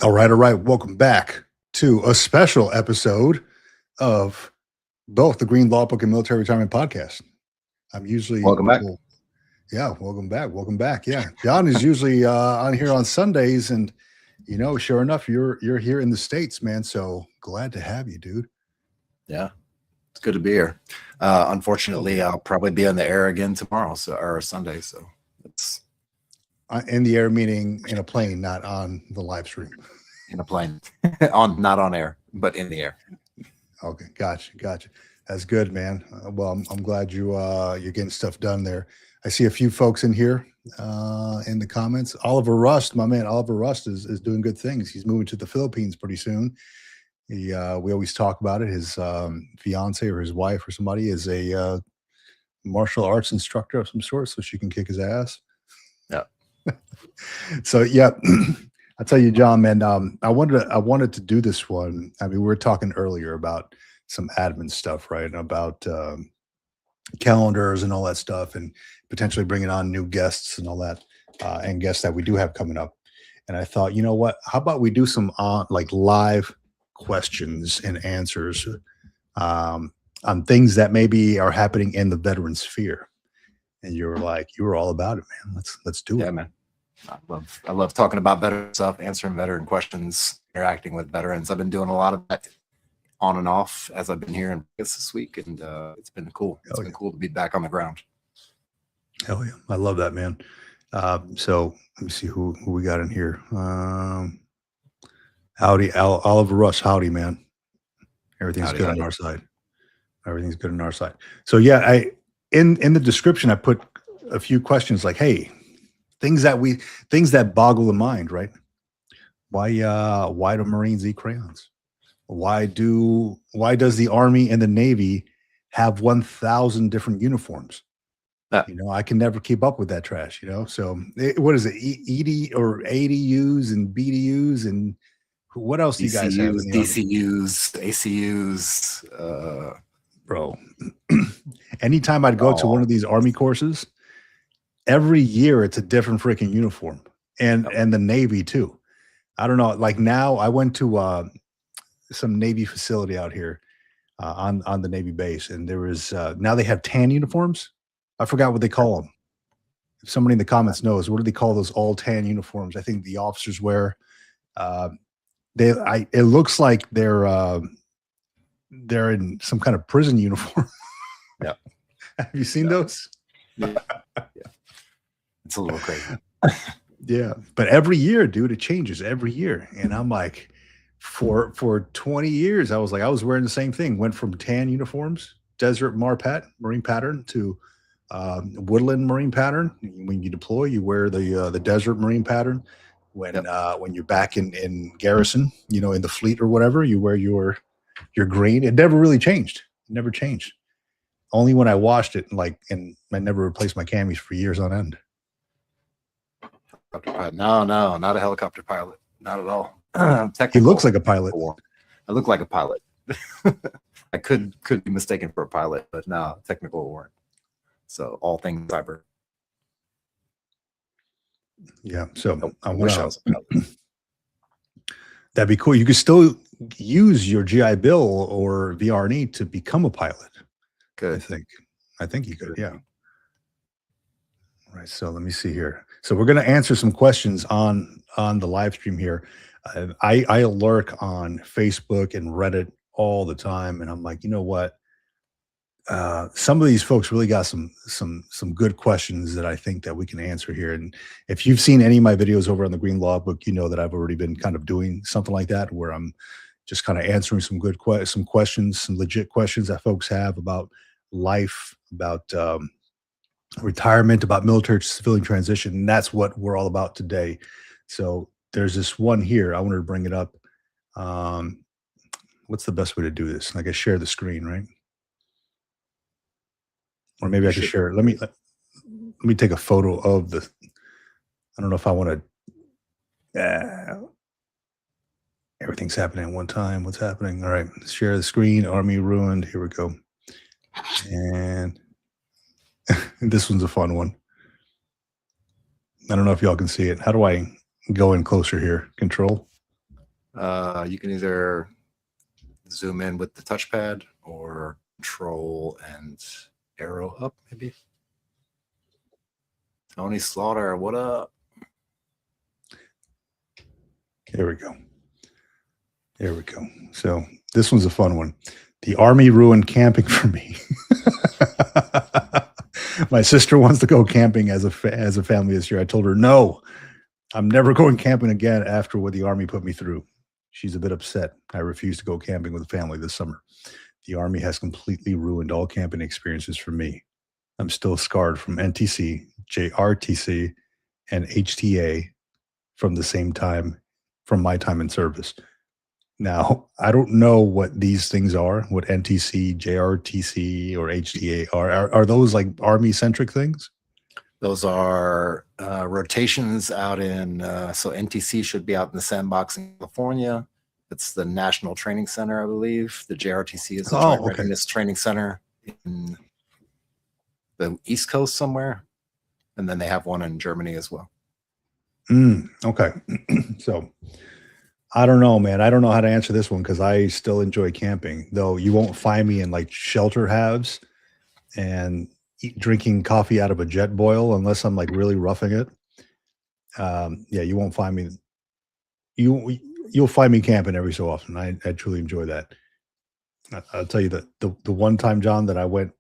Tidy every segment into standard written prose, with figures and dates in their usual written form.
All right, all right. Welcome back to a special episode of both the Green Law Book and Military Retirement Podcast. I'm usually Welcome back. Yeah, welcome back. Welcome back. Yeah, John is usually on here on Sundays, and sure enough, you're here in the States, man. So glad to have you, dude. Yeah, it's good to be here. Unfortunately, I'll probably be on the air again tomorrow, or Sunday. So it's in the air, meaning in a plane, not on the live stream. In a plane, not on air, but in the air. Okay, gotcha. That's good, man. Well, I'm glad you're getting stuff done there. I see a few folks in here in the comments. Oliver Rust, my man, Oliver Rust is doing good things. He's moving to the Philippines pretty soon. We always talk about it. His fiance or his wife or somebody is a martial arts instructor of some sort, so she can kick his ass. Yeah. So yeah, I'll tell you, John, man. I wanted to do this one. I mean, we were talking earlier about some admin stuff, right? About calendars and all that stuff, and potentially bringing on new guests and all that, and guests that we do have coming up. And I thought, you know what? How about we do some like live questions and answers on things that maybe are happening in the veteran sphere? And you were all about it, man. Let's do it. Yeah, man. I love talking about veteran stuff, answering veteran questions, interacting with veterans. I've been doing a lot of that on and off as I've been here in Vegas this week, and it's been cool. It's been cool to be back on the ground. Hell yeah, I love that, man. So let me see who we got in here. Howdy, Oliver Rush. Howdy, man. Everything's good on our side. Everything's good on our side. So yeah, in the description I put a few questions like, hey, things that boggle the mind, right? Why do Marines eat crayons? Why does the Army and the Navy have 1,000 different uniforms? I can never keep up with that trash, So what is it? 80 or ADUs and BDUs and what else do you guys have? DCUs, ACUs, bro. Anytime I'd go to one of these Army courses, every year it's a different freaking uniform, and the Navy too. I don't know. Like now, I went to some Navy facility out here on the Navy base, and there was now they have tan uniforms. I forgot what they call them. If somebody in the comments knows, what do they call those all tan uniforms? I think the officers wear. It looks like they're in some kind of prison uniform. Yeah. Have you seen those? Yeah. It's a little crazy. Yeah. But every year, dude, it changes every year. And I'm like, for 20 years, I was wearing the same thing. Went from tan uniforms, desert marine pattern, to woodland marine pattern. When you deploy, you wear the desert marine pattern. When you're back in garrison, in the fleet or whatever, you wear your green. It never really changed. It never changed. Only when I washed it, and I never replaced my camis for years on end. No, not a helicopter pilot. Not at all. He looks like a pilot. I look like a pilot. I could be mistaken for a pilot, but no, technical warrant. So all things cyber. Yeah. So I wish I was a pilot. That'd be cool. You could still use your GI Bill or VRNE to become a pilot. Good. I think you could. Yeah. All right. So let me see here. So we're going to answer some questions on the live stream here. I lurk on Facebook and Reddit all the time, and I'm like, you know what? Some of these folks really got some good questions that I think that we can answer here. And if you've seen any of my videos over on the Green Law Book, you know that I've already been kind of doing something like that, where I'm just kind of answering some questions, some legit questions that folks have about life, about retirement, about military to civilian transition. And that's what we're all about today. So there's this one here. I wanted to bring it up. What's the best way to do this? Like I share the screen, right? Or maybe I can share it. Let me take a photo of the. I don't know if I want to. Everything's happening at one time. What's happening? All right, share the screen. Army ruined. Here we go. And this one's a fun one. I don't know if y'all can see it. How do I go in closer here? Control. You can either zoom in with the touchpad or control and arrow up, maybe. Tony Slaughter, what up? There we go. There we go. So this one's a fun one. The Army ruined camping for me. My sister wants to go camping as a family this year. I told her, no, I'm never going camping again after what the Army put me through. She's a bit upset. I refuse to go camping with the family this summer. The Army has completely ruined all camping experiences for me. I'm still scarred from NTC, JRTC, and HTA from the same time, from my time in service. Now, I don't know what these things are, what NTC, JRTC, or HTA are. Are those like Army-centric things? Those are rotations out in, so NTC should be out in the Sandbox in California. It's the National Training Center, I believe. The JRTC is the Joint Readiness Training Center in the East Coast somewhere. And then they have one in Germany as well. Okay. So I don't know, man. I don't know how to answer this one because I still enjoy camping, though you won't find me in like shelter halves and drinking coffee out of a jet boil unless I'm like really roughing it. Yeah, you won't find me. You'll find me camping every so often. I truly enjoy that. I'll tell you that the one time, John, that I went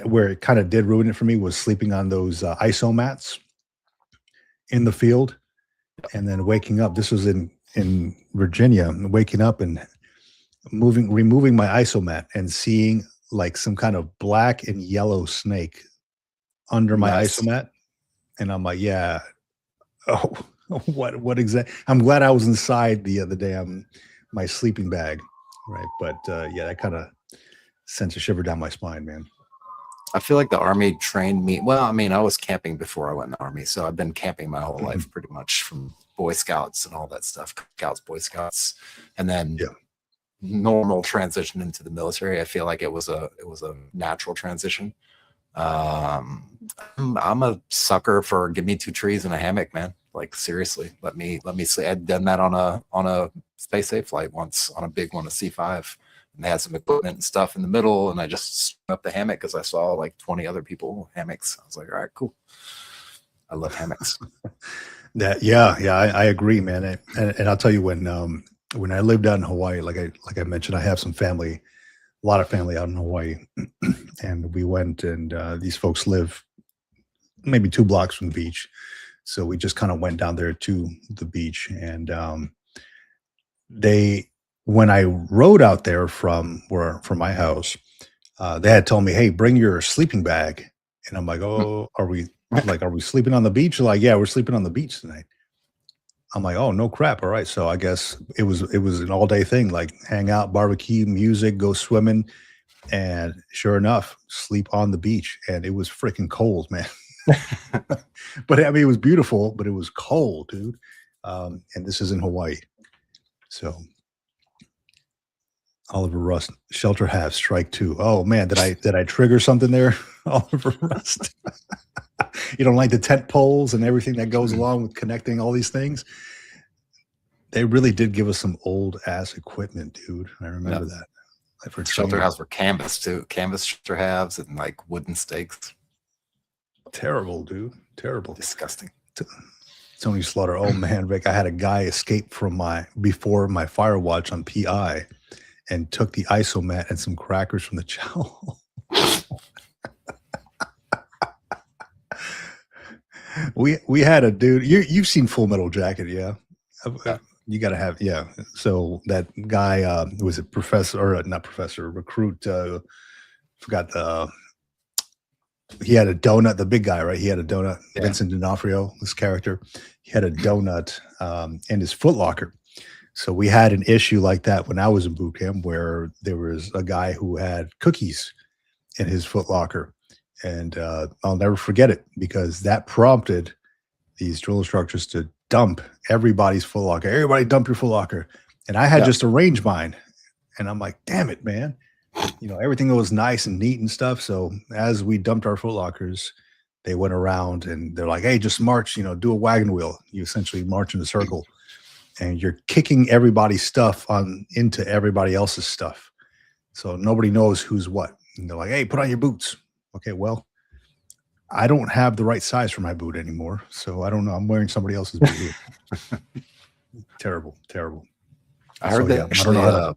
where it kind of did ruin it for me was sleeping on those ISO mats in the field and then waking up. This was in Virginia, waking up and removing my ISO mat and seeing like some kind of black and yellow snake under my ISO mat. And I'm like, yeah. Oh, what exactly? I'm glad I was inside the damn my sleeping bag. Right. But yeah, that kind of sends a shiver down my spine, man. I feel like the Army trained me. Well, I mean, I was camping before I went in the Army, so I've been camping my whole life pretty much, from Boy Scouts and all that stuff, Scouts, Boy Scouts, and then normal transition into the military. I feel like it was a natural transition. I'm a sucker for give me 2 trees and a hammock, man. Like seriously, let me sleep. I'd done that on a Space Safe flight once, on a big one, a C5. And they had some equipment and stuff in the middle, and I just strung up the hammock because I saw like 20 other people hammocks. I was like, all right, cool. I love hammocks. I agree, man. And I'll tell you, when I lived out in Hawaii, like I mentioned, I have some family, a lot of family out in Hawaii, and we went, and these folks live maybe 2 blocks from the beach, so we just kind of went down there to the beach, and when I rode out there from my house, they had told me, hey, bring your sleeping bag. And I'm like, oh, are we sleeping on the beach? They're like, yeah, we're sleeping on the beach tonight. I'm like, oh, no crap. All right. So I guess it was an all day thing, like hang out, barbecue, music, go swimming. And sure enough, sleep on the beach. And it was freaking cold, man. But I mean, it was beautiful, but it was cold, dude. And this is in Hawaii. So Oliver Rust, shelter half, strike 2. Oh man, did I trigger something there, Oliver Rust? You don't like the tent poles and everything that goes along with connecting all these things? They really did give us some old ass equipment, dude. I remember that. Shelter halves were canvas too, canvas shelter halves and like wooden stakes. Terrible, dude. Terrible. Disgusting. Tony Slaughter. Oh man, Vic, I had a guy escape from before my fire watch on PI and took the ISO mat and some crackers from the chow. we had a dude. You've seen Full Metal Jacket, yeah? You got to have, yeah. So that guy was a professor, or not professor, recruit. Forgot he had a donut. The big guy, right? He had a donut. Yeah. Vincent D'Onofrio, this character, he had a donut in his footlocker. So we had an issue like that when I was in boot camp, where there was a guy who had cookies in his footlocker, and I'll never forget it because that prompted these drill instructors to dump everybody's footlocker. Everybody dump your footlocker, and I had just arranged mine, and I'm like, damn it, man. You know, everything was nice and neat and stuff. So as we dumped our footlockers, they went around and they're like, hey, just march, you know, do a wagon wheel. You essentially march in a circle. and you're kicking everybody's stuff into everybody else's stuff. So nobody knows who's what. And they're like, hey, put on your boots. Okay, well, I don't have the right size for my boot anymore. So I don't know. I'm wearing somebody else's boot here. Terrible, terrible. I heard So, they yeah, I don't actually know how to-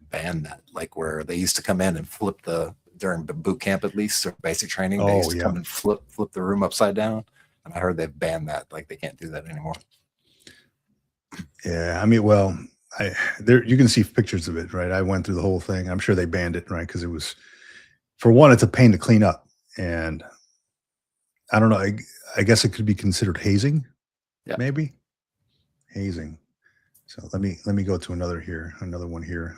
banned that, like where they used to come in and flip during boot camp, at least, or basic training, they used to come and flip the room upside down. And I heard they've banned that. Like they can't do that anymore. Yeah, I mean, well, there you can see pictures of it, right? I went through the whole thing. I'm sure they banned it, right? Because it was, for one, it's a pain to clean up, and I don't know. I guess it could be considered hazing, maybe hazing. So let me go to another one here.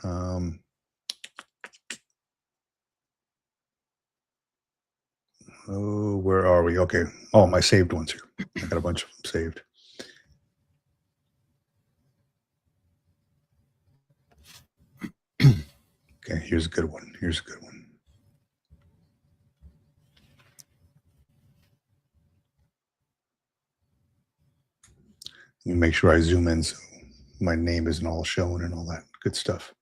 Oh, where are we? Okay. Oh, my saved ones here. I got a bunch of them saved. Okay, here's a good one. Here's a good one. Let me make sure I zoom in so my name isn't all shown and all that good stuff.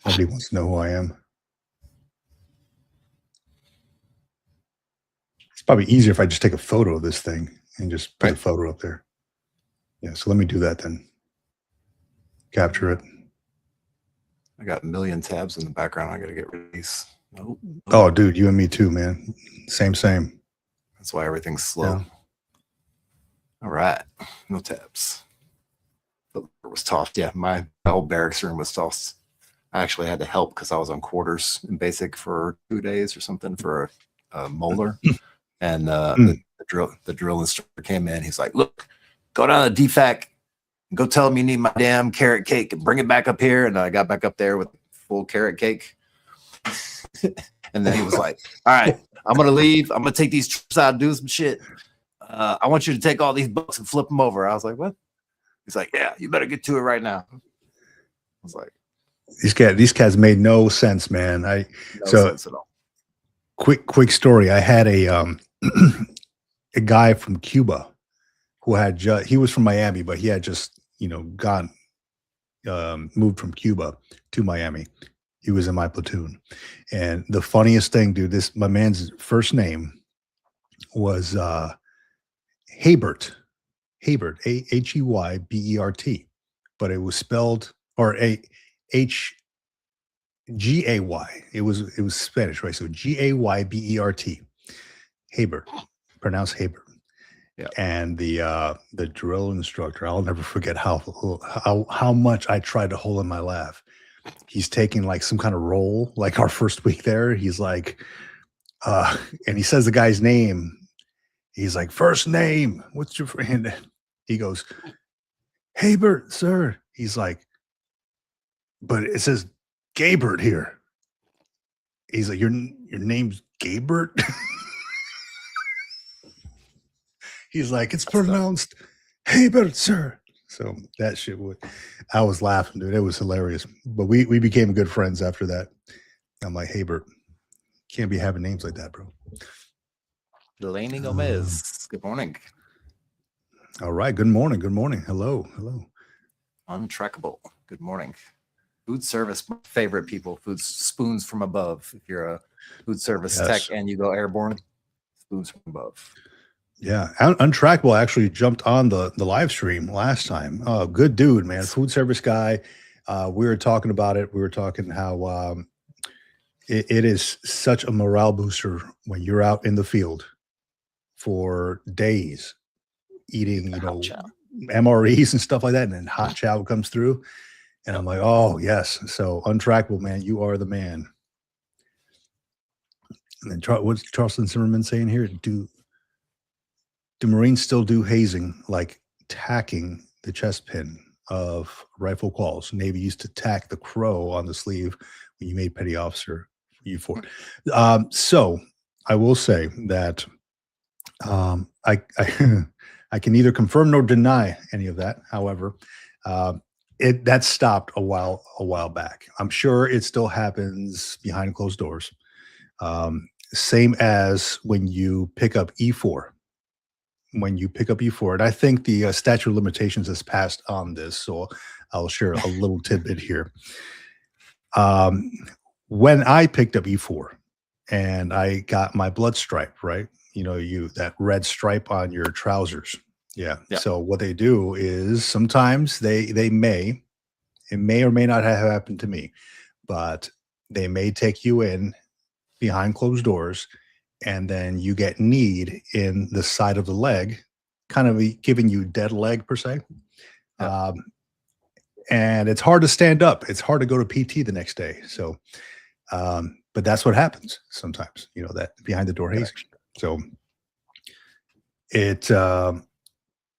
Nobody wants to know who I am. It's probably easier if I just take a photo of this thing and just put a photo up there. Yeah, so let me do that then. Capture it. I got a million tabs in the background. I got to get rid of these. Nope. Oh, dude, you and me too, man. Same. That's why everything's slow. Yeah. All right. No tabs. It was tough. Yeah, my old barracks room was tough. I actually had to help because I was on quarters in basic for 2 days or something for a molar. And the drill instructor came in. He's like, look, go down to DFAC and go tell him you need my damn carrot cake and bring it back up here. And I got back up there with full carrot cake. And then he was like, all right, I'm going to leave. I'm going to take these trips out and do some shit. I want you to take all these books and flip them over. I was like, what? He's like, yeah, you better get to it right now. I was like, these cats made no sense, man. No sense at all. Quick story. I had a guy from Cuba who had he was from Miami, but he had just moved from Cuba to Miami. He was in my platoon, and the funniest thing, dude, my man's first name was Haybert, Heybert, but it was spelled Hgay. It was Spanish, right? So Gaybert, Haybert, pronounced Haybert. Yeah. And the drill instructor, I'll never forget how much I tried to hold in my laugh. He's taking like some kind of roll, like our first week there. He's like, and he says the guy's name. He's like, first name, what's your friend? He goes, Haybert, sir. He's like, but it says Gaybert here. He's like, your name's Gaybert? He's like, it's pronounced Haybert, sir. So that shit I was laughing, dude. It was hilarious. But we became good friends after that. I'm like, Haybert, can't be having names like that, bro. Delaney Gomez. Good morning. All right. Good morning. Good morning. Hello. Untrackable. Good morning. Food service, my favorite people. Food spoons from above. If you're a food service tech and you go airborne, spoons from above. Yeah. Untrackable actually jumped on the live stream last time. Oh, good dude, man. Food service guy. We were talking about it. We were talking how it is such a morale booster when you're out in the field for days eating, MREs and stuff like that. And then hot chow comes through. And I'm like, oh, yes. So Untrackable, man, you are the man. And then what's Charleston Zimmerman saying here? Do Marines still do hazing, like tacking the chest pin of rifle quals? Navy used to tack the crow on the sleeve when you made petty officer U4. So I will say that I can neither confirm nor deny any of that. However, that stopped a while back. I'm sure it still happens behind closed doors. Same as when you pick up E4. when you pick up E4. And I think the statute of limitations has passed on this, so I'll share a little tidbit here. When I picked up E4 and I got my blood stripe, right? You know, that red stripe on your trousers. Yeah. So what they do is sometimes it may or may not have happened to me, but they may take you in behind closed doors, and then you get kneed in the side of the leg, kind of giving you dead leg per se. And it's hard to stand up. It's hard to go to PT the next day. So, but that's what happens sometimes, you know, that behind the door hazing. So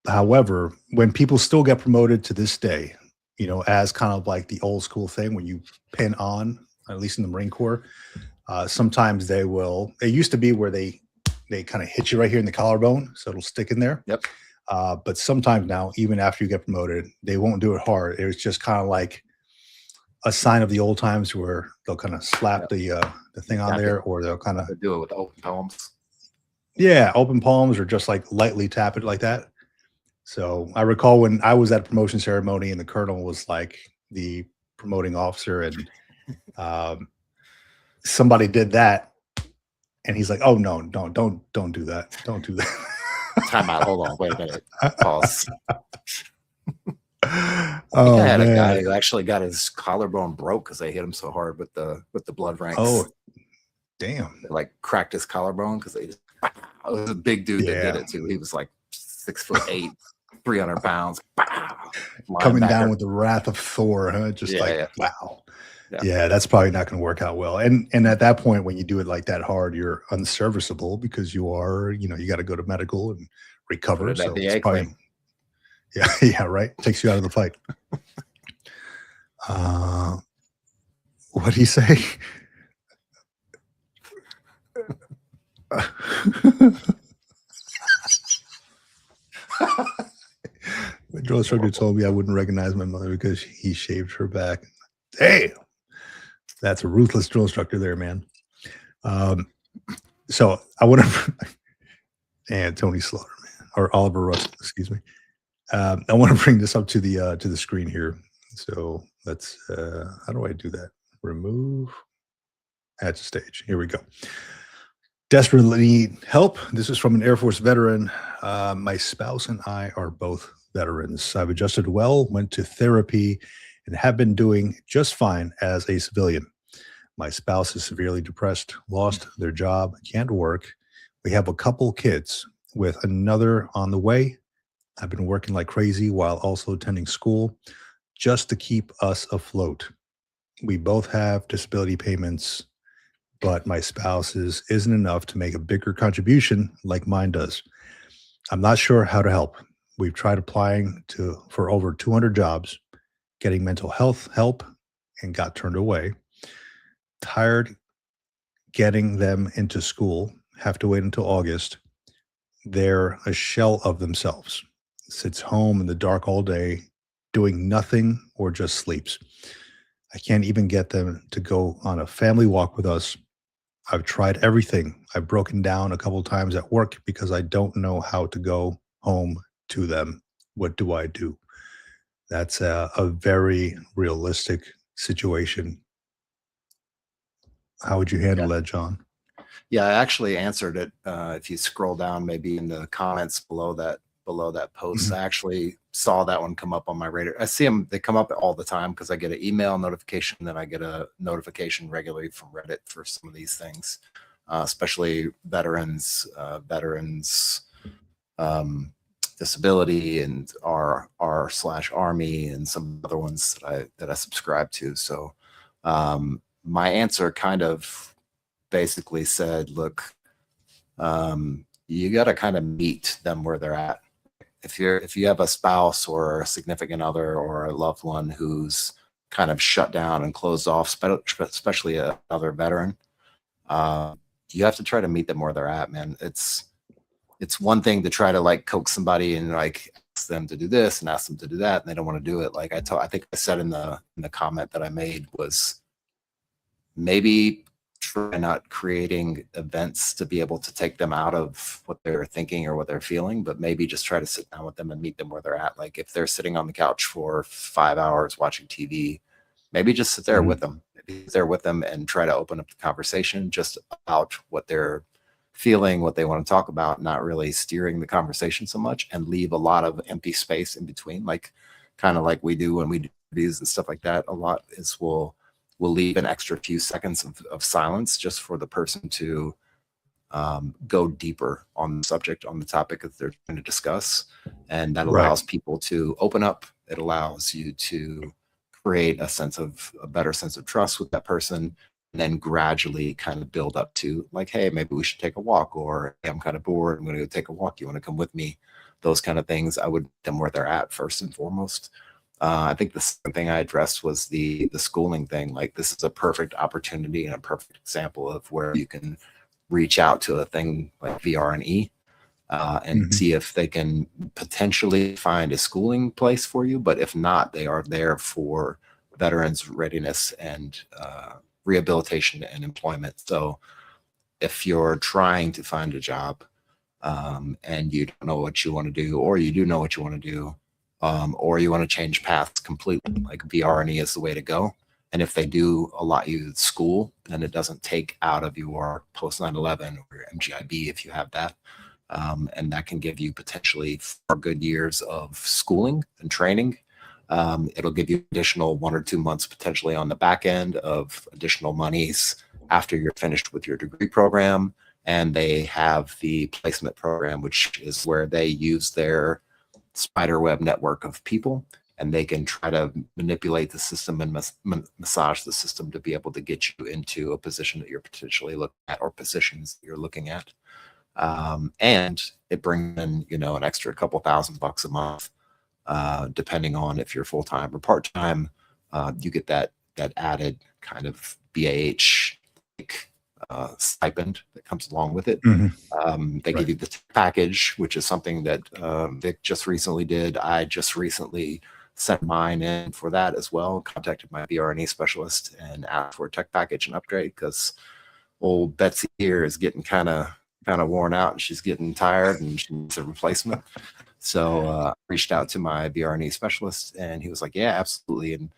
however, when people still get promoted to this day, you know, as kind of like the old school thing, when you pin on, at least in the Marine Corps, sometimes they will, it used to be where they kind of hit you right here in the collarbone, so it'll stick in there. Yep. But sometimes now, even after you get promoted, they won't do it hard. It's just kind of like a sign of the old times where they'll kind of slap the thing on there, or they'll kind of do it with open palms. Yeah, open palms, or just like lightly tap it like that. So I recall when I was at a promotion ceremony and the colonel was like the promoting officer, and somebody did that, and he's like, "Oh no, don't do that. Don't do that." Time out. Hold on. Wait a minute. Pause. Oh, I had man. a guy who actually got his collarbone broke because they hit him so hard with the blood ranks. Oh, damn! They like cracked his collarbone because they just. It was a big dude that did it too. He was like 6'8", 300 pounds. Coming down with the wrath of Thor, huh? Just wow. Yeah, that's probably not going to work out well. And at that point, when you do it like that hard, you're unserviceable because you are, you know, you got to go to medical and recover. So it's probably, yeah, right. Takes you out of the fight. What do you say? My drill instructor told me I wouldn't recognize my mother because he shaved her back. Hey, that's a ruthless drill instructor there, man. So I want to, and Tony Slaughter, man, or Oliver Russell, excuse me. I want to bring this up to the screen here. So let's, how do I do that? Remove, add to stage. Here we go. Desperately need help. This is from an Air Force veteran. My spouse and I are both veterans. I've adjusted well, went to therapy, and have been doing just fine as a civilian. My spouse is severely depressed, lost their job, can't work. We have a couple kids with another on the way. I've been working like crazy while also attending school just to keep us afloat. We both have disability payments, but my spouse's isn't enough to make a bigger contribution like mine does. I'm not sure how to help. We've tried applying for over 200 jobs, getting mental health help, and got turned away. Tired getting them into school, have to wait until August. They're a shell of themselves. Sits home in the dark all day, doing nothing or just sleeps. I can't even get them to go on a family walk with us. I've tried everything. I've broken down a couple times at work because I don't know how to go home to them. What do I do? That's a very realistic situation. How would you handle that, John? Yeah, I actually answered it. If you scroll down, maybe in the comments below that post, I actually saw that one come up on my radar. I see them; they come up all the time because I get an email notification, then I get a notification regularly from Reddit for some of these things, especially veterans, disability, and R/Army, and some other ones that I subscribe to. So my answer kind of basically said, look, you got to kind of meet them where they're at. If you have a spouse or a significant other or a loved one who's kind of shut down and closed off, especially another veteran, you have to try to meet them where they're at, man. It's one thing to try to like coax somebody and like ask them to do this and ask them to do that, and they don't want to do it. Like I think I said in the comment that I made was maybe try not creating events to be able to take them out of what they're thinking or what they're feeling, but maybe just try to sit down with them and meet them where they're at. Like if they're sitting on the couch for 5 hours watching TV, maybe just sit there with them. Maybe sit there with them and try to open up the conversation just about what they're feeling, what they want to talk about, not really steering the conversation so much, and leave a lot of empty space in between, like kind of like we do when we do these and stuff like that. A lot is we'll leave an extra few seconds of silence just for the person to go deeper on the subject, on the topic that they're trying to discuss. And that allows people to open up. It allows you to create a better sense of trust with that person, and then gradually kind of build up to like, hey, maybe we should take a walk, or hey, I'm kind of bored, I'm going to go take a walk. You want to come with me? Those kind of things. I would meet them where they're at first and foremost. I think the second thing I addressed was the schooling thing. Like this is a perfect opportunity and a perfect example of where you can reach out to a thing like VR&E and see if they can potentially find a schooling place for you. But if not, they are there for veterans readiness and rehabilitation and employment. So if you're trying to find a job and you don't know what you want to do, or you do know what you want to do, or you want to change paths completely, like VR&E is the way to go. And if they do allot you school, then it doesn't take out of your post 9/11 or your MGIB if you have that. And that can give you potentially 4 good years of schooling and training. It'll give you additional 1 or 2 months potentially on the back end of additional monies after you're finished with your degree program. And they have the placement program, which is where they use their spider web network of people, and they can try to manipulate the system and massage the system to be able to get you into a position that you're potentially looking at, or positions that you're looking at. And it brings in, an extra couple $1,000 a month, depending on if you're full-time or part-time. You get that added kind of BAH stipend that comes along with it. They give you the package, which is something that Vic just recently did. I just recently sent mine in for that as well. Contacted my VR&E specialist and asked for a tech package and upgrade, because old Betsy here is getting kind of worn out and she's getting tired and she needs a replacement. So I reached out to my VR&E specialist and he was like, yeah, absolutely. And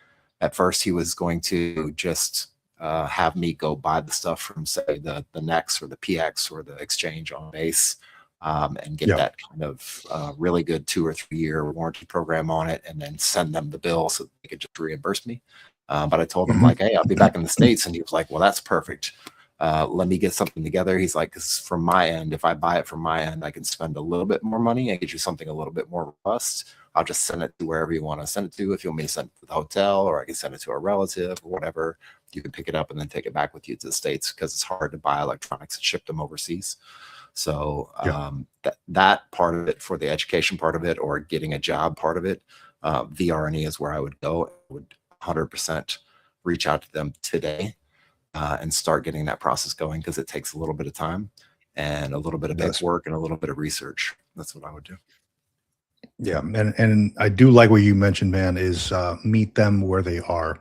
at first he was going to just have me go buy the stuff from, say, the Nex or the PX or the Exchange on base, and get that kind of really good 2 or 3 year warranty program on it, and then send them the bill so they could just reimburse me. But I told him like, hey, I'll be back in the States. And he was like, well, that's perfect. Let me get something together. He's like, because from my end, if I buy it from my end, I can spend a little bit more money and get you something a little bit more robust. I'll just send it to wherever you want to send it to. If you want me to send it to the hotel, or I can send it to a relative or whatever, you can pick it up and then take it back with you to the States, because it's hard to buy electronics and ship them overseas. So that part of it, for the education part of it or getting a job part of it, VR&E is where I would go. I would 100% reach out to them today and start getting that process going, because it takes a little bit of time and a little bit of paperwork and a little bit of research. That's what I would do. Yeah, and I do like what you mentioned, man, is meet them where they are.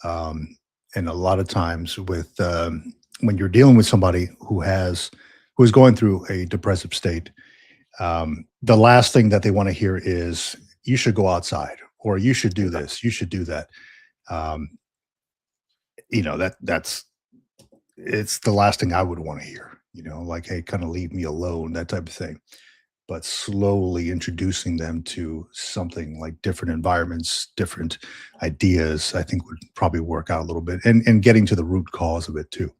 And a lot of times with when you're dealing with somebody who is going through a depressive state, the last thing that they want to hear is, you should go outside, or you should do this, you should do that. It's the last thing I would want to hear, like, hey, kind of leave me alone, that type of thing. But slowly introducing them to something like different environments, different ideas, I think would probably work out a little bit, and getting to the root cause of it too.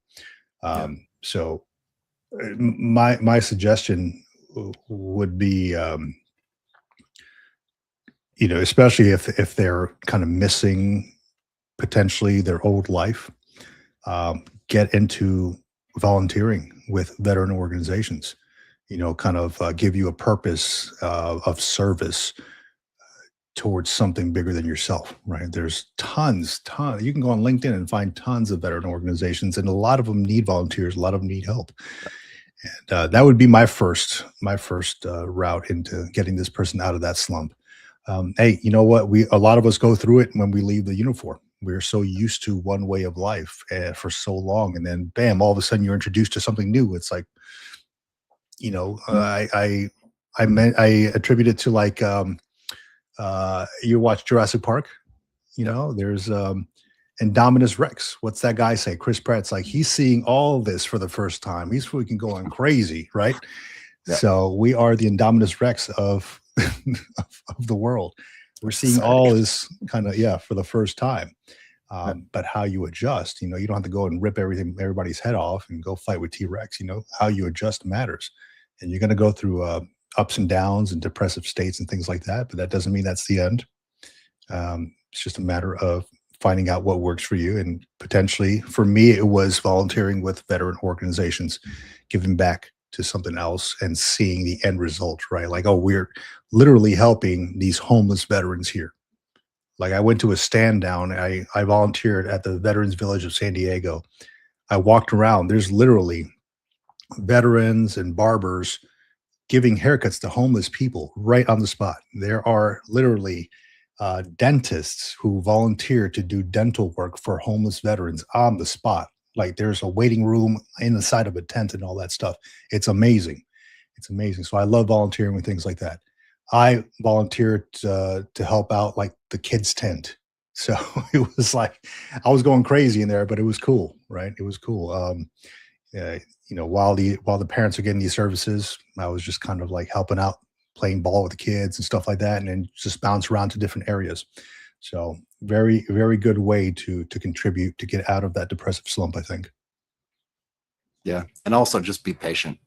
So my suggestion would be, especially if they're kind of missing potentially their old life, get into volunteering with veteran organizations. Kind of give you a purpose of service towards something bigger than yourself, right? There's tons. You can go on LinkedIn and find tons of veteran organizations, and a lot of them need volunteers. A lot of them need help. And that would be my first route into getting this person out of that slump. Hey, you know what? A lot of us go through it when we leave the uniform. We're so used to one way of life for so long, and then bam, all of a sudden you're introduced to something new. It's like, I attribute it to like you watch Jurassic Park. There's Indominus Rex. What's that guy say? Chris Pratt's like, he's seeing all this for the first time. He's freaking going crazy, right? Yeah. So we are the Indominus Rex of of the world. We're seeing all this kind of, for the first time. But how you adjust, you don't have to go and rip everybody's head off and go fight with T-Rex. How you adjust matters. And you're going to go through ups and downs and depressive states and things like that. But that doesn't mean that's the end. It's just a matter of finding out what works for you. And potentially, for me, it was volunteering with veteran organizations, giving back to something else and seeing the end result, right? Like, oh, we're literally helping these homeless veterans here. Like, I went to a stand down. I volunteered at the Veterans Village of San Diego. I walked around. There's literally veterans and barbers giving haircuts to homeless people right on the spot. There are literally dentists who volunteer to do dental work for homeless veterans on the spot. Like, there's a waiting room in the side of a tent and all that stuff. It's amazing. It's amazing. So I love volunteering with things like that. I volunteered to help out like the kids' tent. So it was like, I was going crazy in there, but it was cool, right? It was cool. While the parents are getting these services, I was just kind of like helping out, playing ball with the kids and stuff like that, and then just bounce around to different areas. So very, very good way to contribute to get out of that depressive slump, I think. Yeah. And also just be patient.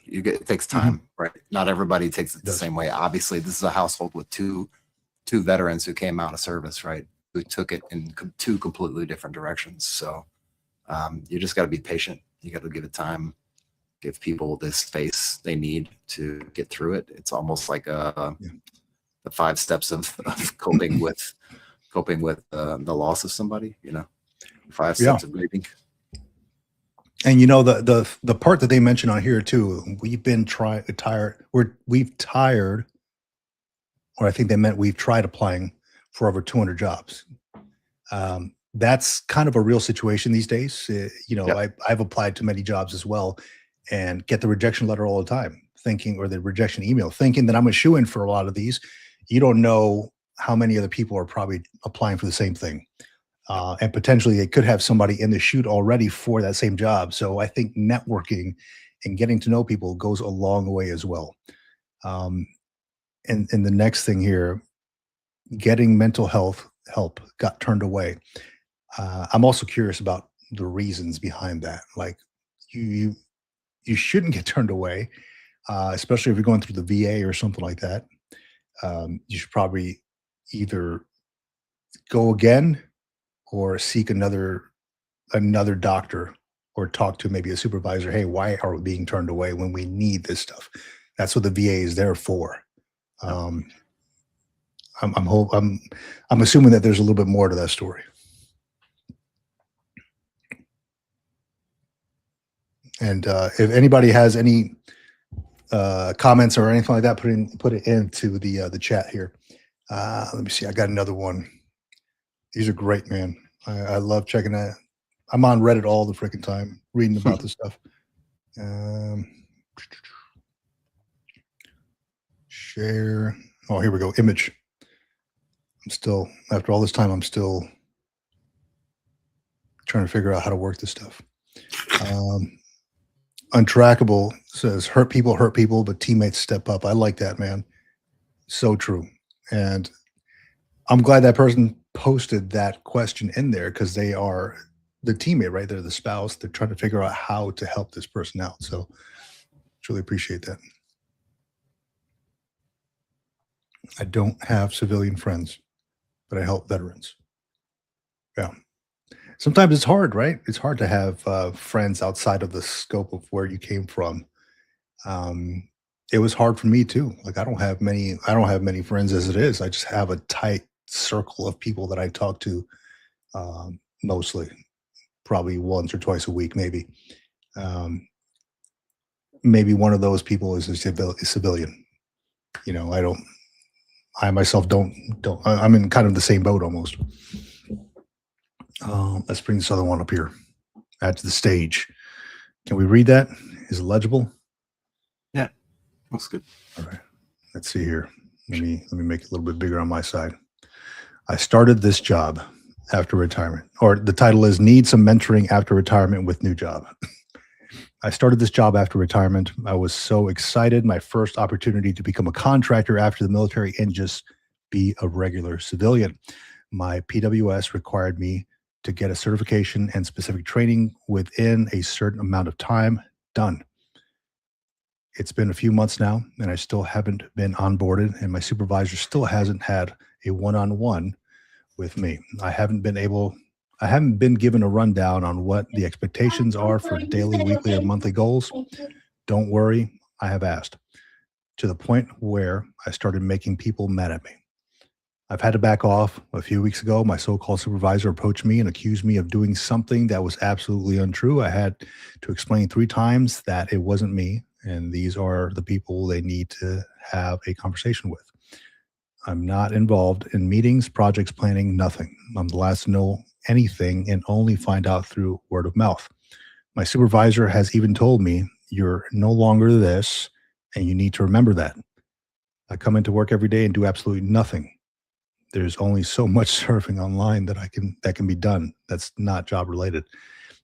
It takes time, right? Not everybody takes it the same way. Obviously, this is a household with two veterans who came out of service, right? Who took it in two completely different directions. So you just got to be patient. You got to give it time, give people the space they need to get through it. It's almost like the 5 steps of coping with the loss of somebody, 5 steps of grieving. And the part that they mentioned on here too, we've tired, or I think they meant we've tried applying for over 200 jobs. That's kind of a real situation these days. I've applied to many jobs as well and get the rejection letter all the time, or the rejection email, thinking that I'm a shoo-in for a lot of these. You don't know how many other people are probably applying for the same thing. And potentially they could have somebody in the chute already for that same job. So I think networking and getting to know people goes a long way as well. And the next thing here, getting mental health help got turned away. I'm also curious about the reasons behind that. Like, you shouldn't get turned away, especially if you're going through the VA or something like that. You should probably either go again or seek another doctor, or talk to maybe a supervisor. Hey, why are we being turned away when we need this stuff? That's what the VA is there for. I'm assuming that there's a little bit more to that story. And if anybody has any comments or anything like that, put it into the chat here. Let me see. I got another one. These are great, man. I love checking that. I'm on Reddit all the freaking time, reading about this stuff. Share. Oh, here we go. Image. After all this time, I'm still trying to figure out how to work this stuff. Untrackable says, hurt people, but teammates step up. I like that, man. So true. And I'm glad that person posted that question in there, because they are the teammate, right? They're the spouse. They're trying to figure out how to help this person out. So truly appreciate that. I don't have civilian friends, but I help veterans. Yeah. Sometimes it's hard, right? It's hard to have friends outside of the scope of where you came from. It was hard for me too. Like, I don't have many friends as it is. I just have a tight circle of people that I talk to, mostly, probably once or twice a week, maybe. Maybe one of those people is a civilian. I myself don't. I'm in kind of the same boat almost. Let's bring this other one up here. Add to the stage. Can we read that? Is it legible? Yeah, looks good. All right. Let's see here. Let me make it a little bit bigger on my side. I started this job after retirement, or the title is Need Some Mentoring After Retirement with New Job. I started this job after retirement. I was so excited. My first opportunity to become a contractor after the military and just be a regular civilian. My PWS required me to get a certification and specific training within a certain amount of time. Done. It's been a few months now, and I still haven't been onboarded, and my supervisor still hasn't had a one-on-one with me. I haven't been given a rundown on what the expectations are for daily, weekly, or monthly goals. Don't worry, I have asked, to the point where I started making people mad at me. I've had to back off. A few weeks ago, my so-called supervisor approached me and accused me of doing something that was absolutely untrue. I had to explain 3 times that it wasn't me, and these are the people they need to have a conversation with. I'm not involved in meetings, projects, planning, nothing. I'm the last to know anything and only find out through word of mouth. My supervisor has even told me, you're no longer this, and you need to remember that. I come into work every day and do absolutely nothing. There's only so much surfing online that can be done. That's not job related.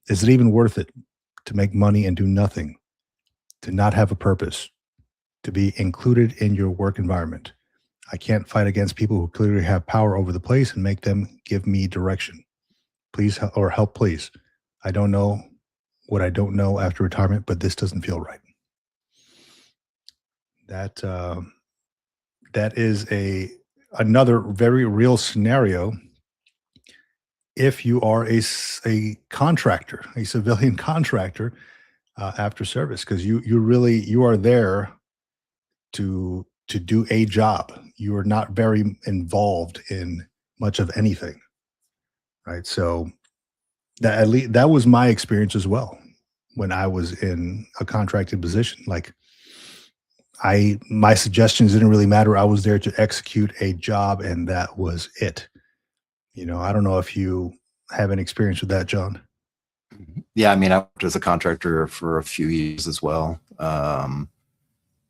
Is it even worth it to make money and do nothing, to not have a purpose, to be included in your work environment? I can't fight against people who clearly have power over the place and make them give me direction. Please, or help, please. I don't know what I don't know after retirement, but this doesn't feel right. That is another very real scenario. If you are a contractor, a civilian contractor, after service, because you are there to do a job. You are not very involved in much of anything, right? So that at least that was my experience as well when I was in a contracted position. Like my suggestions didn't really matter. I was there to execute a job, and that was it. I don't know if you have any experience with that, John. Yeah, I mean, I worked as a contractor for a few years as well,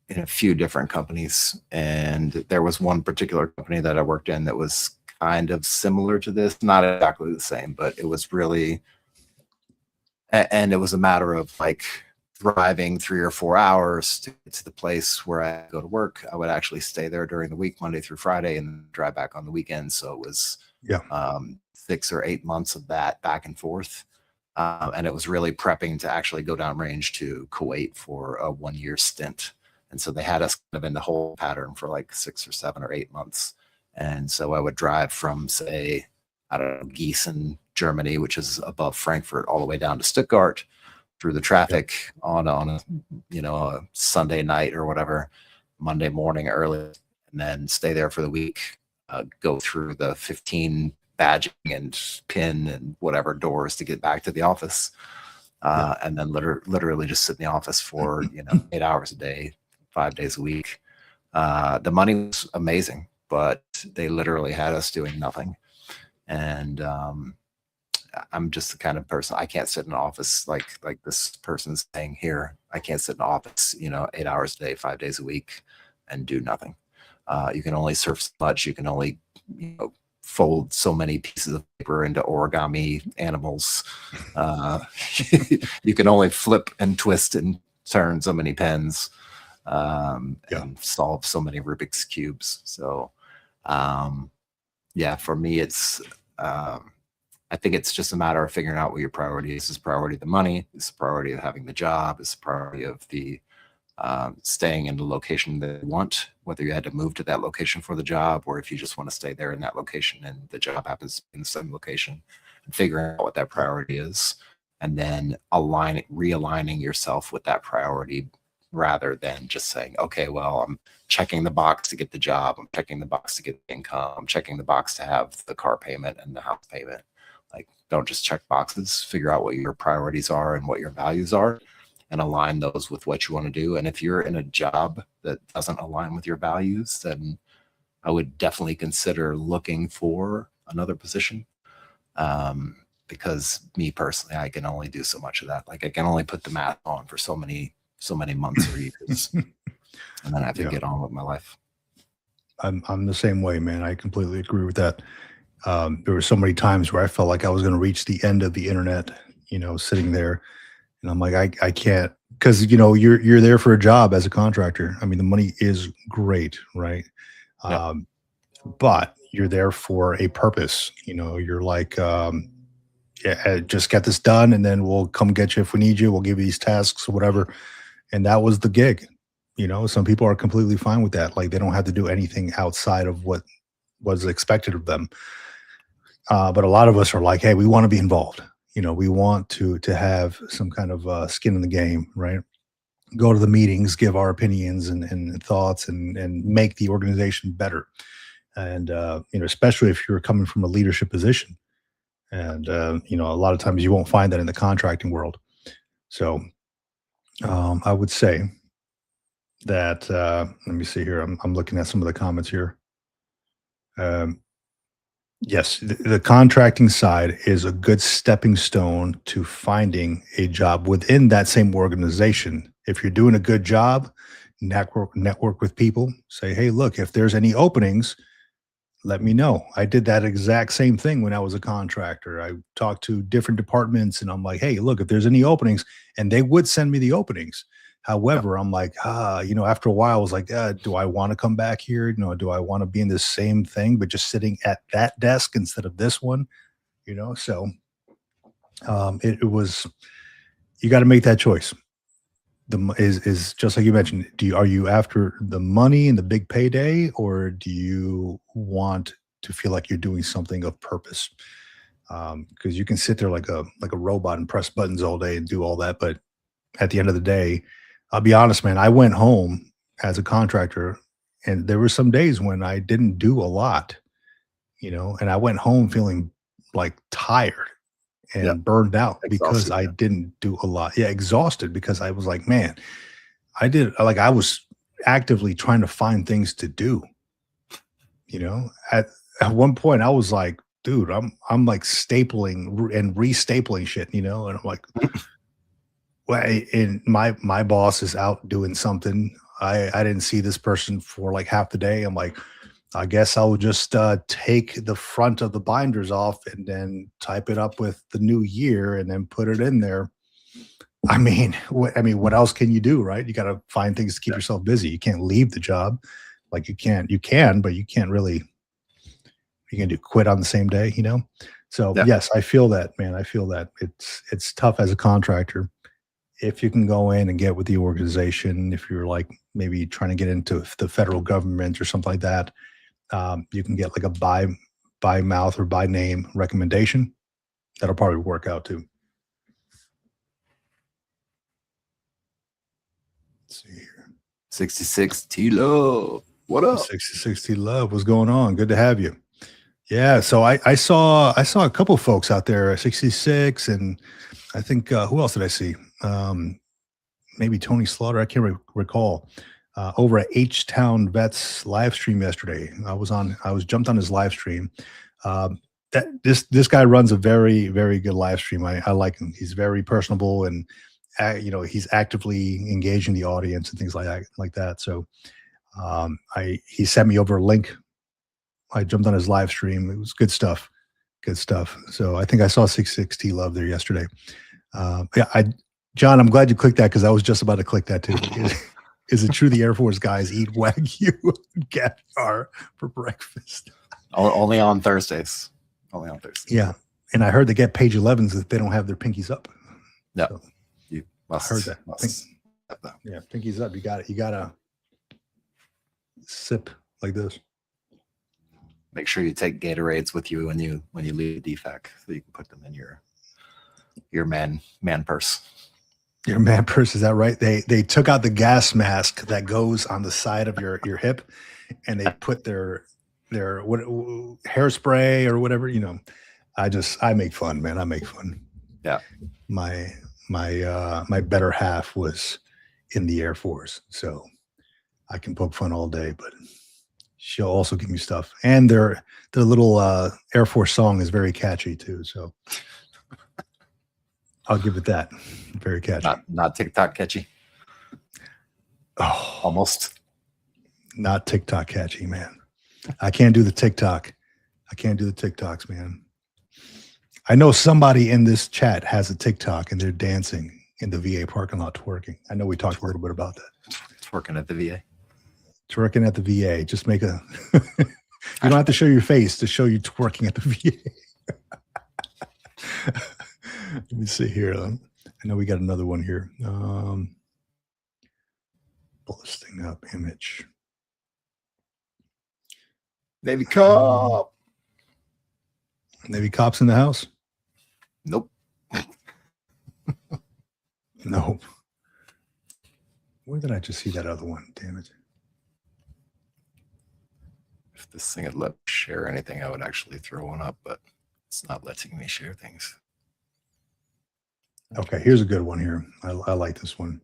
in a few different companies. And there was one particular company that I worked in that was kind of similar to this, not exactly the same, but it was really, and it was a matter of like driving 3 or 4 hours to get to the place where I go to work. I would actually stay there during the week, Monday through Friday, and drive back on the weekend. So it was 6 or 8 months of that back and forth. And it was really prepping to actually go downrange to Kuwait for a 1-year stint. And so they had us kind of in the whole pattern for like 6 or 7 or 8 months. And so I would drive from, say, I don't know, Gießen, Germany, which is above Frankfurt, all the way down to Stuttgart through the traffic on a a Sunday night or whatever, Monday morning early, and then stay there for the week, go through the 15 badging and pin and whatever doors to get back to the office. And then literally just sit in the office for 8 hours a day, 5 days a week. The money was amazing, but they literally had us doing nothing. And I'm just the kind of person, I can't sit in an office like this person's saying here. I can't sit in an office 8 hours a day, 5 days a week, and do nothing. You can only surf so much. You can only fold so many pieces of paper into origami animals. You can only flip and twist and turn so many pens, and solve so many Rubik's cubes. So for me, it's I think it's just a matter of figuring out what your priority is. Is the priority the money? Is the priority of having the job? Is the priority of the staying in the location that you want, whether you had to move to that location for the job, or if you just want to stay there in that location and the job happens to be in the same location, and figuring out what that priority is, and then realigning yourself with that priority, rather than just saying, okay, well, I'm checking the box to get the job, I'm checking the box to get the income, I'm checking the box to have the car payment and the house payment. Like, don't just check boxes. Figure out what your priorities are and what your values are, and align those with what you want to do. And if you're in a job that doesn't align with your values, then I would definitely consider looking for another position. because me personally, I can only do so much of that. Like I can only put the mask on for so many months or years, and then I have to get on with my life. I'm the same way, man. I completely agree with that. There were so many times where I felt like I was going to reach the end of the internet, sitting there, and I'm like, I can't, because you're there for a job as a contractor. I mean, the money is great, right? Yep. But you're there for a purpose. You're like, just get this done, and then we'll come get you if we need you. We'll give you these tasks or whatever. And that was the gig. Some people are completely fine with that. Like they don't have to do anything outside of what was expected of them. But a lot of us are like, hey, we want to be involved. We want to have some kind of skin in the game, right? Go to the meetings, give our opinions and thoughts, and make the organization better. And especially if you're coming from a leadership position. And a lot of times you won't find that in the contracting world. So I would say that let me see here. I'm looking at some of the comments here. Yes, the contracting side is a good stepping stone to finding a job within that same organization. If you're doing a good job, network with people. Say, hey, look, if there's any openings, let me know. I did that exact same thing when I was a contractor. I talked to different departments, and I'm like, hey, look, if there's any openings, and they would send me the openings. However, I'm like, after a while, I was like, do I want to come back here? Do I want to be in this same thing, but just sitting at that desk instead of this one? So it was, you got to make that choice. Is just like you mentioned. Are you after the money and the big payday, or do you want to feel like you're doing something of purpose? Because you can sit there like a robot and press buttons all day and do all that, but at the end of the day, I'll be honest, man, I went home as a contractor, and there were some days when I didn't do a lot, and I went home feeling like tired and burned out because I didn't do a lot. Yeah, exhausted, because I was like, man, I was actively trying to find things to do. At one point I was like, dude, I'm like stapling and restapling shit, and I'm like, well, and my boss is out doing something. I didn't see this person for like half the day. I'm like, I guess I'll just take the front of the binders off and then type it up with the new year and then put it in there. I mean, what else can you do, right? You got to find things to keep yourself busy. You can't leave the job. Like you can, but you can't really, you can do quit on the same day, So yes, I feel that, man. I feel that it's tough as a contractor. If you can go in and get with the organization, if you're like maybe trying to get into the federal government or something like that, you can get like a by mouth or by name recommendation. That'll probably work out too. Let's see here. 66 T Love. What up? 66 T Love. What's going on? Good to have you. Yeah. So I saw a couple folks out there, 66, and I think who else did I see? Maybe Tony Slaughter. I can't recall. Over at H-Town Vets live stream yesterday. I was jumped on his live stream. This guy runs a very, very good live stream. I like him. He's very personable, and he's actively engaging the audience and things like that. So he sent me over a link. I jumped on his live stream. It was good stuff. Good stuff. So I think I saw 66T Love there yesterday. John, I'm glad you clicked that, because I was just about to click that too. Is it true the Air Force guys eat Wagyu caviar for breakfast? Only on Thursdays. Only on Thursdays. Yeah. And I heard they get page 11s if they don't have their pinkies up. Yeah. So, You must. I heard that. Have them. Yeah, pinkies up. You got it. You got to sip like this. Make sure you take Gatorades with you when you leave DFAC, so you can put them in your man purse. Your man purse, is that right? They took out the gas mask that goes on the side of your hip, and they put their what hairspray or whatever. I make fun, man. I make fun. Yeah. My better half was in the Air Force, so I can poke fun all day, but she'll also give me stuff. And their little Air Force song is very catchy too. So I'll give it that. Very catchy. Not TikTok catchy. Oh, Almost. not TikTok catchy, man. I can't do the TikTok. I can't do the TikToks, man. I know somebody in this chat has a TikTok and they're dancing in the VA parking lot twerking. I know we talked a little bit about that. Twerking at the VA. Twerking at the VA. Just make a you don't have to show your face to show you twerking at the VA. Let me see here. I know we got another one here. Pull this thing up. Image. Navy cop. Navy cops in the house? Nope. Nope. Where did I just see that other one? Damn it. If this thing had let me share anything, I would actually throw one up, but it's not letting me share things. Okay, here's a good one here. I like this one.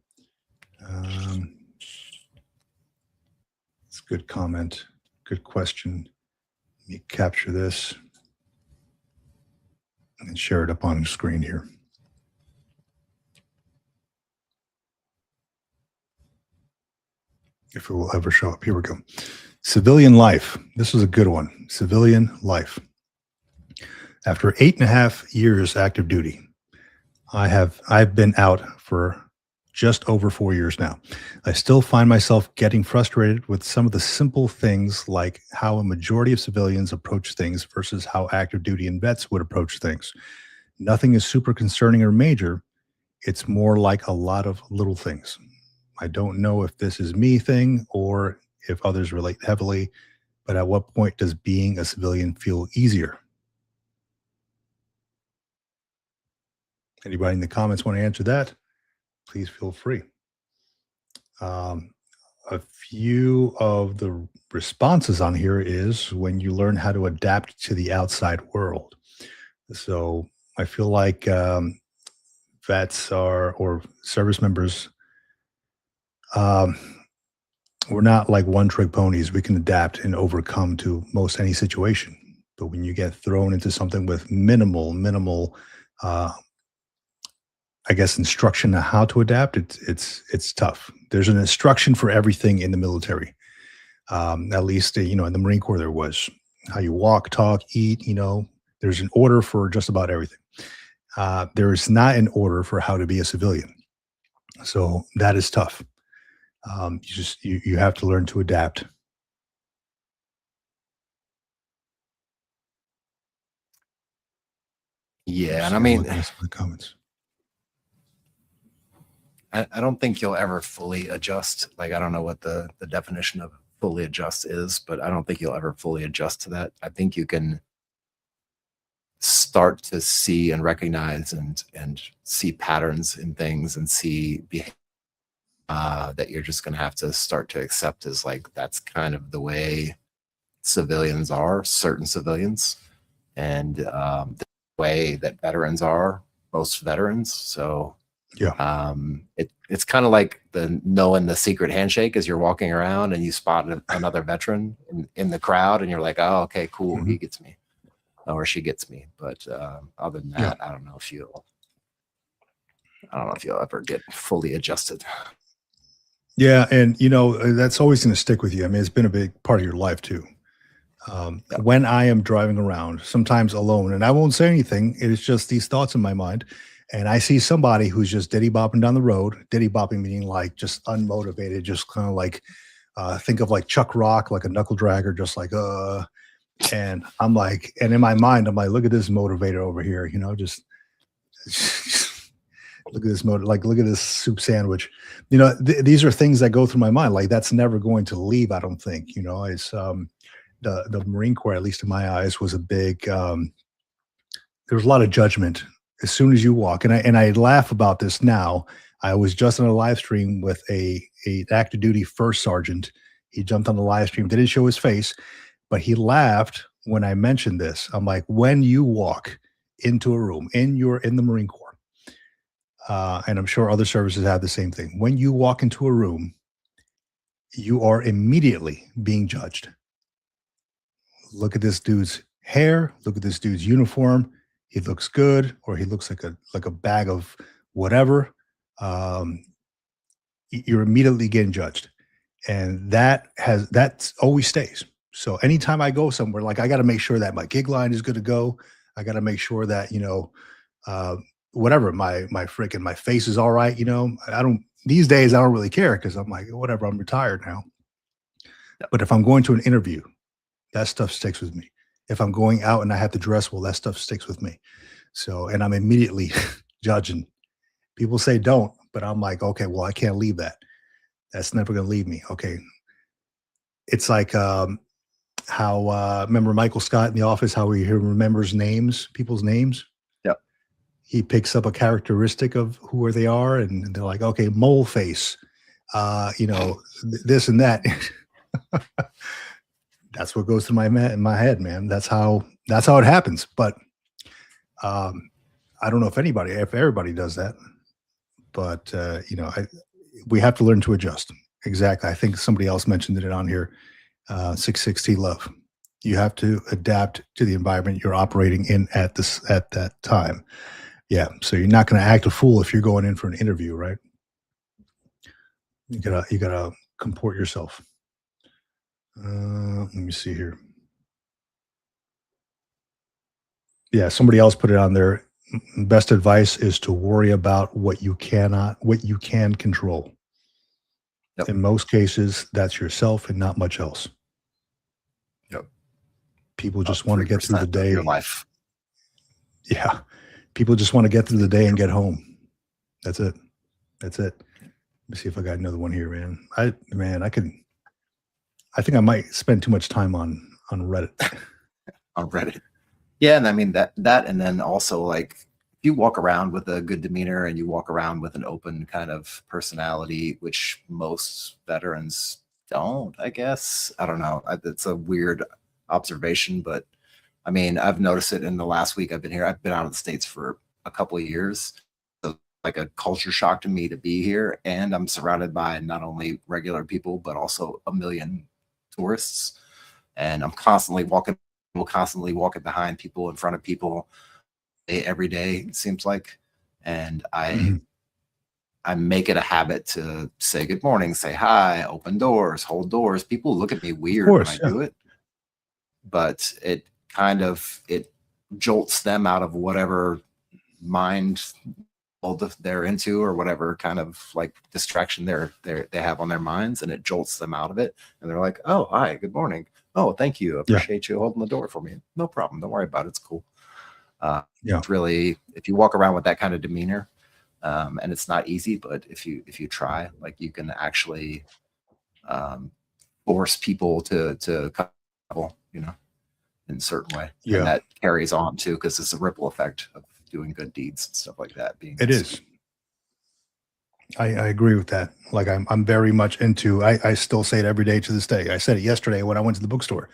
It's a good comment. Good question. Let me capture this and share it up on the screen here. If it will ever show up. Here we go. Civilian life. This is a good one. Civilian life. After 8.5 years active duty, I've been out for just over 4 years now. I still find myself getting frustrated with some of the simple things like how a majority of civilians approach things versus how active duty and vets would approach things. Nothing is super concerning or major. It's more like a lot of little things. I don't know if this is me thing or if others relate heavily, but at what point does being a civilian feel easier? Anybody in the comments want to answer that? Please feel free. A few of the responses on here is when you learn how to adapt to the outside world. So I feel like vets or service members, we're not like one-trick ponies. We can adapt and overcome to most any situation. But when you get thrown into something with minimal, I guess, instruction on how to adapt, it's tough. There's an instruction for everything in the military. At least, in the Marine Corps, there was how you walk, talk, eat, there's an order for just about everything. There is not an order for how to be a civilian. So that is tough. You have to learn to adapt. Yeah. And I mean, the comments. I don't think you'll ever fully adjust. Like, I don't know what the definition of fully adjust is, but I don't think you'll ever fully adjust to that. I think you can start to see and recognize and see patterns in things and see behavior that you're just going to have to start to accept as like, that's kind of the way civilians are, certain civilians, and the way that veterans are, most veterans. So yeah, it's kind of like knowing the secret handshake as you're walking around and you spot another veteran in the crowd and you're like, oh, okay, cool. Mm-hmm. He gets me or she gets me. But other than that, I don't know if you'll ever get fully adjusted. Yeah. And that's always going to stick with you. I mean, it's been a big part of your life too. When I am driving around, sometimes alone, and I won't say anything, it is just these thoughts in my mind. And I see somebody who's just diddy bopping down the road, diddy bopping meaning like just unmotivated, just kind of like, think of like Chuck Rock, like a knuckle dragger, just like, and I'm like, and in my mind, I'm like, look at this motivator over here, just look at this look at this soup sandwich. These are things that go through my mind. Like that's never going to leave, I don't think, it's, the Marine Corps, at least in my eyes, was a big, there was a lot of judgment as soon as you walk. And I laugh about this now. I was just on a live stream with a active duty first sergeant. He jumped on the live stream, didn't show his face, but he laughed when I mentioned this. I'm like, when you walk into a room in the Marine Corps, and I'm sure other services have the same thing. When you walk into a room, you are immediately being judged. Look at this dude's hair. Look at this dude's uniform. he looks good or he looks like a bag of whatever, um, you're immediately getting judged, and that's always stays. So anytime I go somewhere, like I got to make sure that my gig line is good to go. I got to make sure that uh, whatever my face is all right. I don't these days I don't really care because I'm like whatever. I'm retired now. But if I'm going to an interview, that stuff sticks with me. If I'm going out and I have to dress well, that stuff sticks with me. So, and I'm immediately judging. People say don't, but I'm like, okay, well, I can't leave that. That's never going to leave me. Okay. It's like how, remember Michael Scott in The Office, how he remembers names, people's names? Yep. He picks up a characteristic of who they are, and they're like, okay, mole face, this and that. That's what goes through in my head, man. That's how it happens. But I don't know if everybody does that, but we have to learn to adjust. Exactly. I think somebody else mentioned it on here. 660 love. You have to adapt to the environment you're operating in at that time. Yeah. So you're not going to act a fool if you're going in for an interview, right? You gotta comport yourself. Let me see here. Yeah, somebody else put it on there. Best advice is to worry about what you can control. Yep. In most cases, that's yourself and not much else. Yep. People just want to get through the day. Your life. Yeah. People just want to get through the day and get home. That's it. Let me see if I got another one here, man. I think I might spend too much time on Reddit. On Reddit. Yeah, and I mean that and then also like if you walk around with a good demeanor and you walk around with an open kind of personality, which most veterans don't, I guess. I don't know. It's a weird observation, but I mean, I've noticed it in the last week I've been here. I've been out of the States for a couple of years. So like a culture shock to me to be here. And I'm surrounded by not only regular people, but also a million tourists. And I'm constantly walking behind people, in front of people every day, it seems like. And I make it a habit to say good morning, say hi, open doors, hold doors. People look at me weird when I do it, but it jolts them out of whatever mind they're into or whatever kind of like distraction they have on their minds, and it jolts them out of it. And they're like, oh, hi, good morning. Oh, thank you. Appreciate you holding the door for me. No problem. Don't worry about it. It's cool. It's really, if you walk around with that kind of demeanor, and it's not easy, but if you try, like you can actually force people to couple, in a certain way. Yeah. And that carries on too, because it's a ripple effect of doing good deeds and stuff like that. It is. I agree with that. Like I'm very much into, I still say it every day to this day. I said it yesterday when I went to the bookstore.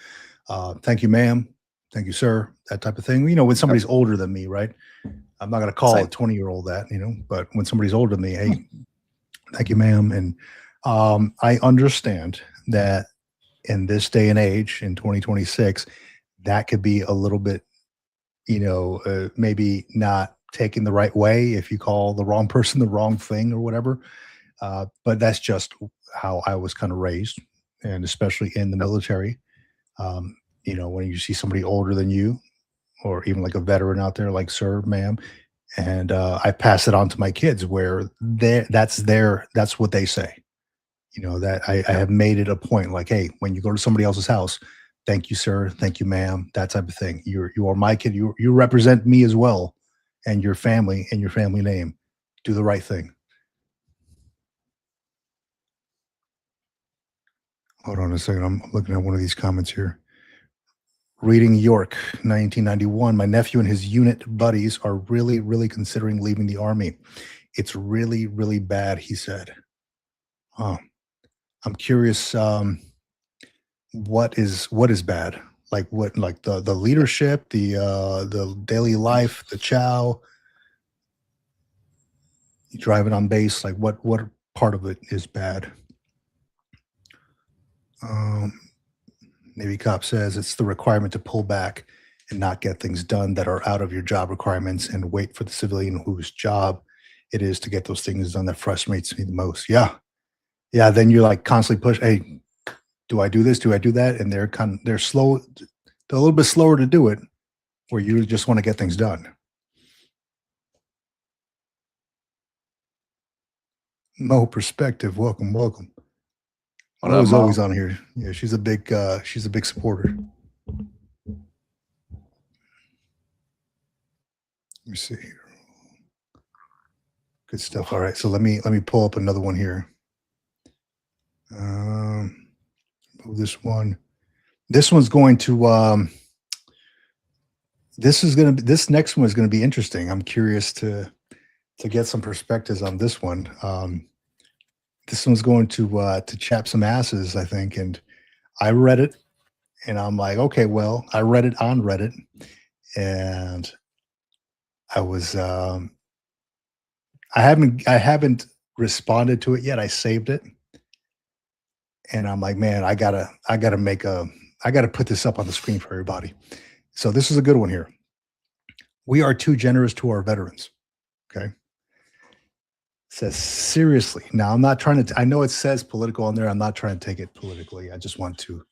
Thank you, ma'am. Thank you, sir. That type of thing. When somebody's older than me, right? I'm not going to call a 20-year-old that, but when somebody's older than me, hey, thank you, ma'am. And I understand that in this day and age, in 2026, that could be a little bit, maybe not taken the right way if you call the wrong person the wrong thing or whatever. But that's just how I was kind of raised, and especially in the military. When you see somebody older than you, or even like a veteran out there, like sir, ma'am, and I pass it on to my kids where that's what they say. That I have made it a point, like, hey, when you go to somebody else's house, thank you, sir, thank you, ma'am, that type of thing. You are my kid. You represent me as well, and your family and your family name. Do the right thing. Hold on a second. I'm looking at one of these comments here. Reading York, 1991. My nephew and his unit buddies are really, really considering leaving the Army. It's really, really bad, he said. I'm curious. What is bad? Like what? Like the leadership, the daily life, the chow, driving on base. Like what part of it is bad? Navy Cop says it's the requirement to pull back and not get things done that are out of your job requirements and wait for the civilian whose job it is to get those things done. That frustrates me the most. Yeah. Yeah. Then you're like constantly push, hey, do I do this? Do I do that? And they're slow. They're a little bit slower to do it where you just want to get things done. Mo Perspective. Welcome. Welcome. What Mo up, is Mo? always on here. Yeah. She's a big supporter. Let me see here. Good stuff. All right. So let me pull up another one here. This one. This one's going to this next one is going to be interesting. I'm curious to get some perspectives on this one. This one's going to chap some asses, I think. And I read it and I'm like, okay, well, I read it on Reddit and I was I haven't responded to it yet. I saved it. And I'm like, man, I gotta put this up on the screen for everybody. So this is a good one here. We are too generous to our veterans. Okay. It says seriously. Now I'm not trying to, I know it says political on there. I'm not trying to take it politically. I just want to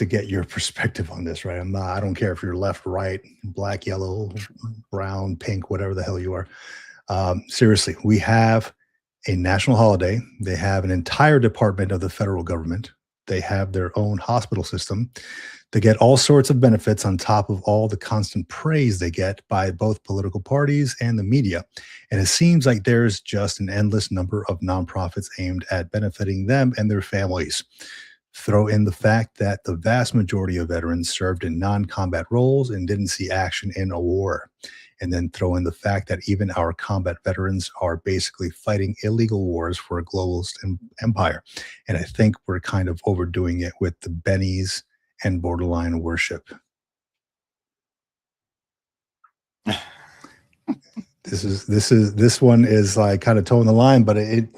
get your perspective on this, right? I don't care if you're left, right, black, yellow, brown, pink, whatever the hell you are. Seriously, we have a national holiday. They have an entire department of the federal government. They have their own hospital system. They get all sorts of benefits on top of all the constant praise they get by both political parties and the media. And it seems like there's just an endless number of nonprofits aimed at benefiting them and their families. Throw in the fact that the vast majority of veterans served in non-combat roles and didn't see action in a war. And then throw in the fact that even our combat veterans are basically fighting illegal wars for a globalist empire. And I think we're kind of overdoing it with the bennies and borderline worship. This one is like kind of towing the line, but it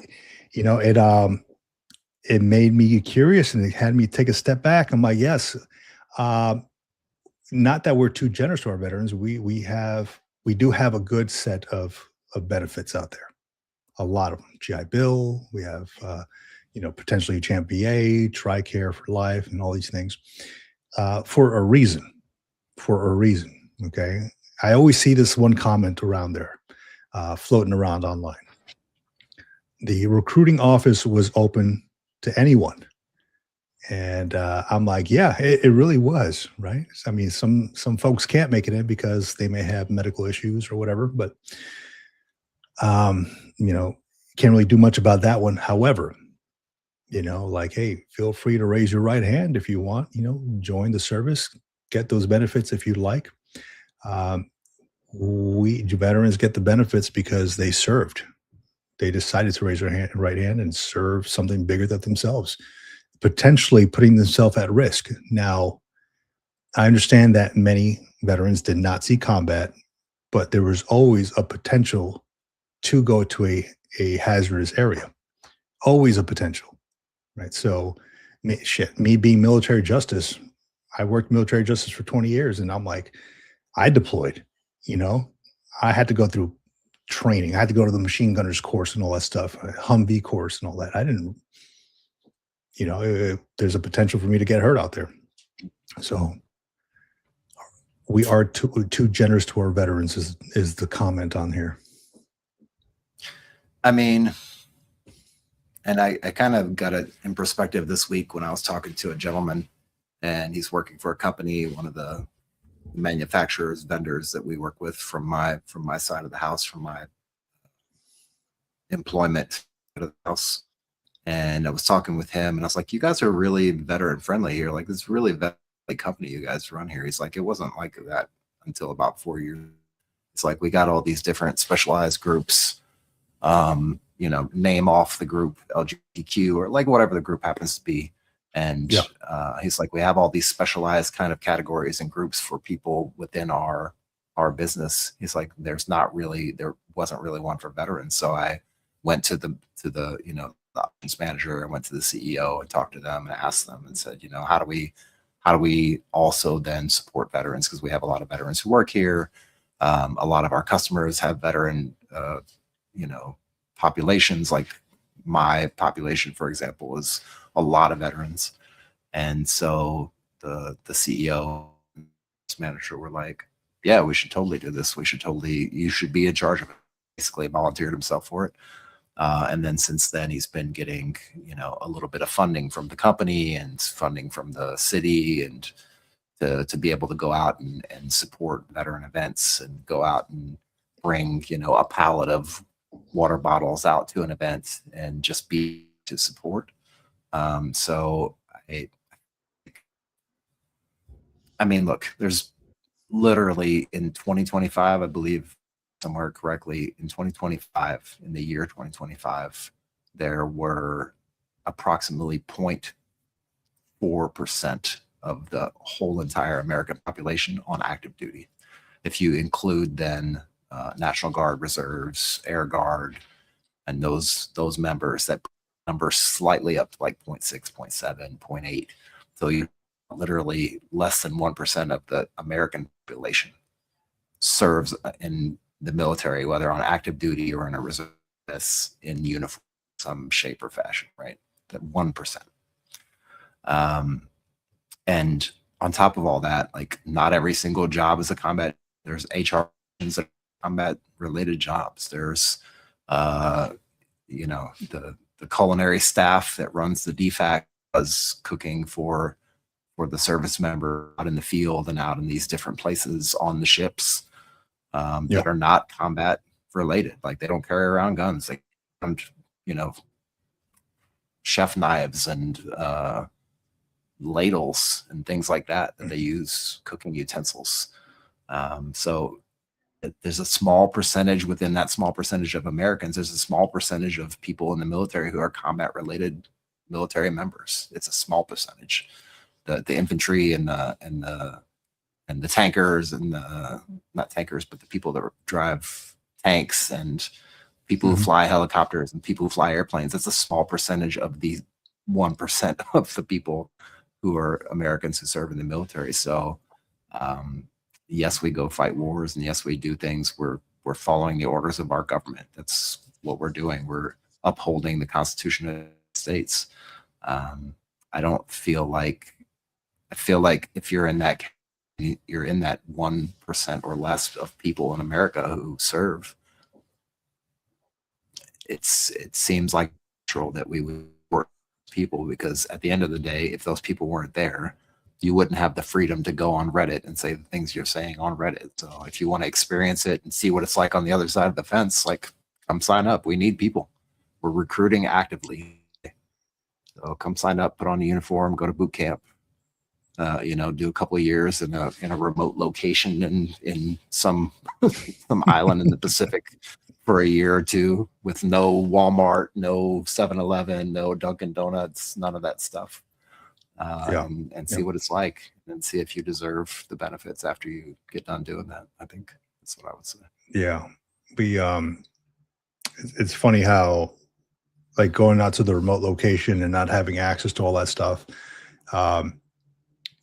made me curious and it had me take a step back. I'm like, yes, not that we're too generous to our veterans. We do have a good set of benefits out there. A lot of them. GI Bill. We have, potentially Champ VA, TRICARE for life, and all these things for a reason. For a reason. Okay. I always see this one comment around there, floating around online. The recruiting office was open to anyone. And I'm like, yeah, it really was, right? I mean, some folks can't make it in because they may have medical issues or whatever, but can't really do much about that one. However, like, hey, feel free to raise your right hand if you want, join the service, get those benefits if you'd like. We veterans get the benefits because they served. They decided to raise their right hand and serve something bigger than themselves, potentially putting themselves at risk. Now, I understand that many veterans did not see combat, but there was always a potential to go to a hazardous area. Always a potential, right? So, me being military justice, I worked military justice for 20 years, and I'm like, I deployed, I had to go through training. I had to go to the machine gunners course and all that stuff, Humvee course and all that. I didn't, there's a potential for me to get hurt out there. So we are too generous to our veterans is the comment on here. I mean, and I kind of got it in perspective this week when I was talking to a gentleman, and he's working for a company, one of the manufacturers, vendors that we work with from my side of the house, from my employment side of the house. And I was talking with him and I was like, you guys are really veteran friendly here. Like, this really veteran company you guys run here. He's like, it wasn't like that until about 4 years. It's like, we got all these different specialized groups, name off the group, LGBTQ or like whatever the group happens to be. And he's like, we have all these specialized kind of categories and groups for people within our business. He's like, there wasn't really one for veterans. So I went to the the options manager. I went to the CEO and talked to them and asked them and said, how do we also then support support veterans because we have a lot of veterans who work here. A lot of our customers have veteran, populations. Like my population, for example, is a lot of veterans. And so the CEO manager were like, yeah, we should totally do this. You should be in charge of it. Basically volunteered himself for it. And then since then, he's been getting, a little bit of funding from the company and funding from the city, and to be able to go out and support veteran events and go out and bring, a pallet of water bottles out to an event and just be to support. So I mean, look, there's literally in 2025, I believe somewhere correctly, in 2025, in the year 2025, there were approximately 0.4% of the whole entire American population on active duty. If you include then National Guard, Reserves, Air Guard, and those members, that number slightly up to like 0.6, 0.7, 0.8. So you literally less than 1% of the American population serves in the military, whether on active duty or in a reserve in uniform, some shape or fashion, right? That 1%. And on top of all that, like not every single job is a combat. There's HR that combat related jobs. There's, the culinary staff that runs the DFAC does cooking for the service member out in the field and out in these different places on the ships that are not combat related. Like they don't carry around guns. They, chef knives and ladles and things like that they use, cooking utensils. So there's a small percentage within that small percentage of Americans. There's a small percentage of people in the military who are combat related military members. It's a small percentage. The infantry and the tankers and not tankers, but the people that drive tanks and people who fly helicopters and people who fly airplanes. That's a small percentage of the 1% of the people who are Americans who serve in the military. So, yes, we go fight wars, and yes, we do things. We're following the orders of our government. That's what we're doing. We're upholding the Constitution of the United States. I feel like if you're in that 1% or less of people in America who serve, it seems like natural that we would work with people, because at the end of the day, if those people weren't there, you wouldn't have the freedom to go on Reddit and say the things you're saying on Reddit. So if you want to experience it and see what it's like on the other side of the fence, like, come sign up. We need people. We're recruiting actively. So come sign up, put on a uniform, go to boot camp. Do a couple of years in a remote location in some island in the Pacific for a year or two with no Walmart, no 7-Eleven, no Dunkin' Donuts, none of that stuff. And see what it's like, and see if you deserve the benefits after you get done doing that. I think that's what I would say. Yeah. It's funny how, like, going out to the remote location and not having access to all that stuff,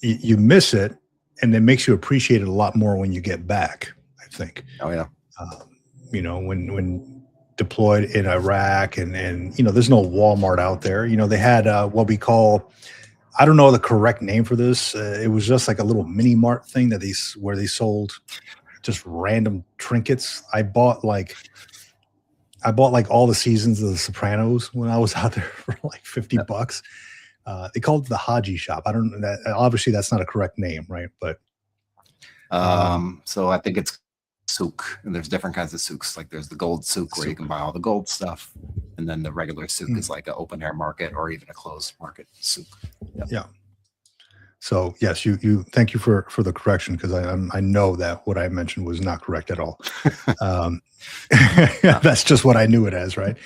you miss it, and it makes you appreciate it a lot more when you get back, I think. Oh yeah. When deployed in Iraq and there's no Walmart out there. They had what we call, I don't know the correct name for this. It was just like a little mini mart thing where they sold just random trinkets. I bought like all the seasons of The Sopranos when I was out there for like $50. They called it the Haji shop. I don't know that. Obviously, that's not a correct name, right? But so I think it's souk, and there's different kinds of souks. Like there's the gold souk where you can buy all the gold stuff, and then the regular souk is like an open air market or even a closed market souk. Yep. Yeah. So yes, you thank you for the correction, because I know that what I mentioned was not correct at all. That's just what I knew it as, right?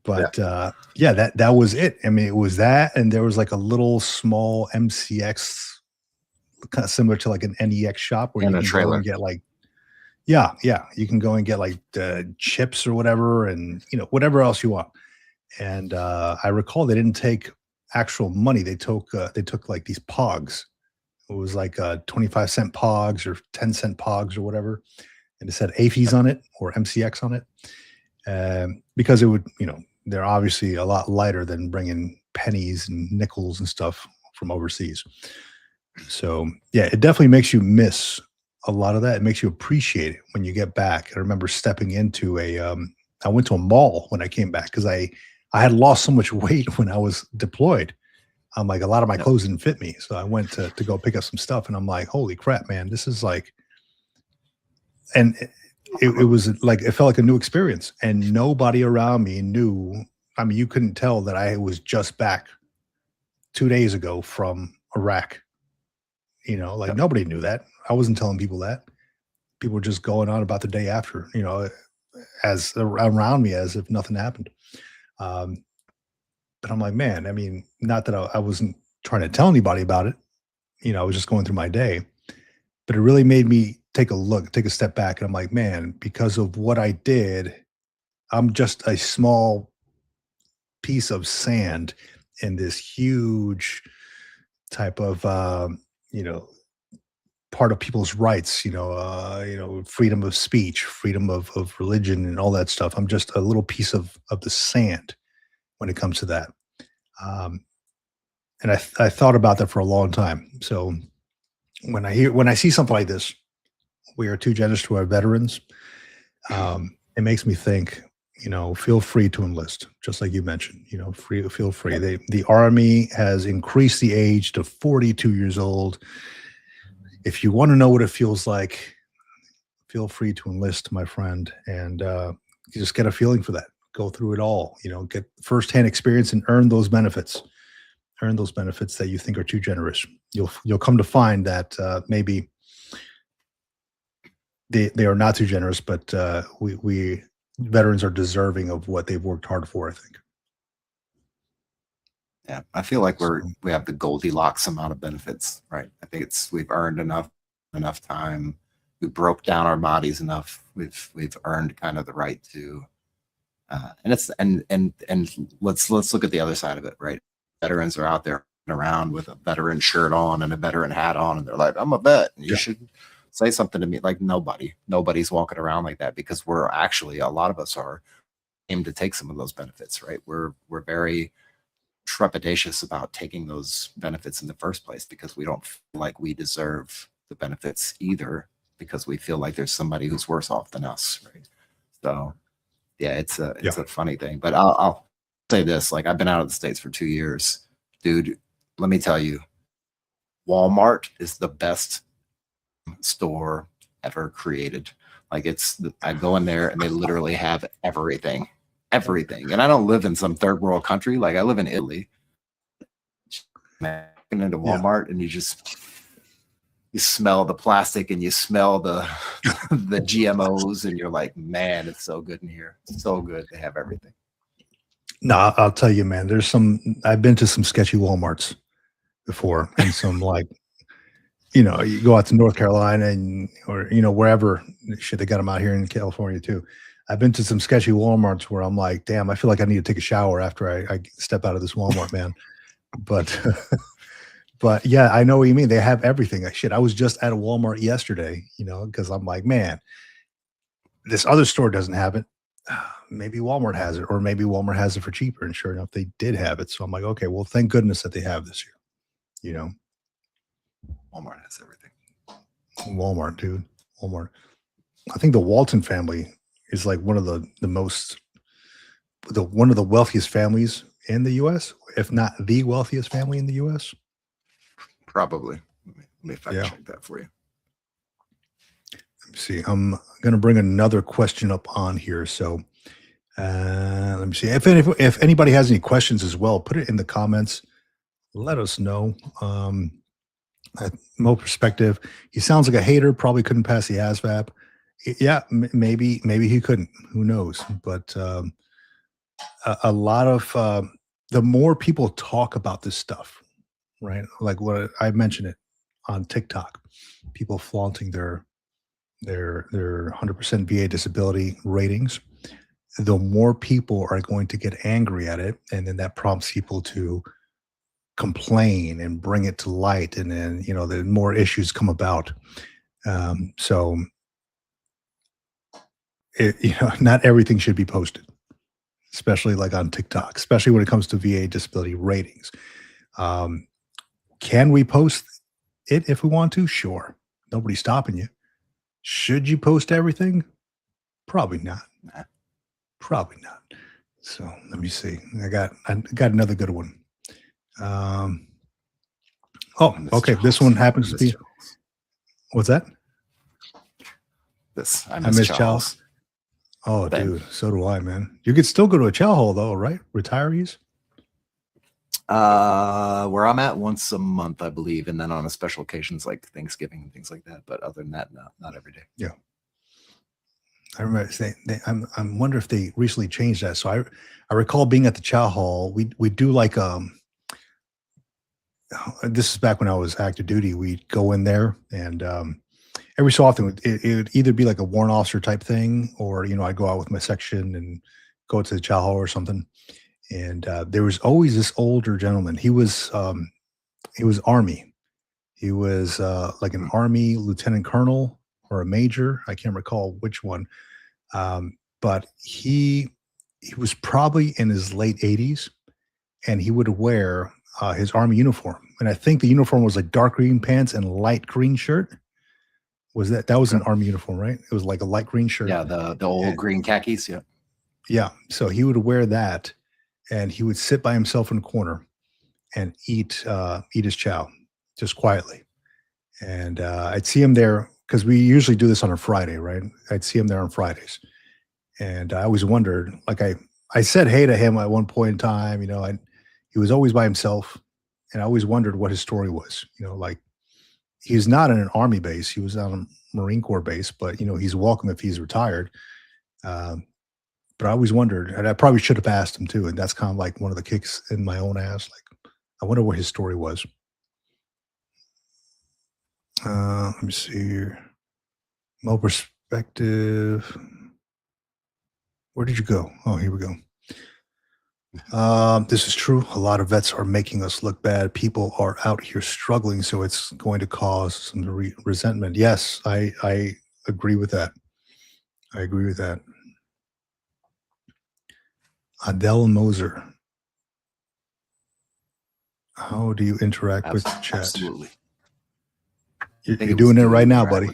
But that was it. I mean, it was that, and there was like a little small MCX, kind of similar to like an NEX shop where you can go and get like, you can go and get like the chips or whatever, and whatever else you want. And I recall they didn't take actual money. They took like these pogs, It was like 25-cent pogs or 10-cent pogs or whatever, and it said AFES on it or MCX on it, because it would, they're obviously a lot lighter than bringing pennies and nickels and stuff from overseas. So yeah, it definitely makes you miss a lot of that. It makes you appreciate it when you get back. I remember stepping into I went to a mall when I came back because I had lost so much weight when I was deployed. I'm like, a lot of my clothes didn't fit me. So I went to go pick up some stuff, and I'm like, holy crap, man, this is like, and it was like, it felt like a new experience, and nobody around me knew. I mean, you couldn't tell that I was just back 2 days ago from Iraq. Nobody knew that. I wasn't telling people that. People were just going on about the day after, as around me as if nothing happened. But I'm like, man, I mean, not that I wasn't trying to tell anybody about it. I was just going through my day, but it really made me take a step back. And I'm like, man, because of what I did, I'm just a small piece of sand in this huge type of, part of people's rights, freedom of speech, freedom of religion and all that stuff. I'm just a little piece of the sand when it comes to that. And I thought about that for a long time. So when I see something like this, we are too generous to our veterans. It makes me think, feel free to enlist, just like you mentioned, feel free. The Army has increased the age to 42 years old. If you want to know what it feels like, feel free to enlist, my friend, and you just get a feeling for that. Go through it all, get firsthand experience and earn those benefits. Earn those benefits that you think are too generous. You'll come to find that maybe they are not too generous, but we veterans are deserving of what they've worked hard for, I think. Yeah, I feel like we have the Goldilocks amount of benefits, right? I think we've earned enough time. We broke down our bodies enough. We've earned kind of the right to, and let's look at the other side of it, right? Veterans are out there around with a veteran shirt on and a veteran hat on, and they're like, "I'm a vet. You should say something to me." Like nobody's walking around like that, because we're actually, a lot of us are aimed to take some of those benefits, right? We're very trepidatious about taking those benefits in the first place, because we don't feel like we deserve the benefits either, because we feel like there's somebody who's worse off than us, right? So yeah, it's a funny thing. But I'll say this, like, I've been out of the States for 2 years, dude. Let me tell you, Walmart is the best store ever created. Like, I go in there and they literally have everything. And I don't live in some third world country. Like, I live in Italy. Man, into Walmart, and you smell the plastic, and you smell the the GMOs, and you're like, man, it's so good in here. It's so good. They have everything. No, I'll tell you, man, I've been to some sketchy Walmarts before, and some like, you go out to North Carolina or wherever. Shit, they got them out here in California too. I've been to some sketchy Walmarts where I'm like, damn, I feel like I need to take a shower after I step out of this Walmart, man. But but yeah, I know what you mean. They have everything. Like, shit, I was just at a Walmart yesterday, because I'm like, man, this other store doesn't have it. Maybe Walmart has it, or maybe Walmart has it for cheaper. And sure enough, they did have it. So I'm like, okay, well, thank goodness that they have this here. Walmart has everything. Walmart, dude. Walmart. I think the Walton family is like one of the wealthiest families in the U.S., if not the wealthiest family in the U.S. Probably. Let me fact check that for you. Let me see. I'm going to bring another question up on here. So let me see. If anybody has any questions as well, put it in the comments. Let us know. Mo perspective. He sounds like a hater. Probably couldn't pass the ASVAB. Yeah, maybe he couldn't. Who knows? But a lot of the more people talk about this stuff, right? Like what I mentioned it on TikTok, people flaunting their 100% VA disability ratings. The more people are going to get angry at it, and then that prompts people to complain and bring it to light, and then the more issues come about. So not everything should be posted, especially like on TikTok, especially when it comes to VA disability ratings. Um, can we post it if we want to? Sure. Nobody's stopping you. Should you post everything? Probably not. Probably not. So let me see. I got another good one. Okay. This one happens to be. What's that? I miss Charles. Oh, dude, so do I, man. You could still go to a chow hall though, right? Retirees. Where I'm at, once a month, I believe, and then on a special occasions like Thanksgiving and things like that. But other than that, no, not every day. Yeah. I remember I wonder if they recently changed that. So I recall being at the chow hall. We do like this is back when I was active duty. We'd go in there, and every so often it would either be like a warrant officer type thing, or I'd go out with my section and go to the chow hall or something. And there was always this older gentleman. He was Army. He was like an Army lieutenant colonel or a major. I can't recall which one. But he was probably in his late 80s, and he would wear his Army uniform. And I think the uniform was like dark green pants and light green shirt. That was an Army uniform, right? It was like a light green shirt. Yeah, the old green khakis. Yeah. Yeah. So he would wear that, and he would sit by himself in a corner and eat his chow just quietly. And I'd see him there because we usually do this on a Friday, right? I'd see him there on Fridays. And I always wondered, like I said hey to him at one point in time, he was always by himself. And I always wondered what his story was, like he's not in an Army base. He was on a Marine Corps base, but he's welcome if he's retired. But I always wondered, and I probably should have asked him too. And that's kind of like one of the kicks in my own ass. Like, I wonder what his story was. Let me see here. Mo perspective. Where did you go? Oh, here we go. This is true. A lot of vets are making us look bad. People are out here struggling, so it's going to cause some resentment. Yes, I agree with that. I agree with that. Adele Moser. How do you interact with the chat? Absolutely. You're doing it right now, buddy.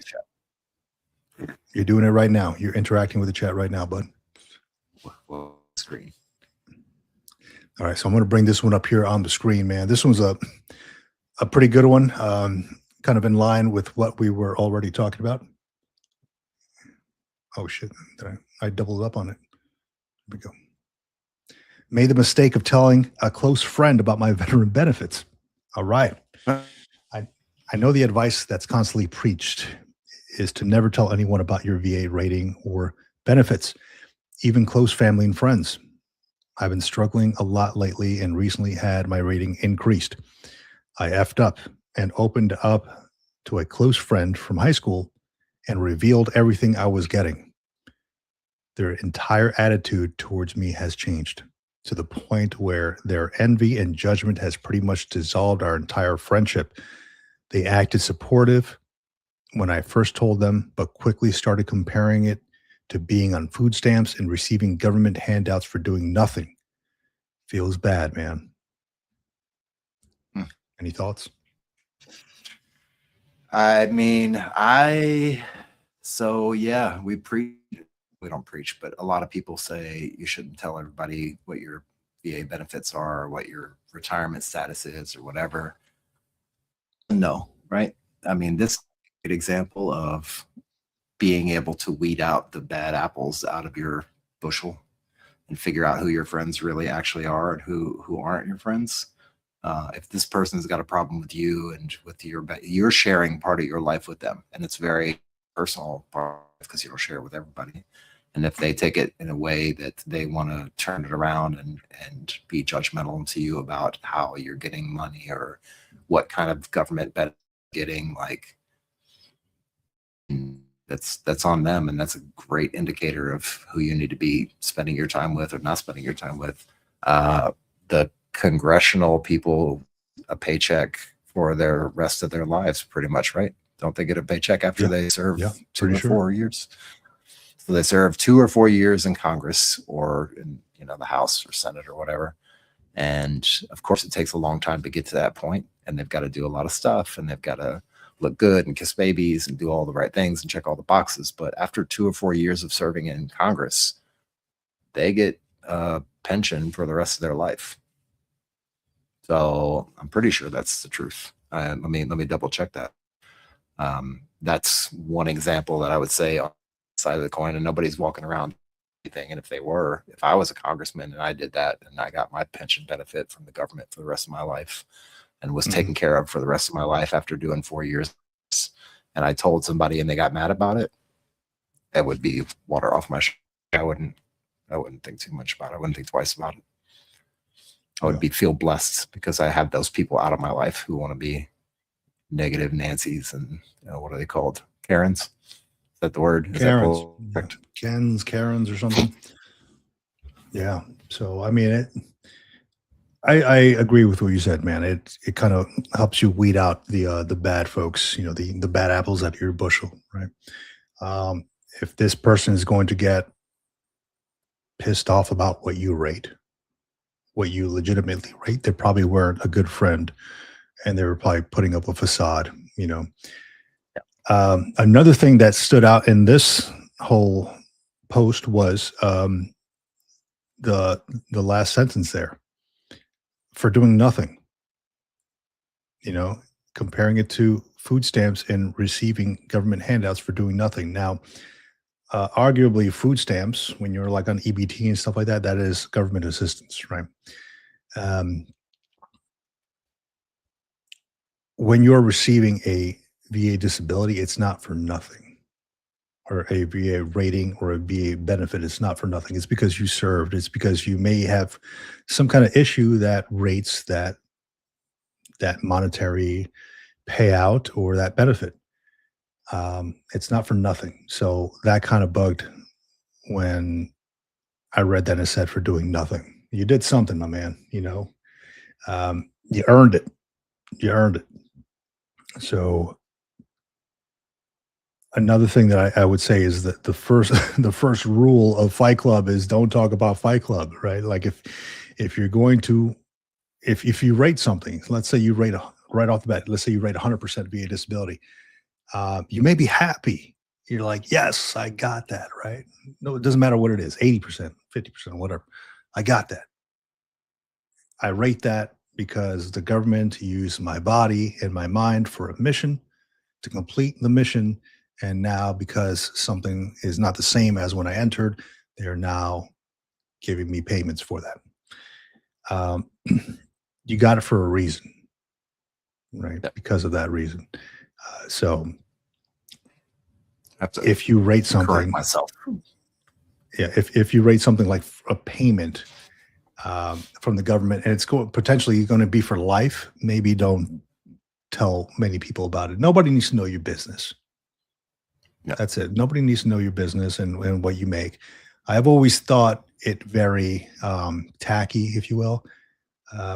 You're doing it right now. You're interacting with the chat right now, bud. Well, screen. All right, so I'm going to bring this one up here on the screen, man. This one's a pretty good one, kind of in line with what we were already talking about. Oh, shit. I doubled up on it. Here we go. Made the mistake of telling a close friend about my veteran benefits. All right. I know the advice that's constantly preached is to never tell anyone about your VA rating or benefits, even close family and friends. I've been struggling a lot lately and recently had my rating increased. I effed up and opened up to a close friend from high school and revealed everything I was getting. Their entire attitude towards me has changed to the point where their envy and judgment has pretty much dissolved our entire friendship. They acted supportive when I first told them, but quickly started comparing it to being on food stamps and receiving government handouts for doing nothing. Feels bad, man. Any thoughts? I mean, we don't preach, but a lot of people say you shouldn't tell everybody what your VA benefits are, or what your retirement status is, or whatever. No, right? I mean, this is a good example of being able to weed out the bad apples out of your bushel and figure out who your friends really actually are and who aren't your friends. If this person's got a problem with you and with you're sharing part of your life with them, and it's very personal part because you don't share it with everybody. And if they take it in a way that they want to turn it around and be judgmental to you about how you're getting money or what kind of government benefit you're getting, like, that's on them. And that's a great indicator of who you need to be spending your time with or not spending your time with. The congressional people a paycheck for their rest of their lives, pretty much, right? Don't they get a paycheck after they serve 2 or 4 years? So they serve 2 or 4 years in Congress or in, you know, the House or Senate or whatever. And of course, it takes a long time to get to that point, and they've got to do a lot of stuff, and they've got to look good and kiss babies and do all the right things and check all the boxes. But after 2 or 4 years of serving in Congress, they get a pension for the rest of their life. So I'm pretty sure that's the truth. Let me double check that. That's one example that I would say on the side of the coin, and nobody's walking around anything. And if I was a congressman and I did that and I got my pension benefit from the government for the rest of my life and was taken care of for the rest of my life after doing 4 years, and I told somebody and they got mad about it, that would be water off my I wouldn't think too much about it. I wouldn't think twice about it. I would feel blessed because I have those people out of my life who want to be negative Nancy's and, you know, what are they called? Karens? Is that the word? Karens. Karens or something. Yeah. So, I mean, I agree with what you said, man. It kind of helps you weed out the bad folks, you know, the bad apples out of your bushel, right? If this person is going to get pissed off about what you rate, what you legitimately rate, they probably weren't a good friend, and they were probably putting up a facade, you know. Another thing that stood out in this whole post was the last sentence there, for doing nothing, you know, comparing it to food stamps and receiving government handouts for doing nothing. Now, arguably food stamps, when you're like on EBT and stuff like that, that is government assistance, right? When you're receiving a VA disability, it's not for nothing, or a VA rating or a VA benefit. It's not for nothing. It's because you served. It's because you may have some kind of issue that rates that monetary payout or that benefit. It's not for nothing. So that kind of bugged when I read that and said, for doing nothing. You did something, my man, you know. You earned it. You earned it. So another thing that I would say is that the first rule of Fight Club is don't talk about Fight Club, right? Like if you're going to, if you rate something, let's say you rate right off the bat, let's say you rate 100% VA disability, you may be happy. You're like, yes, I got that, right? No, it doesn't matter what it is, 80%, 50%, whatever. I got that. I rate that because the government used my body and my mind for a mission to complete the mission. And now because something is not the same as when I entered, they're now giving me payments for that. You got it for a reason, right? Yep. Because of that reason. So if you rate something, myself, yeah, if you rate something like a payment from the government, and it's potentially going to be for life, maybe don't tell many people about it. Nobody needs to know your business. Yeah. That's it. Nobody needs to know your business and what you make. I've always thought it very tacky, if you will,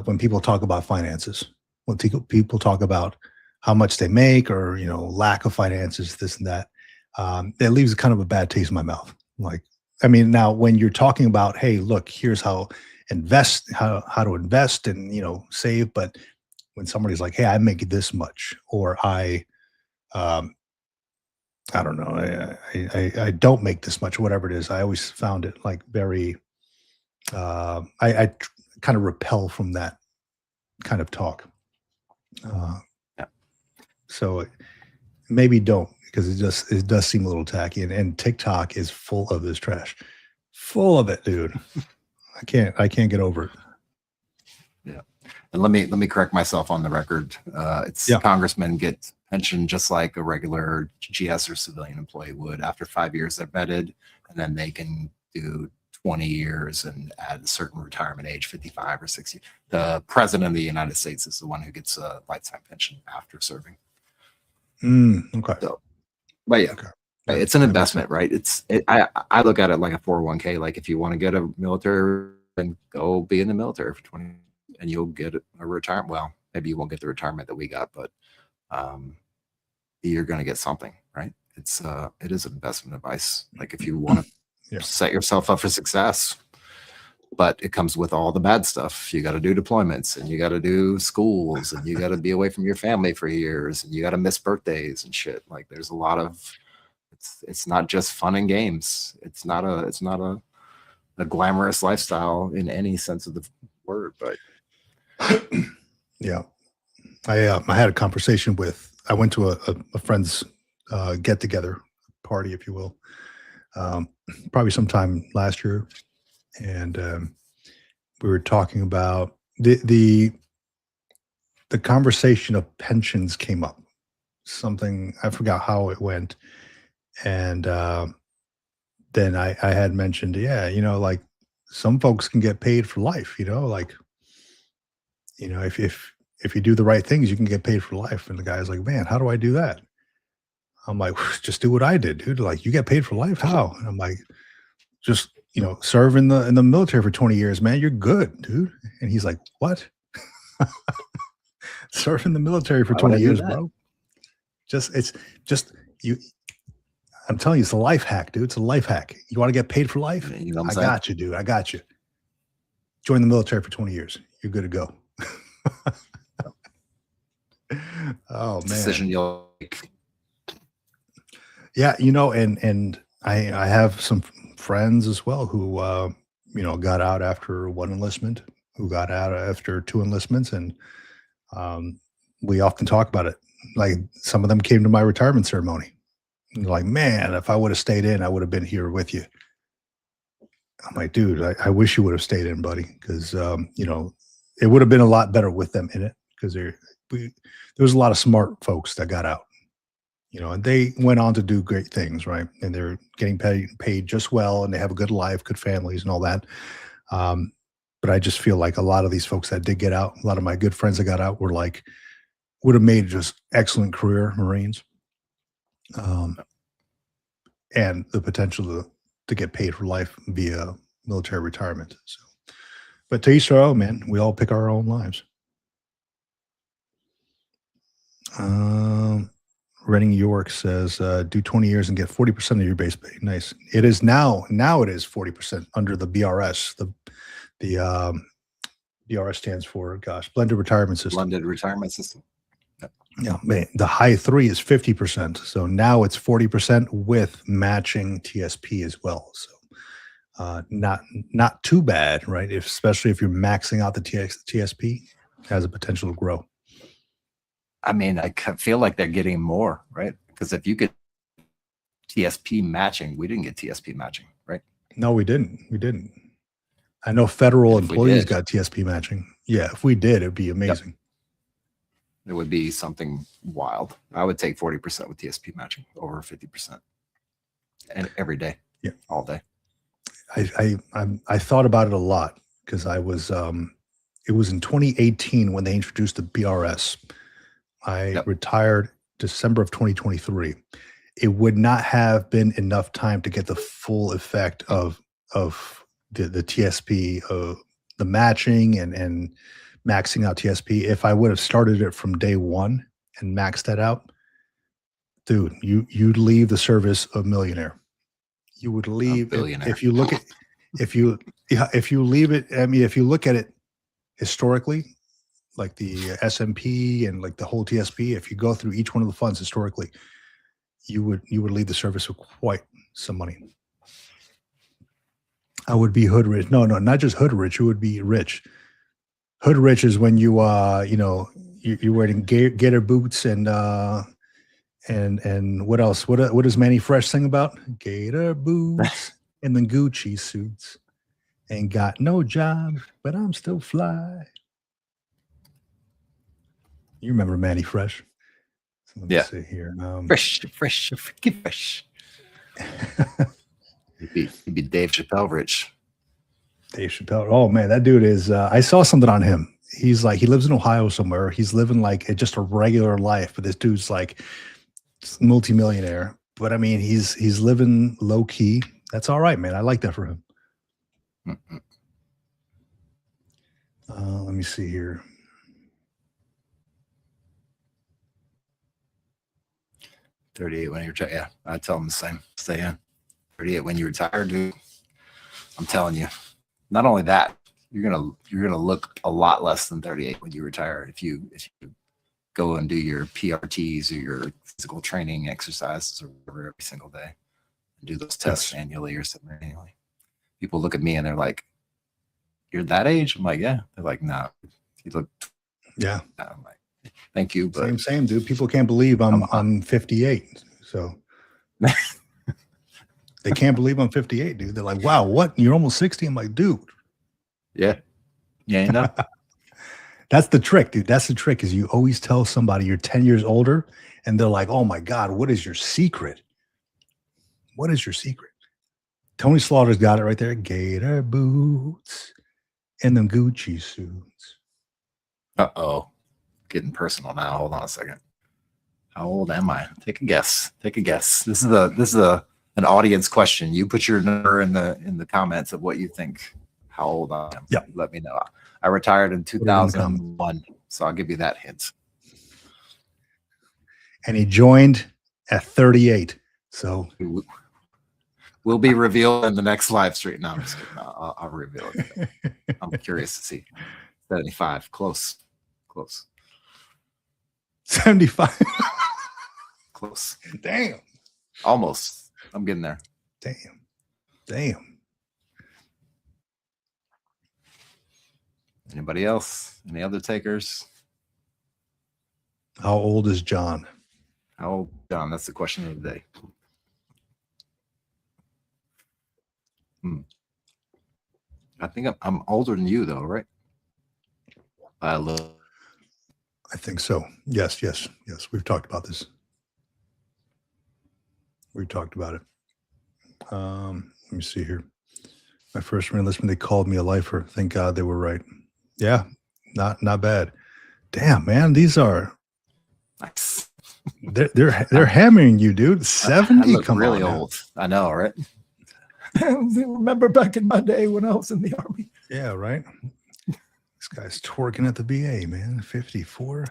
when people talk about finances. When people talk about how much they make, or, you know, lack of finances, this and that, it leaves kind of a bad taste in my mouth. Like, I mean, now when you're talking about, hey, look, here's how to invest and, you know, save, but when somebody's like, hey, I make this much, or I don't know, I don't make this much, whatever it is, I always found it like very, I kind of repel from that kind of talk. Yeah. So maybe don't, because it does seem a little tacky, and TikTok is full of this trash, full of it, dude. I can't get over it. Yeah. And let me correct myself on the record. Congressmen get pension just like a regular GS or civilian employee would. After 5 years, they're vetted, and then they can do 20 years and add a certain retirement age, 55 or 60. The president of the United States is the one who gets a lifetime pension after serving. Okay. So, but yeah, okay. It's an investment, right? I look at it like a 401k. Like if you want to get a military, then go be in the military for 20, and you'll get a retirement. Well, Maybe you won't get the retirement that we got, but you're going to get something, right? It is investment advice. Like if you want to set yourself up for success, but it comes with all the bad stuff. You got to do deployments, and you got to do schools, and you got to be away from your family for years, and you got to miss birthdays and shit. Like there's a lot of, it's not just fun and games. It's not a glamorous lifestyle in any sense of the word, but yeah. I had a conversation I went to a friend's get together party, if you will, probably sometime last year. And we were talking about the conversation of pensions came up. Something, I forgot how it went. And then I had mentioned, like some folks can get paid for life, like, if you do the right things, you can get paid for life. And the guy's like, man, how do I do that? I'm like, just do what I did, dude. Like, you get paid for life? How? And I'm like, just, serve in the military for 20 years, man. You're good, dude. And he's like, what? Serve in the military for 20 years, bro. I'm telling you, it's a life hack, dude. It's a life hack. You want to get paid for life? I got you, dude. I got you. Join the military for 20 years. You're good to go. Oh, man. Decision you'll make. Yeah, and I have some friends as well who got out after one enlistment, who got out after two enlistments, and we often talk about it. Like some of them came to my retirement ceremony. And they're like, man, if I would have stayed in, I would have been here with you. I'm like, dude, I wish you would have stayed in, buddy, because it would have been a lot better with them in it, because there was a lot of smart folks that got out. And they went on to do great things, right? And they're getting paid just well, and they have a good life, good families, and all that. But I just feel like a lot of these folks that did get out, a lot of my good friends that got out would have made just excellent career Marines, and the potential to get paid for life via military retirement. So, but to each their own, man. We all pick our own lives. Reading York says, do 20 years and get 40% of your base pay. Nice. It is now it is 40% under the BRS. The BRS stands for, blended retirement system. Blended retirement system. Yeah, man, the high 3 is 50%. So now it's 40% with matching TSP as well. So not too bad, right? Especially if you're maxing out the TSP, it has a potential to grow. I mean, I feel like they're getting more, right? Because if you get TSP matching, we didn't get TSP matching, right? No, we didn't. I know federal employees got TSP matching. Yeah, if we did, it'd be amazing. Yep. It would be something wild. I would take 40% with TSP matching over 50%, and every day, all day. I thought about it a lot, because I was it was in 2018 when they introduced the BRS. I retired December of 2023. It would not have been enough time to get the full effect of the TSP, the matching and maxing out TSP. If I would have started it from day one and maxed that out, dude, you'd leave the service a millionaire. You would leave if you look at if you leave it. I mean, if you look at it historically, like the S&P and like the whole TSP, if you go through each one of the funds historically, you would leave the service with quite some money. I would be hood rich. No, not just hood rich. You would be rich. Hood rich is when you're wearing gator boots and what else? What does Manny Fresh sing about? Gator boots and then Gucci suits. Ain't got no job, but I'm still fly. You remember Manny Fresh? So let me see here. Fresh. He'd be Dave Chappelle rich. Dave Chappelle. Oh man, that dude is. I saw something on him. He's like, he lives in Ohio somewhere. He's living like just a regular life, but this dude's like multimillionaire. But I mean, he's living low key. That's all right, man. I like that for him. Let me see here. 38 when you retire. Yeah, I tell them the same. Stay in. 38 when you retire, dude. I'm telling you. Not only that, you're gonna look a lot less than 38 when you retire if you go and do your PRTs or your physical training exercises or whatever every single day and do those tests annually or something annually. People look at me and they're like, "You're that age?" I'm like, "Yeah." They're like, "Nah, you look." Yeah. I'm like, "Thank you." But same, dude. People can't believe I'm 58. So they can't believe I'm 58, dude. They're like, "Wow, what? You're almost 60?" I'm like, "Dude." Yeah. Yeah, you know. That's the trick, dude. That's the trick is you always tell somebody you're 10 years older and they're like, "Oh my God, what is your secret? What is your secret?" Tony Slaughter's got it right there. Gator boots and them Gucci suits. Uh-oh. Getting personal now. Hold on a second. How old am I? Take a guess. Take a guess. This is an audience question. You put your number in the comments of what you think how old I am. Yeah. Let me know. I retired in 2001, so I'll give you that hint. And he joined at 38. So will be revealed in the next live stream. No, I'm just kidding. I'll reveal it. I'm curious to see. 75. Close. 75. Close. Damn. Almost. I'm getting there. Damn. Anybody else? Any other takers? How old is John? How old, John? That's the question of the day. I think I'm older than you, though, right? I think so. Yes. We've talked about this. We talked about it. Let me see here. My first reenlistment, they called me a lifer. Thank God they were right. Yeah, not bad. Damn, man, these are nice. They're hammering you, dude. 70. I look Come really on, old. Man. I know, right? I remember back in my day when I was in the Army. Yeah, right. This guy's twerking at the BA, man. 54.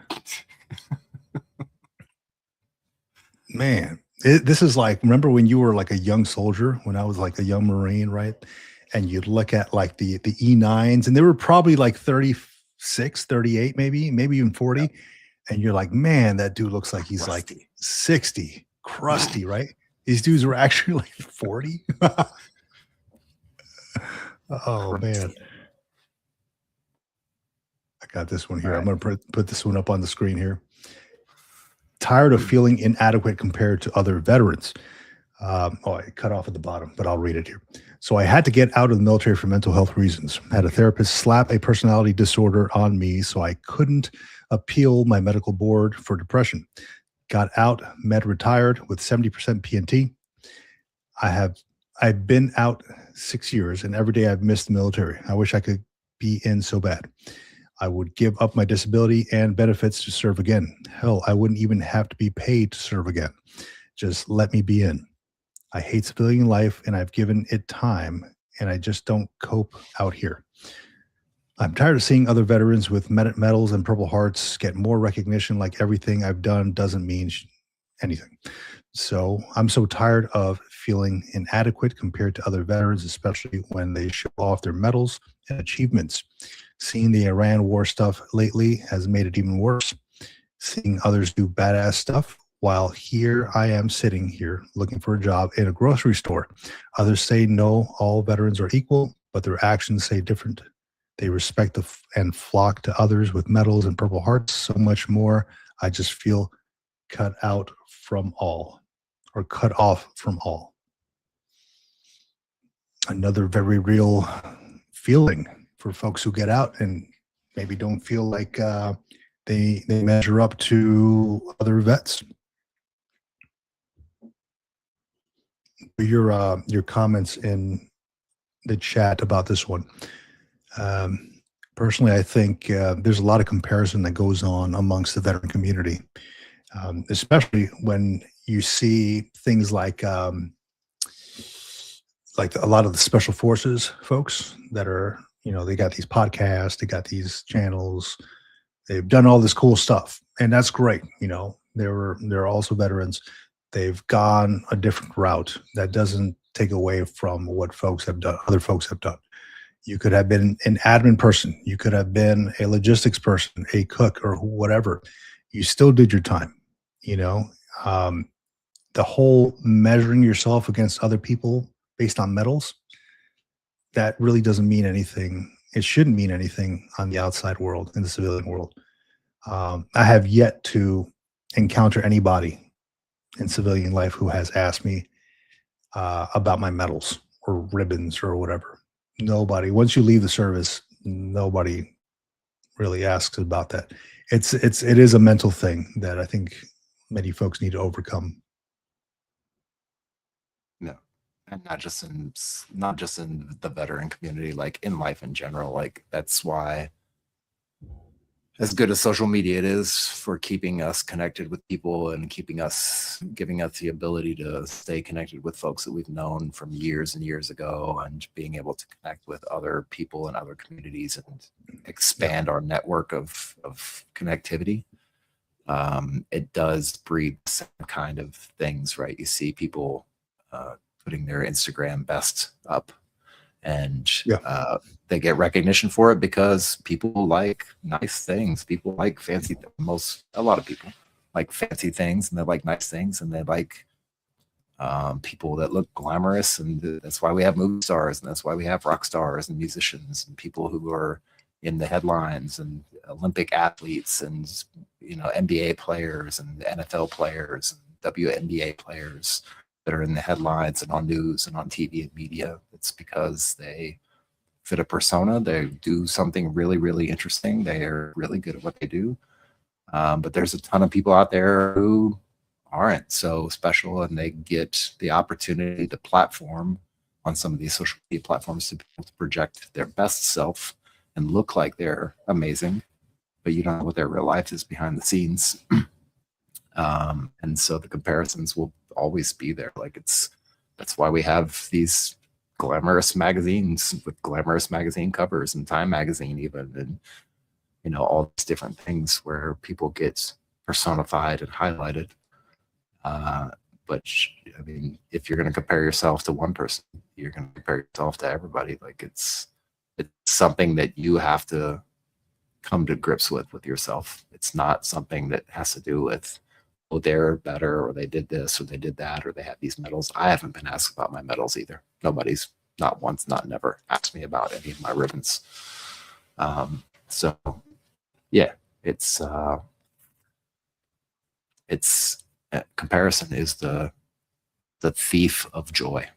Man, this is like, remember when you were like a young soldier, when I was like a young Marine, right? And you'd look at like the E9s and they were probably like 36, 38, maybe even 40. Yeah. And you're like, man, that dude looks like he's crusty. Like 60, crusty, right? These dudes were actually like 40. Oh, man. I got this one here. Right. I'm going to put this one up on the screen here. Tired of feeling inadequate compared to other veterans. I cut off at the bottom, but I'll read it here. So I had to get out of the military for mental health reasons. Had a therapist slap a personality disorder on me, so I couldn't appeal my medical board for depression. Got out, med retired with 70% PNT. I've been out 6 years, and every day I've missed the military. I wish I could be in so bad. I would give up my disability and benefits to serve again. Hell, I wouldn't even have to be paid to serve again. Just let me be in. I hate civilian life, and I've given it time, and I just don't cope out here. I'm tired of seeing other veterans with medals and Purple Hearts get more recognition like everything I've done doesn't mean anything. So I'm so tired of feeling inadequate compared to other veterans, especially when they show off their medals and achievements. Seeing the Iran war stuff lately has made it even worse. Seeing others do badass stuff while here I am sitting here looking for a job in a grocery store. Others say no, all veterans are equal, but their actions say different. They respect and flock to others with medals and Purple Hearts so much more. I just feel cut out from all, or cut off from all. Another very real feeling for folks who get out and maybe don't feel like they measure up to other vets. Your comments in the chat about this one. Personally, I think there's a lot of comparison that goes on amongst the veteran community, especially when you see things like a lot of the special forces folks that are, they got these podcasts, they got these channels, they've done all this cool stuff, and that's great. They're also veterans, They've gone a different route. That doesn't take away from what folks have done, other folks have done. You could have been an admin person. You could have been a logistics person, a cook, or whatever. You still did your time. You know, um, the whole measuring yourself against other people based on medals, that really doesn't mean anything. It shouldn't mean anything on the outside world, in the civilian world. I have yet to encounter anybody in civilian life who has asked me about my medals or ribbons or whatever. Nobody. Once you leave the service, nobody really asks about that. It is a mental thing that I think many folks need to overcome. No, and not just in the veteran community, like in life in general. Like that's why, as good as social media it is for keeping us connected with people and giving us the ability to stay connected with folks that we've known from years and years ago, and being able to connect with other people in other communities and expand our network of connectivity. It does breed the same kind of things, right? You see people putting their Instagram best up, and they get recognition for it because people like nice things. People like fancy. A lot of people like fancy things, and they like nice things, and they like people that look glamorous, and that's why we have movie stars, and that's why we have rock stars and musicians and people who are in the headlines, and Olympic athletes, and NBA players and NFL players and WNBA players that are in the headlines and on news and on TV and media. It's because they fit a persona. They do something really, really interesting. They are really good at what they do. But there's a ton of people out there who aren't so special, and they get the opportunity to platform on some of these social media platforms to be able to project their best self and look like they're amazing, but you don't know what their real life is behind the scenes. And so the comparisons will always be there. Like that's why we have these glamorous magazines with glamorous magazine covers, and Time magazine even, and all these different things where people get personified and highlighted. But I mean, if you're going to compare yourself to one person, you're going to compare yourself to everybody. Like it's something that you have to come to grips with yourself. It's not something that has to do with, oh, they're better, or they did this, or they did that, or they have these medals. I haven't been asked about my medals either. Nobody's, not once, not never, asked me about any of my ribbons. So yeah, it's comparison is the thief of joy.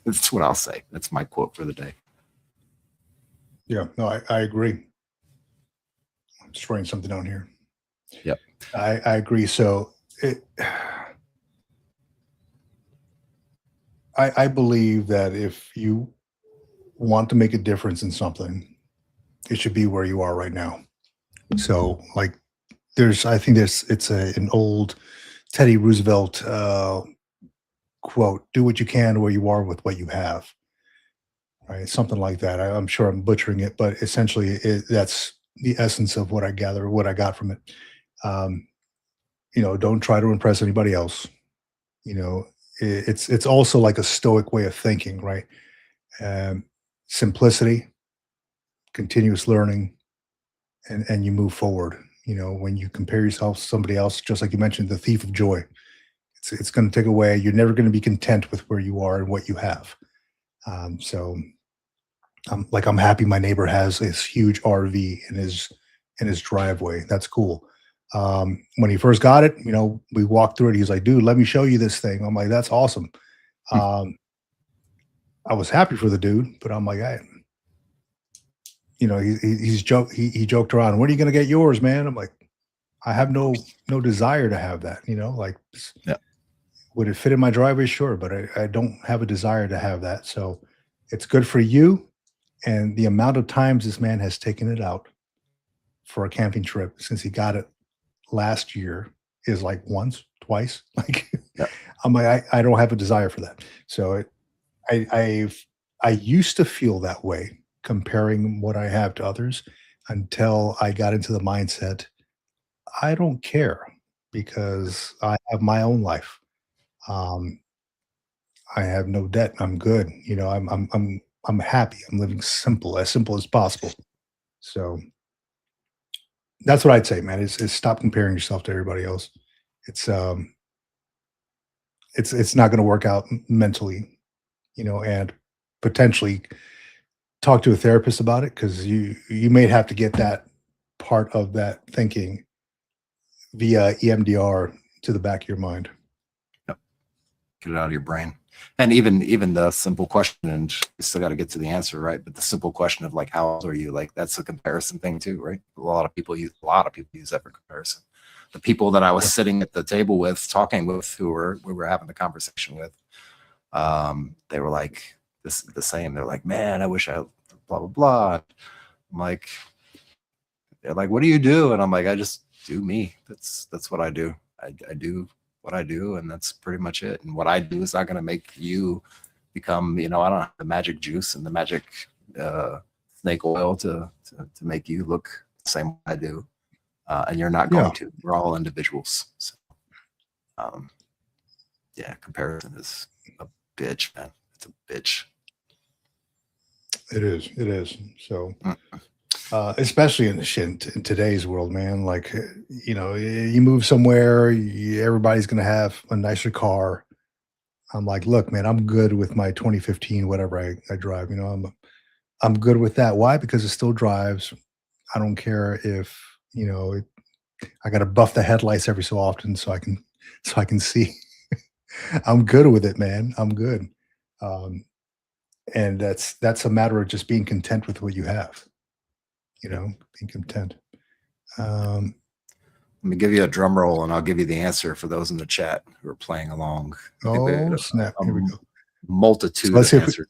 That's what I'll say. That's my quote for the day. Yeah, no, I agree. I'm just writing something down here. Yep. I agree. So I believe that if you want to make a difference in something, it should be where you are right now. So like it's an old Teddy Roosevelt quote, do what you can where you are with what you have. Right? Something like that. I'm sure I'm butchering it, but essentially that's the essence of what I gather, what I got from it. Don't try to impress anybody else. It's also like a stoic way of thinking, right? Simplicity, continuous learning, and you move forward. When you compare yourself to somebody else, just like you mentioned, the thief of joy, it's going to take away. You're never going to be content with where you are and what you have. So I'm happy my neighbor has this huge RV in his driveway. That's cool. When he first got it, we walked through it. He's like, dude, let me show you this thing. I'm like, that's awesome. I was happy for the dude, but I'm like, he joked around. When are you going to get yours, man? I'm like, I have no desire to have that, Yeah. Would it fit in my driveway? Sure. But I don't have a desire to have that. So it's good for you. And the amount of times this man has taken it out for a camping trip since he got it last year is like once, twice. Like, yeah. I'm like, I don't have a desire for that. So I used to feel that way, comparing what I have to others, until I got into the mindset, I don't care because I have my own life. I have no debt. I'm good. You know, I'm happy. I'm living as simple as possible. So that's what I'd say, man. Is stop comparing yourself to everybody else. It's um it's not going to work out mentally, you know, and potentially talk to a therapist about it, because you may have to get that part of that thinking via EMDR to the back of your mind. Yep. Get it out of your brain. And even the simple question, and you still got to get to the answer, right? But the simple question of like, how old are you? Like, that's a comparison thing too, right? A lot of people use that for comparison. The people that I was sitting at the table with, talking with, we were having the conversation with, they were like the same. They're like, man, I wish I blah blah blah. I'm like, they're like, what do you do? And I'm like, I just do me. That's what I do. I do what I do, and that's pretty much it. And what I do is not going to make you become, you know, I don't have the magic juice and the magic snake oil to make you look the same way I do. And you're not going to. We're all individuals. So, yeah, comparison is a bitch, man. It's a bitch. It is. It is. So, especially in today's world, man. Like, you know, you move somewhere, everybody's going to have a nicer car. I'm like, look, man, I'm good with my 2015, whatever I drive. You know, I'm good with that. Why? Because it still drives. I don't care if, you know, I got to buff the headlights every so often so I can see. I'm good with it, man. I'm good. And that's a matter of just being content with what you have. You know, being content. Let me give you a drum roll, and I'll give you the answer for those in the chat who are playing along. Oh, snap. Here we go. Multitude of answers.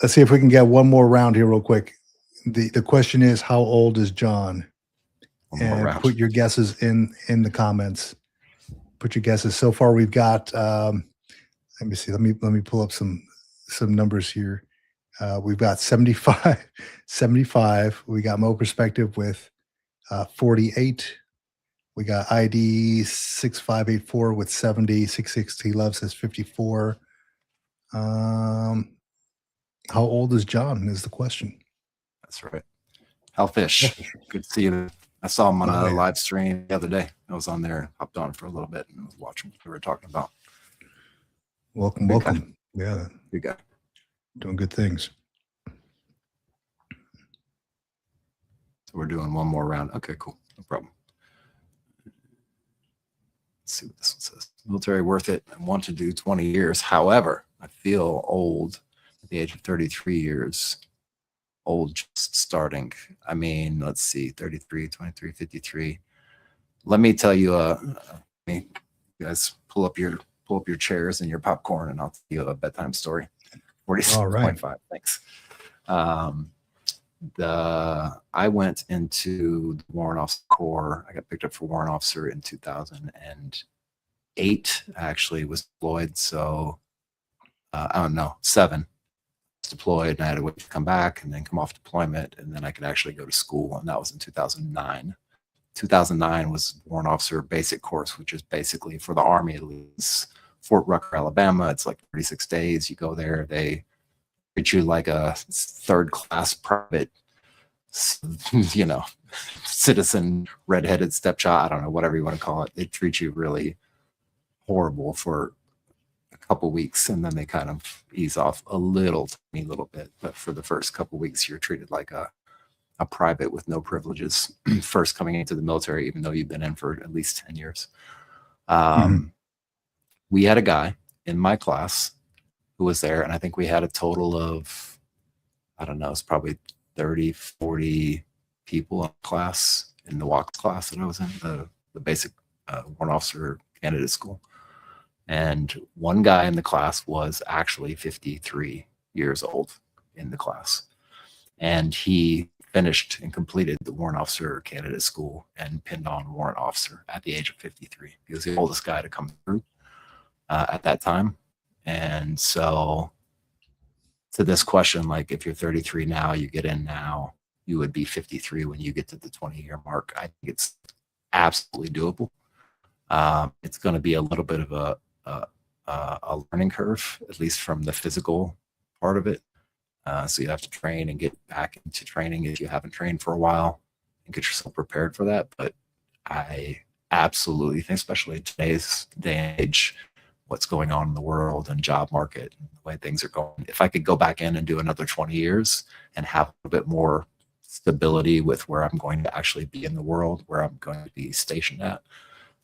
Let's see if we can get one more round here real quick. The question is, how old is John? And put your guesses in the comments. Put your guesses. So far, we've got. Let me see. Let me pull up some numbers here. We've got 75. We got Mo Perspective with 48. We got ID 6584 with 70. 660 Love says 54. How old is John is the question. That's right. Hellfish. Good to see you. I saw him on a live stream the other day. I was on there, hopped on for a little bit, and was watching what we were talking about. Welcome. Guy. Yeah. Good guy. Doing good things. So we're doing one more round. Okay, cool. No problem. Let's see what this one says. Military worth it. I want to do 20 years. However, I feel old at the age of 33 years. Old just starting. I mean, let's see, 33, 23, 53. Let me tell you, you guys pull up your chairs and your popcorn, and I'll tell you a bedtime story. 46.5. Thanks. I went into the Warrant Officer Corps. I got picked up for Warrant Officer in 2008. I actually was deployed, so I don't know, 7. Deployed, and I had to wait to come back and then come off deployment, and then I could actually go to school, and that was in 2009. 2009 was Warrant Officer Basic Course, which is basically for the Army at least. Fort Rucker, Alabama. It's like 36 days. You go there, they treat you like a third-class private, you know, citizen, redheaded stepchild. I don't know, whatever you want to call it. They treat you really horrible for couple weeks, and then they kind of ease off a little bit, but for the first couple weeks you're treated like a private with no privileges. First coming into the military, even though you've been in for at least 10 years. We had a guy in my class who was there, and I think we had a total of, I don't know, it's probably 30, 40 people in class, in the WAC class that I was in, the basic Warrant Officer Candidate School. And one guy in the class was actually 53 years old in the class. And he finished and completed the Warrant Officer Candidate School and pinned on Warrant Officer at the age of 53. He was the oldest guy to come through at that time. And so to this question, like if you're 33 now, you get in now, you would be 53 when you get to the 20-year mark. I think it's absolutely doable. It's going to be a little bit of a a learning curve, at least from the physical part of it. So you have to train and get back into training if you haven't trained for a while and get yourself prepared for that. But I absolutely think, especially in today's day and age, what's going on in the world and job market, and the way things are going, if I could go back in and do another 20 years and have a bit more stability with where I'm going to actually be in the world, where I'm going to be stationed at,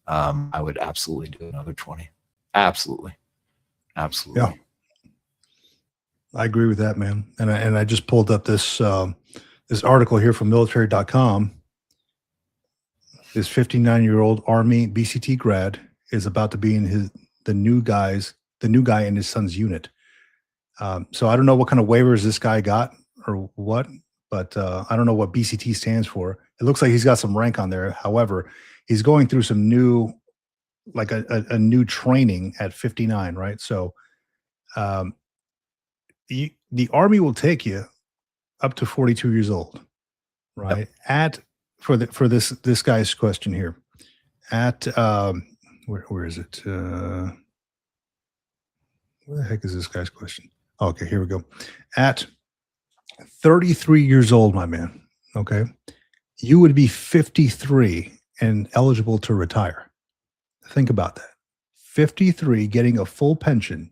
I would absolutely do another 20. Absolutely. Yeah, I agree with that, man. And I just pulled up this this article here from military.com. This 59-year-old Army BCT grad is about to be in the new guy in his son's unit. So I don't know what kind of waivers this guy got or what, but I don't know what BCT stands for. It looks like he's got some rank on there. However, he's going through some new, like a new training at 59, right? So the Army will take you up to 42 years old, right? Yep. For this guy's question here, at where is it? Where the heck is this guy's question? Okay, here we go. At 33 years old, my man, okay, you would be 53 and eligible to retire. Think about that. 53, getting a full pension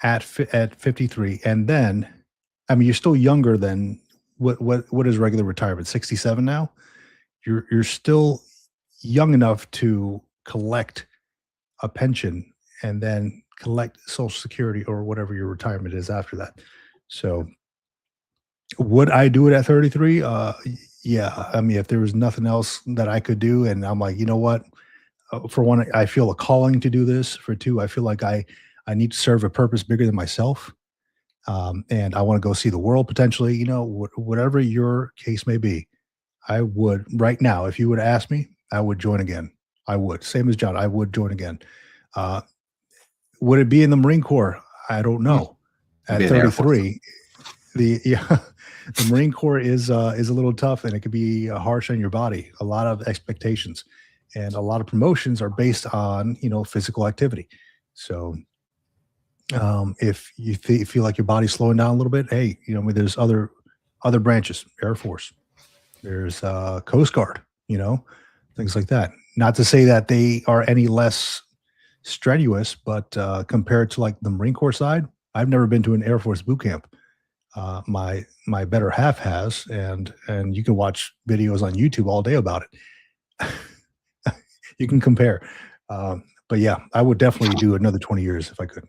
at 53, and then, I mean, you're still younger than what is regular retirement? 67 now. You're still young enough to collect a pension and then collect Social Security or whatever your retirement is after that. So would I do it at 33? Yeah. I mean, if there was nothing else that I could do, and I'm like, you know what? For one, I feel a calling to do this. For two, I feel like I need to serve a purpose bigger than myself. And I want to go see the world potentially, you know, whatever your case may be. I would right now, if you would ask me, I would join again. I would. Same as John, I would join again. Would it be in the Marine Corps? I don't know. At 33, the Marine Corps is a little tough, and it could be harsh on your body. A lot of expectations, and a lot of promotions are based on, you know, physical activity. So if you feel like your body's slowing down a little bit, hey, you know, I mean, there's other branches, Air Force, there's Coast Guard, you know, things like that. Not to say that they are any less strenuous, but compared to like the Marine Corps side, I've never been to an Air Force boot camp. My better half has, and you can watch videos on YouTube all day about it. You can compare. But yeah, I would definitely do another 20 years if I could.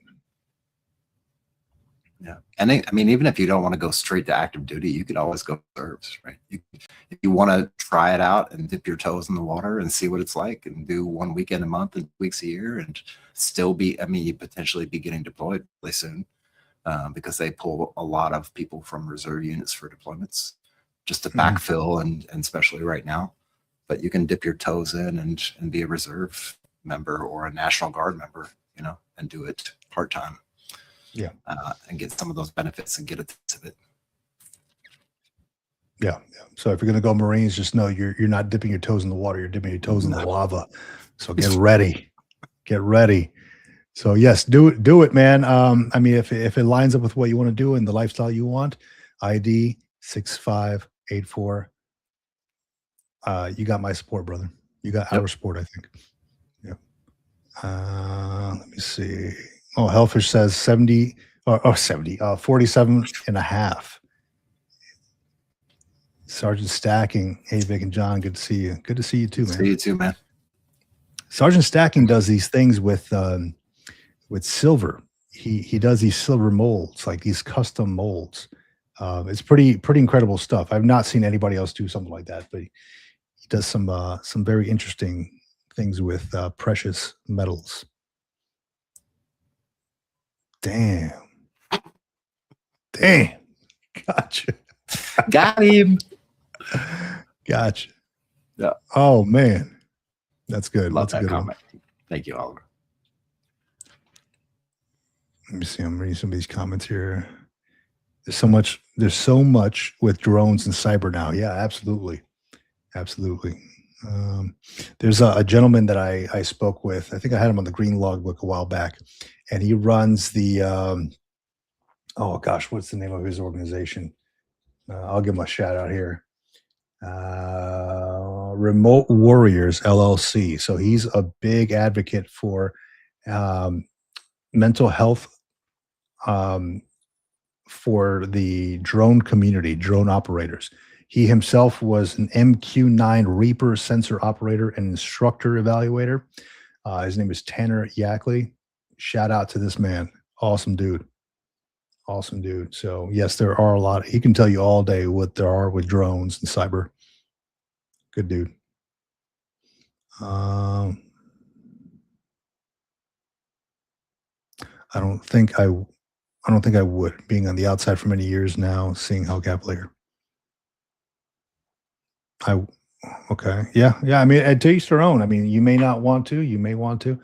Yeah. And I mean, even if you don't want to go straight to active duty, you could always go reserves, right? If you want to try it out and dip your toes in the water and see what it's like, and do 1 weekend a month and 2 weeks a year, and still be, I mean, you potentially be getting deployed really soon, because they pull a lot of people from reserve units for deployments just to backfill, and especially right now. But you can dip your toes in and be a reserve member or a National Guard member, you know, and do it part-time. Yeah. And get some of those benefits and get a taste of it. Yeah. So if you're going to go Marines, just know you're not dipping your toes in the water. You're dipping your toes in the lava. So get ready. Get ready. So yes, do it, man. I mean, if it lines up with what you want to do and the lifestyle you want, ID 6584. You got my support, brother. You got our support, I think. Yeah. Let me see. Oh, Hellfish says 70 or 70, 47 and a half. Sergeant Stacking. Hey, Vic and John, good to see you. Good to see you too, man. See you too, man. Sergeant Stacking does these things with silver. He does these silver molds, like these custom molds. It's pretty incredible stuff. I've not seen anybody else do something like that, but he does some very interesting things with precious metals. Damn. Gotcha. Got him. Gotcha. Yeah. Oh man, that's good. Love That's that a good comment. one. Thank you, Oliver. Let me see. I'm reading some of these comments here. There's so much with drones and cyber now. Yeah, absolutely. There's a gentleman that I spoke with. I think I had him on the Green Logbook a while back, and he runs the oh gosh, what's the name of his organization? I'll give him a shout out here. Remote Warriors LLC. So he's a big advocate for mental health for the drone community, drone operators. He himself was an MQ-9 Reaper sensor operator and instructor evaluator. His name is Tanner Yackley. Shout out to this man. Awesome dude. Awesome dude. So yes, there are a lot. He can tell you all day what there are with drones and cyber. Good dude. I don't think I would, being on the outside for many years now, seeing how cavalier. Okay. Yeah. I mean, at each their own. I mean, you may not want to, you may want to.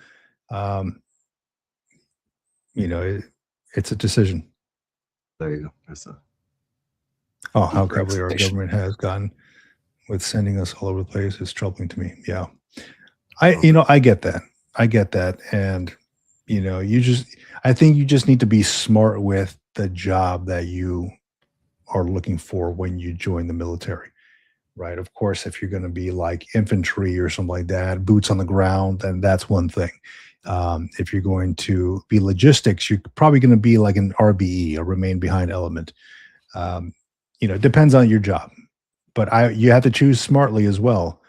It's a decision. There you go. There's a how cavalier our government has gotten with sending us all over the place is troubling to me. Yeah. I get that. And, I think you just need to be smart with the job that you are looking for when you join the military, right? Of course, if you're going to be like infantry or something like that, boots on the ground, then that's one thing. If you're going to be logistics, you're probably going to be like an RBE, a remain behind element. It depends on your job, but you have to choose smartly as well.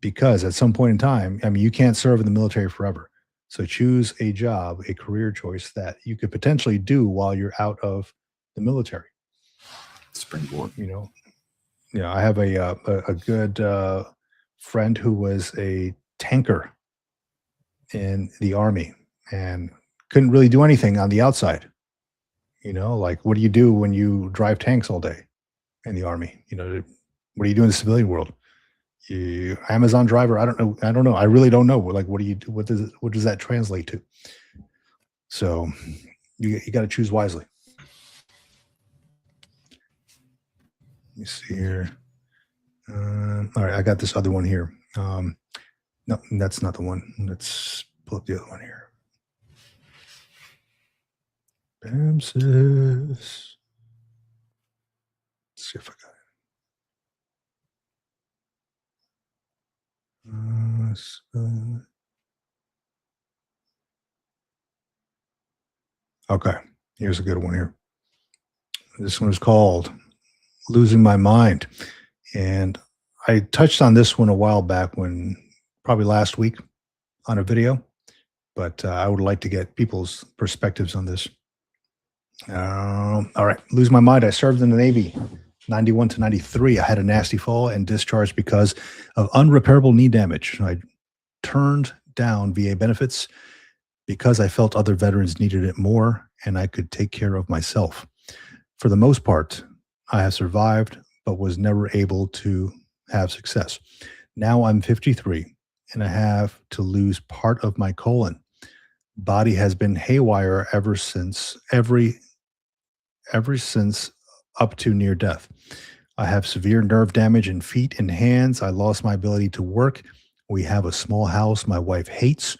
Because at some point in time, I mean, you can't serve in the military forever. So choose a job, a career choice that you could potentially do while you're out of the military. Springboard. I have a good friend who was a tanker in the Army and couldn't really do anything on the outside. Like, what do you do when you drive tanks all day in the Army? What do you do in the civilian world? You Amazon driver? I don't know. I really don't know. Like, what do you do? What does that translate to? So you got to choose wisely. Let me see here. All right, I got this other one here. No, that's not the one. Let's pull up the other one here. Bamsis. Let's see if I got it. Okay, here's a good one here. This one is called Losing My Mind. And I touched on this one a while back probably last week on a video, but I would like to get people's perspectives on this. All right, lose my mind. I served in the Navy, 91 to 93. I had a nasty fall and discharged because of unrepairable knee damage. I turned down VA benefits because I felt other veterans needed it more and I could take care of myself. For the most part, I have survived, but was never able to have success. Now I'm 53 and I have to lose part of my colon. Body has been haywire ever since up to near death. I have severe nerve damage in feet and hands. I lost my ability to work. We have a small house my wife hates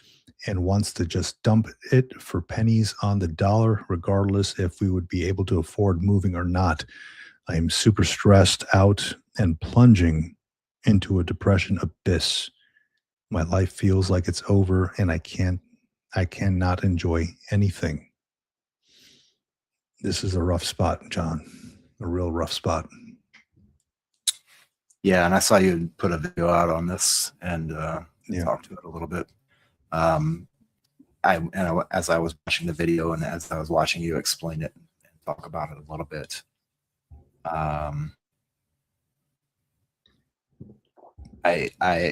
and wants to just dump it for pennies on the dollar, regardless if we would be able to afford moving or not. I am super stressed out and plunging into a depression abyss. My life feels like it's over and I cannot enjoy anything. This is a rough spot, John. A real rough spot. Yeah, and I saw you put a video out on this and talk to it a little bit. As I was watching the video and as I was watching you explain it and talk about it a little bit, I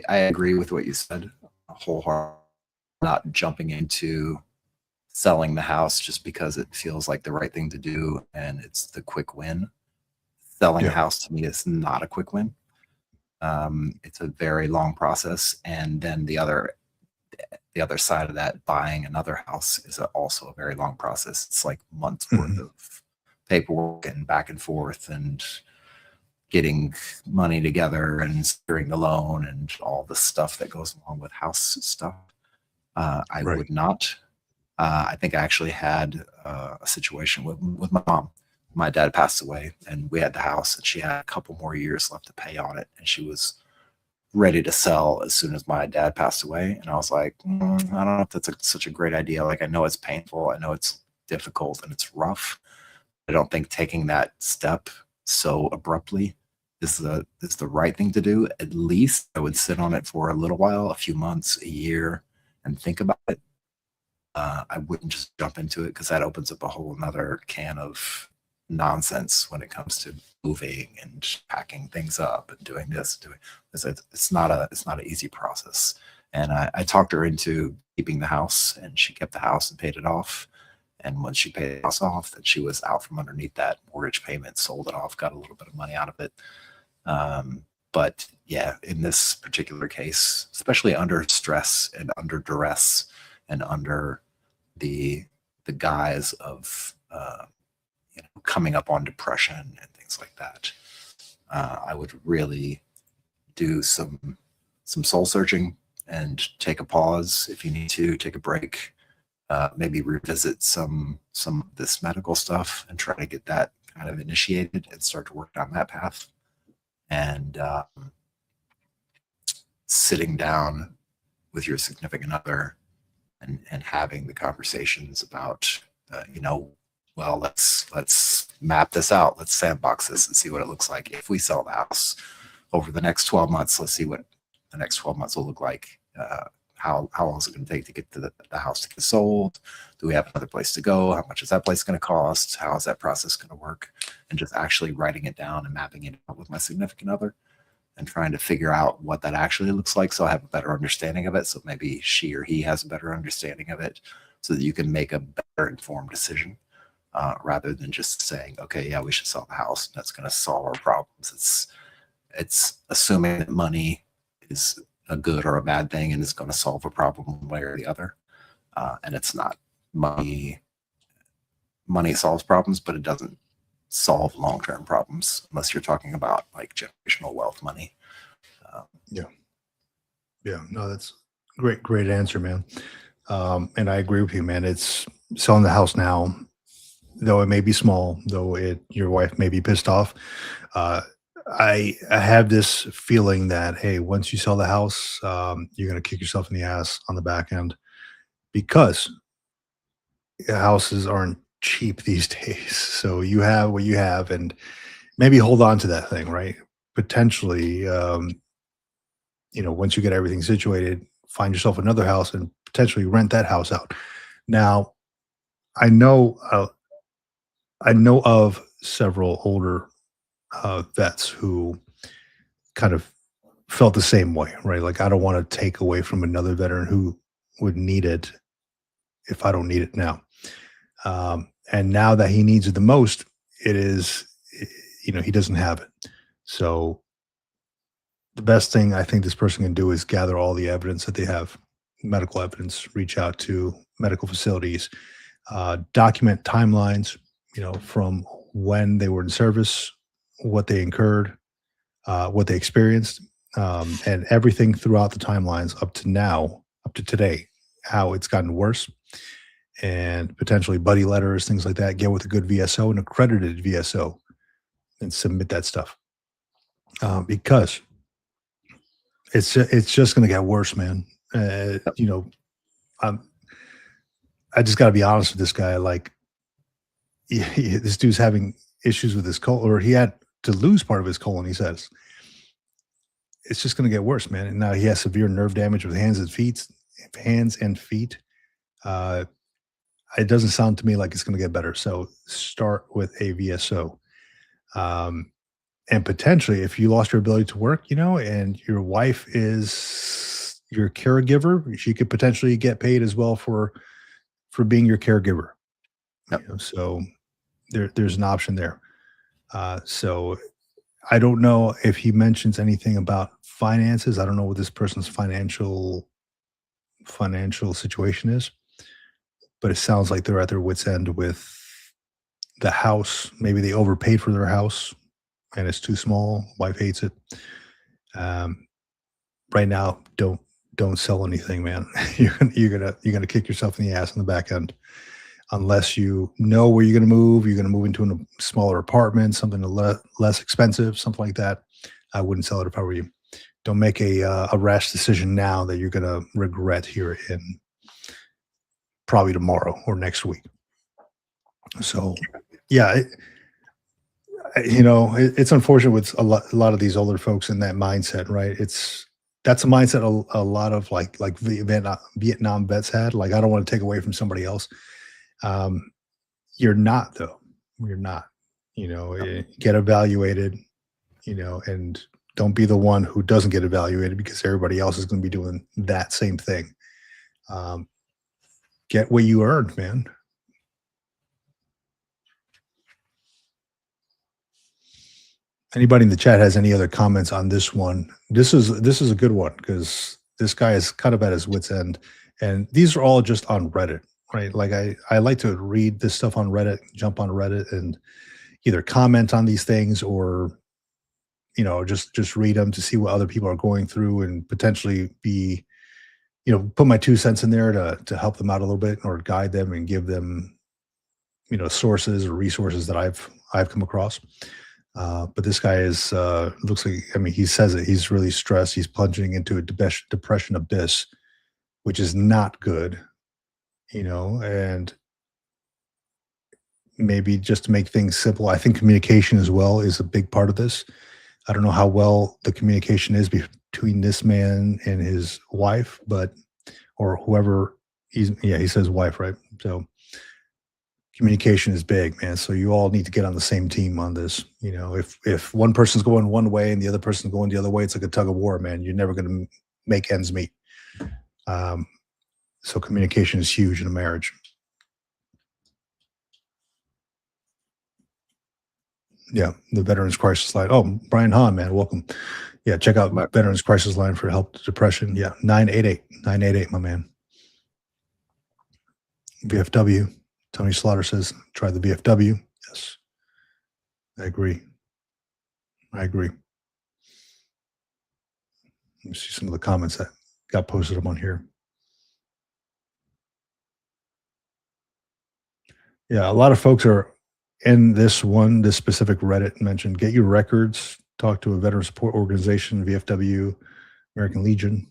agree with what you said wholeheartedly. Not jumping into selling the house just because it feels like the right thing to do and it's the quick win. Selling a house to me is not a quick win. It's a very long process, and then the other side of that, buying another house, is also a very long process. It's like months worth of paperwork and back and forth, and getting money together and securing the loan and all the stuff that goes along with house stuff. I Right. would not. I think I actually had a situation with my mom. My dad passed away, and we had the house, and she had a couple more years left to pay on it, and she was ready to sell as soon as my dad passed away. And I was like, I don't know if that's such a great idea. Like, I know it's painful, I know it's difficult, and it's rough. I don't think taking that step so abruptly is the right thing to do. At least I would sit on it for a little while, a few months, a year, and think about it. I wouldn't just jump into it, because that opens up a whole another can of nonsense when it comes to moving and packing things up and doing this, doing this. It's not an easy process. And I talked her into keeping the house, and she kept the house and paid it off. And when she paid the house off, then she was out from underneath that mortgage payment, sold it off, got a little bit of money out of it. But yeah, in this particular case, especially under stress and under duress and under the guise of coming up on depression and things like that, I would really do some soul searching and take a pause if you need to, take a break, maybe revisit some of this medical stuff and try to get that kind of initiated and start to work down that path. And sitting down with your significant other and having the conversations about, well, let's map this out. Let's sandbox this and see what it looks like if we sell the house over the next 12 months. Let's see what the next 12 months will look like. How long is it going to take to get to the house to get sold? Do we have another place to go? How much is that place going to cost? How is that process going to work? And just actually writing it down and mapping it out with my significant other and trying to figure out what that actually looks like, so I have a better understanding of it. So maybe she or he has a better understanding of it, so that you can make a better informed decision, rather than just saying, okay, yeah, we should sell the house. That's going to solve our problems. It's assuming that money is a good or a bad thing and is going to solve a problem one way or the other. And it's not. Money solves problems, but it doesn't solve long-term problems unless you're talking about like generational wealth money. Yeah, no, that's great answer, man. And I agree with you, man. It's selling the house now, though it may be small, though your wife may be pissed off. I have this feeling that, hey, once you sell the house, you're going to kick yourself in the ass on the back end, because houses aren't cheap these days. So you have what you have, and maybe hold on to that thing, right? Potentially, once you get everything situated, find yourself another house and potentially rent that house out. Now, I know of several older vets who kind of felt the same way, right? Like, I don't want to take away from another veteran who would need it if I don't need it now. And now that he needs it the most, he doesn't have it. So the best thing I think this person can do is gather all the evidence that they have, medical evidence, reach out to medical facilities, document timelines, from when they were in service, what they incurred, what they experienced, and everything throughout the timelines up to now, up to today, how it's gotten worse, and potentially buddy letters, things like that. Get with a good VSO, an accredited VSO, and submit that stuff, because it's just going to get worse, man. I just got to be honest with this guy. Like, this dude's having issues with his colon, or he had to lose part of his colon. He says it's just going to get worse, man. And now he has severe nerve damage with hands and feet. It doesn't sound to me like it's going to get better. So start with a VSO. And potentially, if you lost your ability to work, and your wife is your caregiver, she could potentially get paid as well for being your caregiver. Yep. So there's an option there. So I don't know if he mentions anything about finances. I don't know what this person's financial situation is, but it sounds like they're at their wits' end with the house. Maybe they overpaid for their house, and it's too small. Wife hates it. Right now, don't sell anything, man. You're gonna kick yourself in the ass on the back end unless you know where you're gonna move. You're gonna move into a smaller apartment, something less expensive, something like that. I wouldn't sell it if I were you. Don't make a rash decision now that you're gonna regret here in probably tomorrow or next week. So, yeah, it's unfortunate with a lot of these older folks in that mindset, right? That's a mindset a lot of like Vietnam vets had. Like, I don't want to take away from somebody else. You're not, though. You're not. Get evaluated. And don't be the one who doesn't get evaluated because everybody else is going to be doing that same thing. Get what you earned, man. Anybody in the chat has any other comments on this one? This is a good one because this guy is kind of at his wit's end, and these are all just on Reddit, right? Like I like to read this stuff on Reddit, jump on Reddit, and either comment on these things or just read them to see what other people are going through and potentially be put my 2 cents in there to help them out a little bit or guide them and give them sources or resources that I've come across. But this guy is looks like, I mean, he says it, he's really stressed. He's plunging into a depression abyss, which is not good, and maybe just to make things simple, I think communication as well is a big part of this. I don't know how well the communication is between this man and his wife, or whoever he says wife, right? So communication is big, man. So you all need to get on the same team on this. If one person's going one way and the other person's going the other way, it's like a tug of war, man. You're never going to make ends meet. So communication is huge in a marriage. Yeah, the Veterans Crisis Line. Oh, Brian Hahn, man, welcome. Yeah, check out Veterans Crisis Line for help with depression. Yeah, 988, my man. VFW. Tony Slaughter says, try the VFW. Yes, I agree. Let me see some of the comments that got posted up on here. Yeah, a lot of folks are in this specific Reddit mentioned, get your records, talk to a veteran support organization, VFW, American Legion.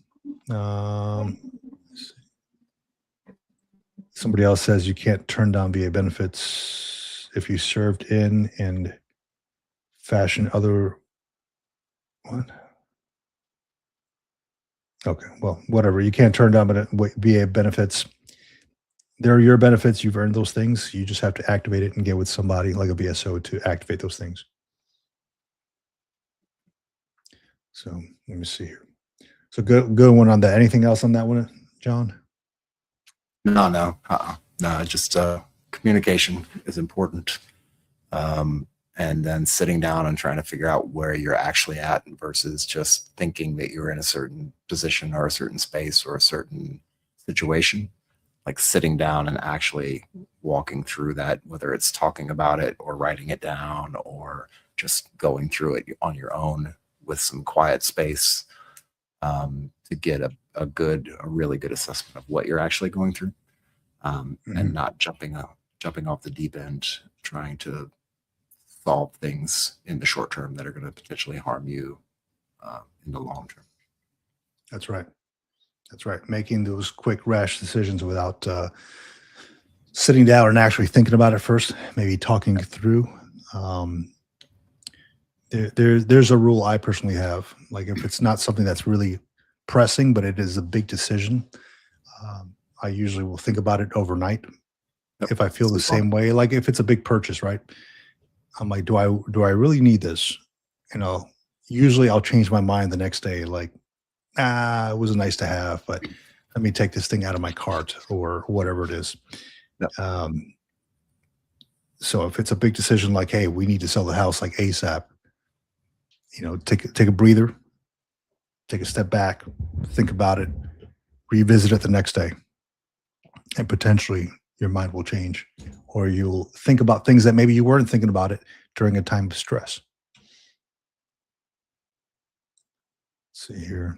Somebody else says you can't turn down VA benefits if you served in and fashion other, what? Okay, well, whatever. You can't turn down VA benefits. They're your benefits. You've earned those things. You just have to activate it and get with somebody like a VSO to activate those things. So let me see here. So good one on that. Anything else on that one, John? No, just communication is important. And then sitting down and trying to figure out where you're actually at versus just thinking that you're in a certain position or a certain space or a certain situation. Like sitting down and actually walking through that, whether it's talking about it or writing it down or just going through it on your own with some quiet space, to get a really good assessment of what you're actually going through, and not jumping off the deep end, trying to solve things in the short term that are going to potentially harm you in the long term. That's right. Making those quick, rash decisions without sitting down and actually thinking about it first, maybe talking through. There's a rule I personally have. Like if it's not something that's really pressing, but it is a big decision, I usually will think about it overnight. Yep. If I feel the same way, like if it's a big purchase, right? I'm like, do I really need this? Usually I'll change my mind the next day. Like, it was nice to have, but let me take this thing out of my cart or whatever it is. Yep. So if it's a big decision, like, hey, we need to sell the house like ASAP, take a breather, take a step back, think about it, revisit it the next day, and potentially your mind will change, or you'll think about things that maybe you weren't thinking about it during a time of stress. see here.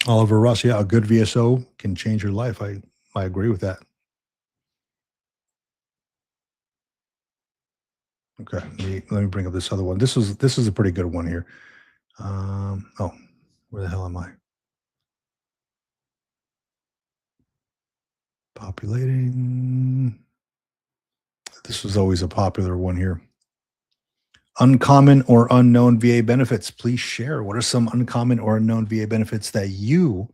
Oliver Russ, yeah, a good VSO can change your life. I agree with that. Okay, let me bring up this other one. This is a pretty good one here. Oh, where the hell am I? Populating. This was always a popular one here. Uncommon or unknown VA benefits. Please share. What are some uncommon or unknown VA benefits that you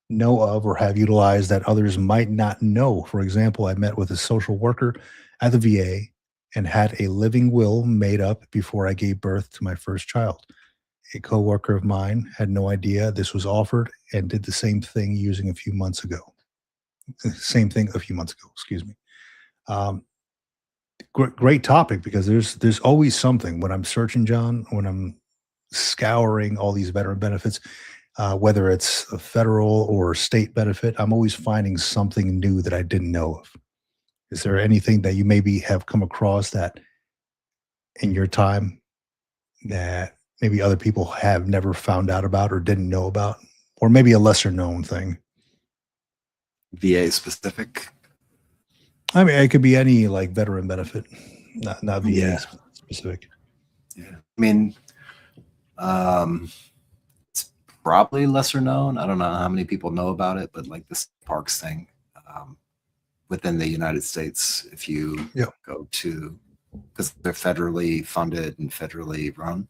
know of or have utilized that others might not know? For example, I met with a social worker at the VA and had a living will made up before I gave birth to my first child. A coworker of mine had no idea this was offered and did the same thing using a few months ago. Same thing a few months ago, excuse me. Great topic, because there's always something when I'm searching, John, when I'm scouring all these veteran benefits, whether it's a federal or state benefit, I'm always finding something new that I didn't know of. Is there anything that you maybe have come across that in your time that maybe other people have never found out about or didn't know about, or maybe a lesser known thing? VA specific? I mean, it could be any like veteran benefit, not VA specific. Yeah. I mean, it's probably lesser known. I don't know how many people know about it, but like this parks thing, within the United States, if you go to, because they're federally funded and federally run.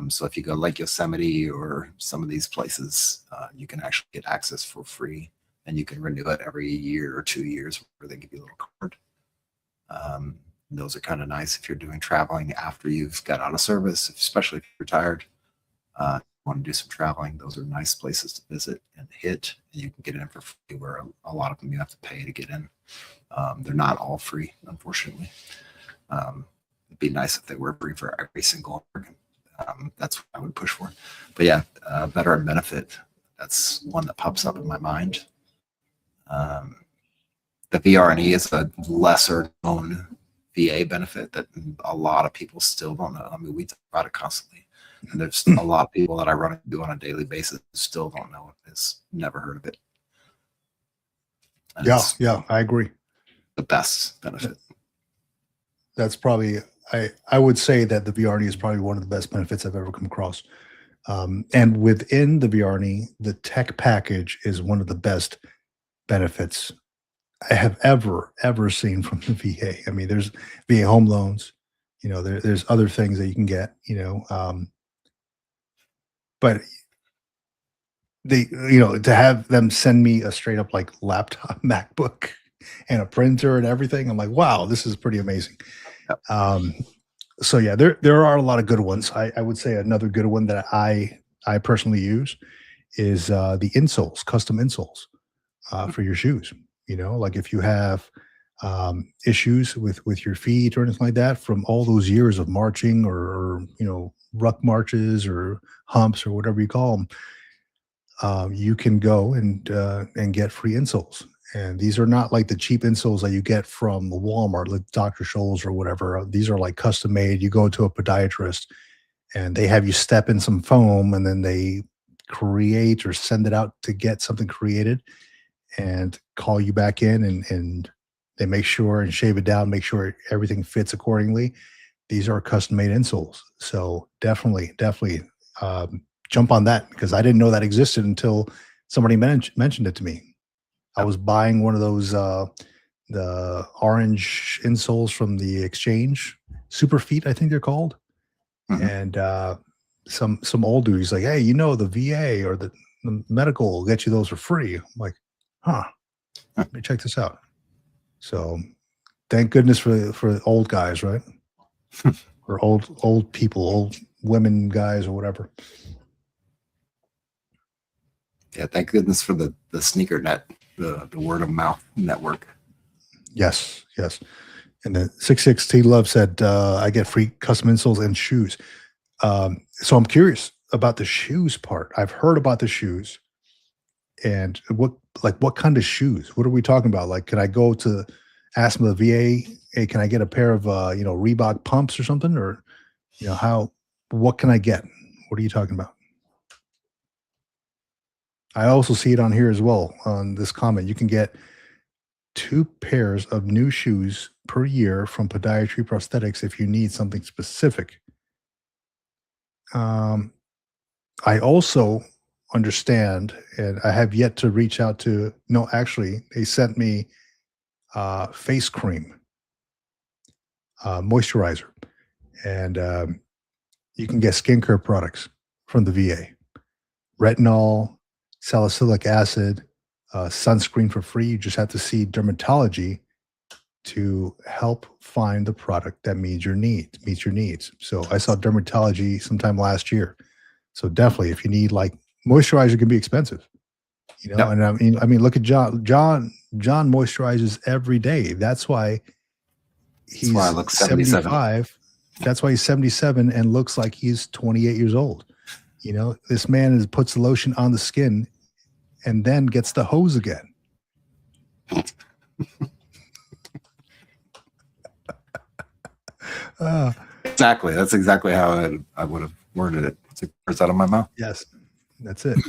So if you go like Yosemite or some of these places, you can actually get access for free, and you can renew it every year or 2 years where they give you a little card. Those are kind of nice if you're doing traveling after you've got out of service, especially if you're retired. Want to do some traveling, those are nice places to visit and hit, and you can get in for free, where a lot of them you have to pay to get in. They're not all free, unfortunately. It'd be nice if they were free for every single American. That's what I would push for. But yeah, veteran benefit, that's one that pops up in my mind. The VRNE is a lesser known VA benefit that a lot of people still don't know. I mean, we talk about it constantly, and there's a lot of people that I run into on a daily basis who still don't know it. Is never heard of it. And Yeah, I agree. The best benefit. That's probably, I would say that the VRNE is probably one of the best benefits I've ever come across. And within the VRNE, the tech package is one of the best benefits I have ever seen from the VA. I mean, there's VA home loans, there's other things that you can get, but they, to have them send me a straight up like laptop MacBook and a printer and everything, I'm like, wow, this is pretty amazing. So yeah, there are a lot of good ones. I would say another good one that I personally use is the insoles, custom insoles for your shoes. Like if you have issues with your feet or anything like that from all those years of marching or ruck marches or humps or whatever you call them, you can go and get free insoles. And these are not like the cheap insoles that you get from the Walmart, like Dr. Scholl's or whatever. These are like custom made. You go to a podiatrist and they have you step in some foam, and then they create or send it out to get something created and call you back in, and they make sure and shave it down, make sure everything fits accordingly. These are custom made insoles. So definitely jump on that, because I didn't know that existed until somebody mentioned it to me. I was buying one of those, the orange insoles from the Exchange, Super Feet, I think they're called. And some old dude, he's like, hey, the VA or the medical will get you those for free. I'm like, huh, let me check this out. So thank goodness for old guys, right? Or old people, old women, guys, or whatever. Yeah, thank goodness for the sneaker net, the word of mouth network. Yes. And the 616 Love said, I get free custom insoles and shoes. So I'm curious about the shoes part. I've heard about the shoes. And what kind of shoes? What are we talking about? Like, can I go to ask the VA, hey, can I get a pair of Reebok pumps or something? Or what can I get? What are you talking about? I also see it on here as well on this comment. You can get 2 pairs of new shoes per year from Podiatry Prosthetics if you need something specific. I also understand, and I have yet to reach out to. No, actually, they sent me face cream, moisturizer, and you can get skincare products from the VA. Retinol, salicylic acid, sunscreen for free. You just have to see dermatology to help find the product that meets your needs. So I saw dermatology sometime last year. So definitely, if you need, like, moisturizer can be expensive, Yep. and I mean, look at John. John moisturizes every day. That's why he's why I look 77. 75. That's why he's 77 and looks like he's 28 years old. This man puts the lotion on the skin and then gets the hose again. Exactly. That's exactly how I would have worded it. Took words out of my mouth. Yes, that's it.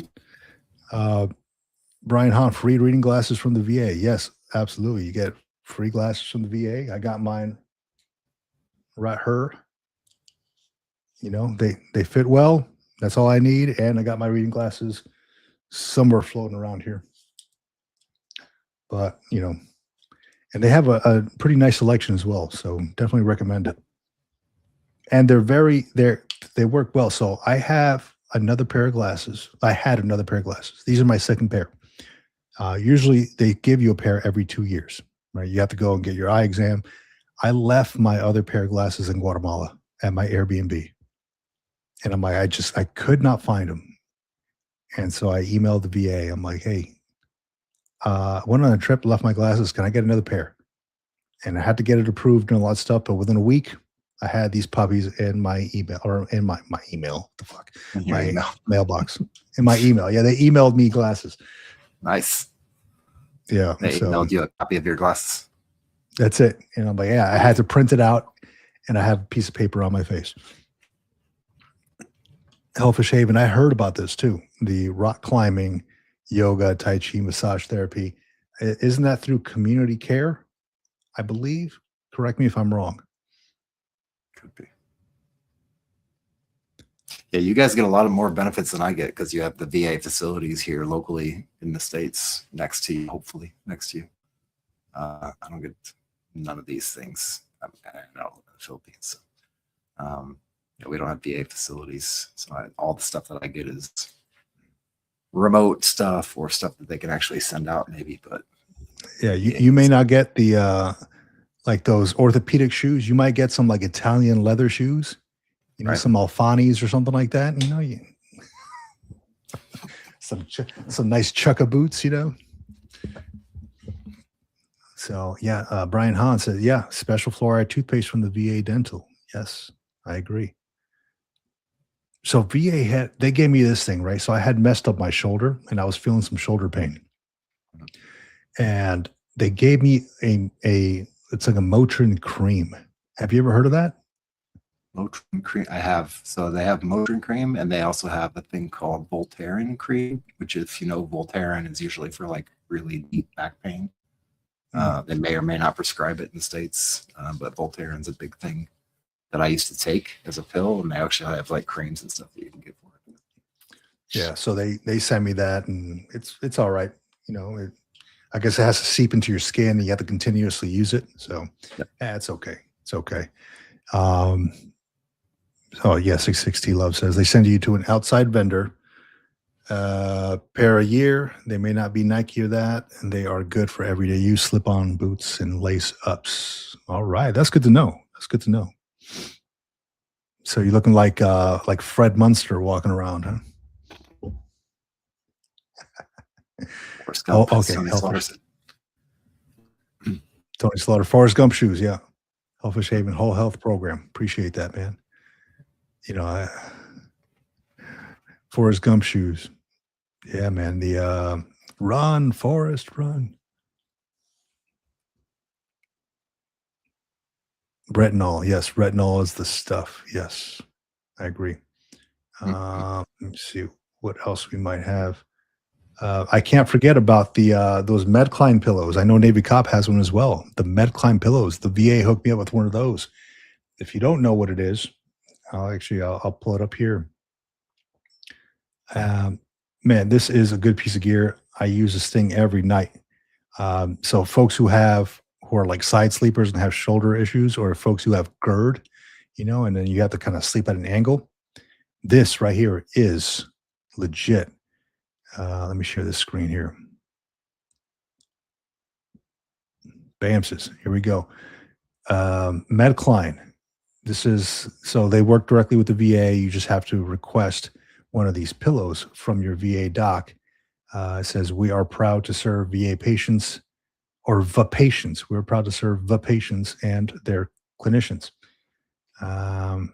Brian Hahn, free reading glasses from the VA. Yes, absolutely. You get free glasses from the VA. I got mine right here. They fit well. That's all I need. And I got my reading glasses somewhere floating around here. But, and they have a pretty nice selection as well. So definitely recommend it. And they work well. So I have another pair of glasses. I had another pair of glasses. These are my second pair. Usually they give you a pair every 2 years, right? You have to go and get your eye exam. I left my other pair of glasses in Guatemala at my Airbnb. And I'm like, I could not find them. And so I emailed the VA. I'm like, hey, went on a trip, left my glasses. Can I get another pair? And I had to get it approved and all that stuff. But within a week, I had these puppies in my email, or in my email. What the fuck? My mailbox. In my email. Yeah, they emailed me glasses. Nice. Yeah. They emailed you a copy of your glasses. That's it. And I'm like, yeah, I had to print it out, and I have a piece of paper on my face. Hellfish Haven, I heard about this too. The rock climbing, yoga, Tai Chi, massage therapy. Isn't that through Community Care, I believe? Correct me if I'm wrong. Could be. Yeah, you guys get a lot of more benefits than I get because you have the VA facilities here locally in the States next to you, hopefully next to you. I don't get none of these things. I'm in the Philippines. So, we don't have VA facilities. So all the stuff that I get is remote stuff or stuff that they can actually send out maybe. But yeah, you may not get the like those orthopedic shoes. You might get some like Italian leather shoes, right. Some Alfanis or something like that. Some nice chukka boots, So yeah, Brian Hahn said, yeah, special fluoride toothpaste from the VA dental. Yes, I agree. So VA they gave me this thing, right? So I had messed up my shoulder and I was feeling some shoulder pain. And they gave me it's like a Motrin cream. Have you ever heard of that? Motrin cream. I have. So they have Motrin cream, and they also have a thing called Voltaren cream, which, if you know, Voltaren is usually for like really deep back pain. They may or may not prescribe it in the States, but Voltaren's a big thing that I used to take as a pill, and they actually have like creams and stuff that you can get for it. Yeah, so they send me that, and it's all right. I guess it has to seep into your skin, and you have to continuously use it. So yeah, it's okay. It's okay. Oh yeah, 660 Love says they send you to an outside vendor, pair a year. They may not be Nike or that, and they are good for everyday use. Slip-on boots and lace ups. All right, that's good to know. That's good to know. So you're looking like Fred Munster walking around, huh? Gump, okay. Tony Slaughter, Forrest Gump shoes, yeah. Hellfish Haven Whole Health Program. Appreciate that, man. Forrest Gump shoes. Yeah, man. The run, Forrest, run. Retinol, yes. Retinol is the stuff. Yes, I agree. Let me see what else we might have. I can't forget about the those Medcline pillows. I know Navy Cop has one as well. The Medcline pillows. The VA hooked me up with one of those. If you don't know what it is, I'll pull it up here. Man, this is a good piece of gear. I use this thing every night. So folks who are like side sleepers and have shoulder issues, or folks who have GERD, and then you have to kind of sleep at an angle. This right here is legit. Let me share this screen here. Bamses. Here we go. Medcline. So they work directly with the VA. You just have to request one of these pillows from your VA doc. It says, we are proud to serve VA patients or VA patients. We're proud to serve VA patients and their clinicians. Let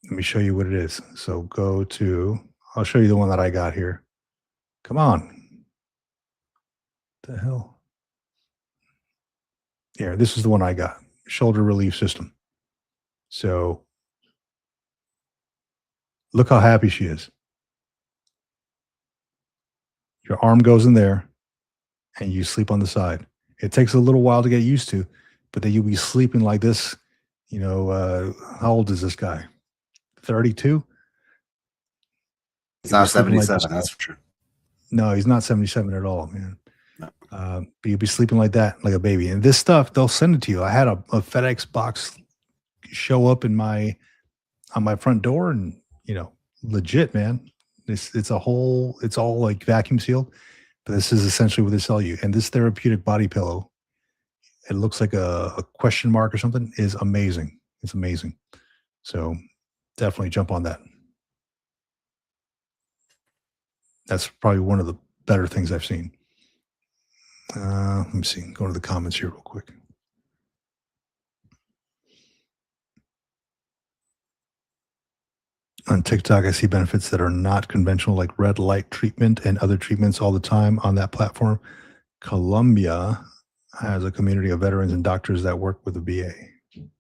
me show you what it is. So I'll show you the one that I got here. Come on. What the hell? Here, this is the one I got. Shoulder relief system. So look how happy she is. Your arm goes in there and you sleep on the side. It takes a little while to get used to, but then you'll be sleeping like this. How old is this guy? 32? He's not 77, that's for sure. No, he's not 77 at all, man. No. But you'll be sleeping like that, like a baby. And this stuff, they'll send it to you. I had a FedEx box show up on my front door, and legit, man. It's all like vacuum sealed, but this is essentially what they sell you. And this therapeutic body pillow, it looks like a question mark or something, is amazing. It's amazing. So definitely jump on that. That's probably one of the better things I've seen. Let me see. Go to the comments here real quick. On TikTok, I see benefits that are not conventional, like red light treatment and other treatments all the time on that platform. Colombia has a community of veterans and doctors that work with the VA.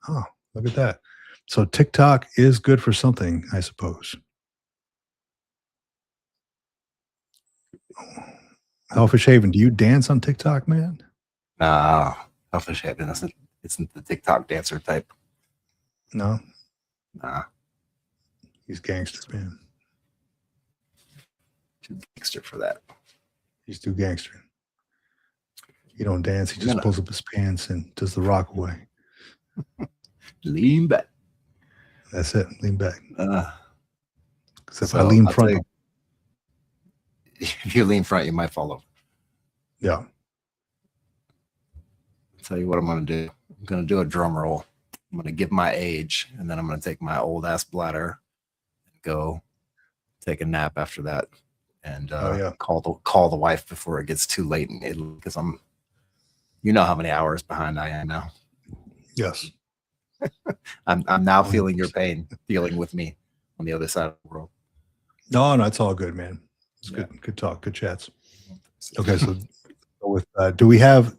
Oh, look at that. So TikTok is good for something, I suppose. Hellfish Haven, do you dance on TikTok, man? Nah, Hellfish Haven isn't the TikTok dancer type. No? Nah. He's gangster, man. Too gangster for that. He's too gangster. He don't dance. He just pulls up his pants and does the rock away. Lean back. That's it. Lean back. Except So I lean front. If you lean front, you might fall over. Yeah. I'll tell you what I'm going to do. I'm going to do a drum roll. I'm going to give my age, and then I'm going to take my old ass bladder and go take a nap after that, and call the wife before it gets too late in Italy, because you know how many hours behind I am now. Yes. I'm now feeling your pain, dealing with me on the other side of the world. No, it's all good, man. It's good talk, good chats. Okay, so with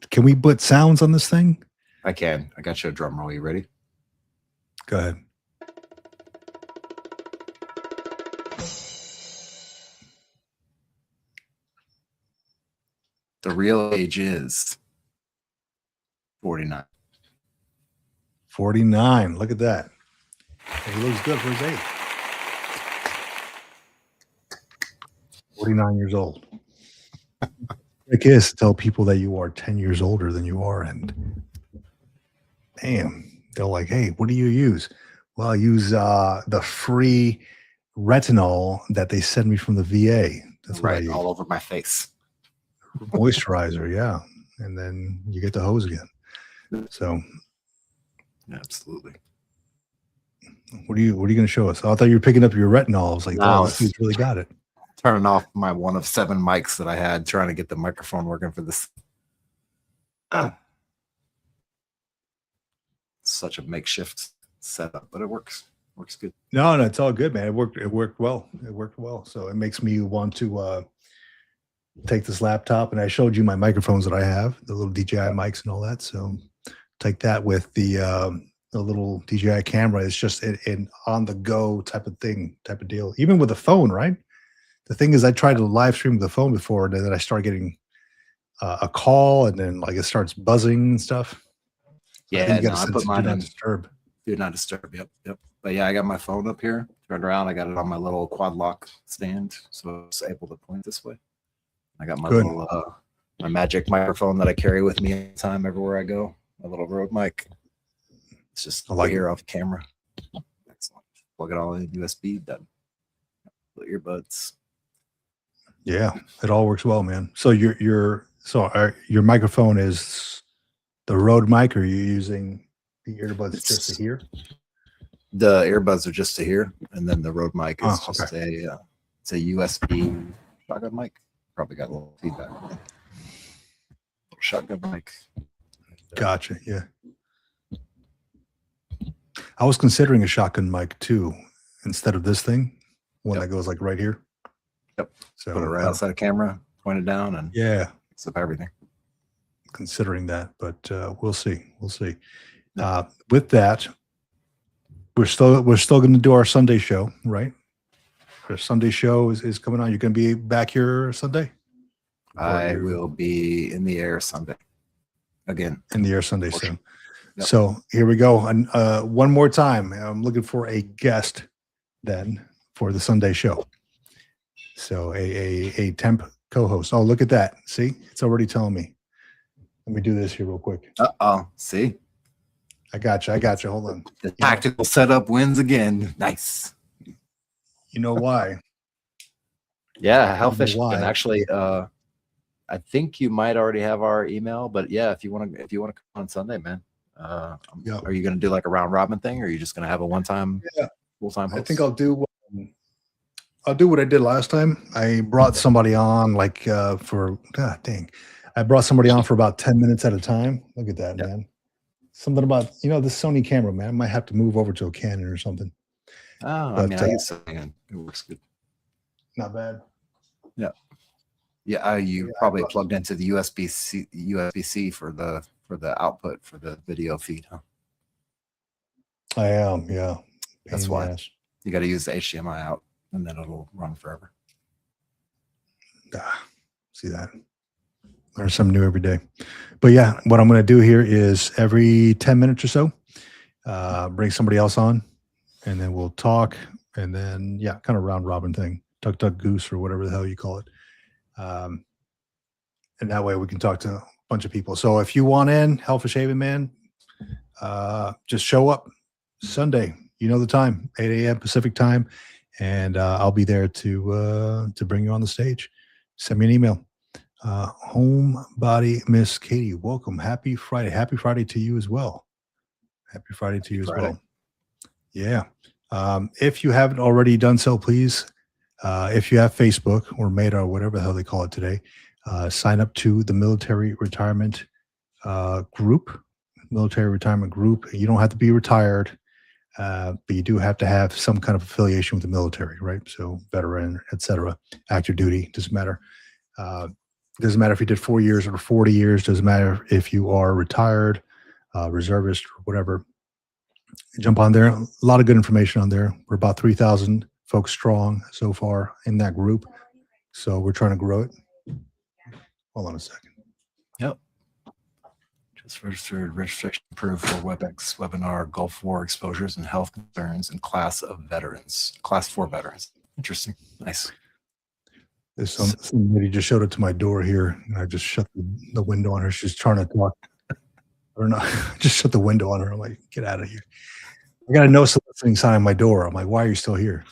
can we put sounds on this thing? I can. I got you a drum roll. You ready? Go ahead. The real age is 49. 49. Look at that. He looks good for his age. 49 years old. Trick is to tell people that you are 10 years older than you are, and damn, they're like, hey, what do you use? Well, I use the free retinol that they send me from the VA. That's right, all over my face. Moisturizer, yeah. And then you get the hose again. So absolutely. What are you going to show us? I thought you were picking up your retinol. I was like, oh, this dude's really got it. Turning off my one of 7 mics that I had, trying to get the microphone working for this. Such a makeshift setup, but it works. Works good. No, it's all good, man. It worked well. It worked well. So it makes me want to take this laptop, and I showed you my microphones that I have, the little DJI mics and all that. So take that with the little DJI camera. It's just an on the go type of thing, type of deal. Even with a phone, right? The thing is, I tried to live stream the phone before, and then I started getting a call, and then like it starts buzzing and stuff. I think Yeah, you got no, to I set put to do mine not in disturb. do not disturb. Yep, yep. But yeah, I got my phone up here, turned around. I got it on my little quad lock stand, so it's able to point this way. I got my Good. little my magic microphone that I carry with me anytime, everywhere I go. My little Rode mic. It's just I like here it. off camera. Excellent. Plug it all in USB. Done. Put earbuds. Yeah, it all works well, man. So your microphone is the Rode mic, or are you using the earbuds just to hear? The earbuds are just to hear, and then the Rode mic is Oh, just it's a USB shotgun mic. Probably got a little feedback. Little shotgun mic. Gotcha. Yeah. I was considering a shotgun mic too, instead of this thing, one that goes like right here. Yep. So Put it right outside the camera, point it down, and yeah, picks up everything. considering that, but we'll see. We'll see. With that, we're still going to do our Sunday show, right? Our Sunday show is coming on. You're going to be back here Sunday. I will be in the air Sunday again. In the air Sunday. So, Yep. so here we go. And one more time, I'm looking for a guest then for the Sunday show. So a temp co-host. Oh, look at that. See, it's already telling me. Let me do this here real quick. Uh-oh. See? I got you. Hold on. The tactical setup wins again. Nice. You know why? Yeah, Hellfish. why? And actually, I think you might already have our email, but yeah, if you want to come on Sunday, man. Are you going to do like a round robin thing, or are you just going to have a one-time full-time host? I think I'll do what I did last time. I brought somebody on for I brought somebody on for about 10 minutes at a time. Look at that, man. Something about the Sony camera, man. I might have to move over to a Canon or something. Oh, I mean, I use it. It works good. Not bad. Yeah. Yeah, you probably plugged into the USB-C for the output for the video feed, huh? I am, yeah. That's why you got to use the HDMI out, and then it'll run forever. See that? Learn something new every day. But yeah, what I'm going to do here is every 10 minutes or so, bring somebody else on, and then we'll talk, and then kind of round robin thing, duck goose or whatever the hell you call it. And that way we can talk to a bunch of people. So if you want in, Hellfish Haven, man, just show up Sunday. You know the time, 8 a.m. Pacific time, and I'll be there to bring you on the stage. Send me an email. Homebody Miss Katie, welcome. Happy Friday. Happy Friday to you as well. Happy Friday to you as well. Yeah. If you haven't already done so, please, if you have Facebook or Meta or whatever the hell they call it today, sign up to the military retirement group. Military retirement group. You don't have to be retired, but you do have to have some kind of affiliation with the military, right? So veteran, etc. Active duty, doesn't matter. Doesn't matter if you did 4 years or 40 years. Doesn't matter if you are retired, reservist, or whatever. Jump on there. A lot of good information on there. We're about 3,000 folks strong so far in that group. So we're trying to grow it. Hold on a second. Yep. Just registered, registration approved for WebEx webinar, Gulf War exposures and health concerns and class of veterans, class 4 veterans. Interesting. Nice. There's some lady just showed it to my door here, and I just shut the window on her. She's trying to talk. Or not. Just shut the window on her. I'm like, get out of here. I got a no soliciting sign on my door. I'm like, why are you still here?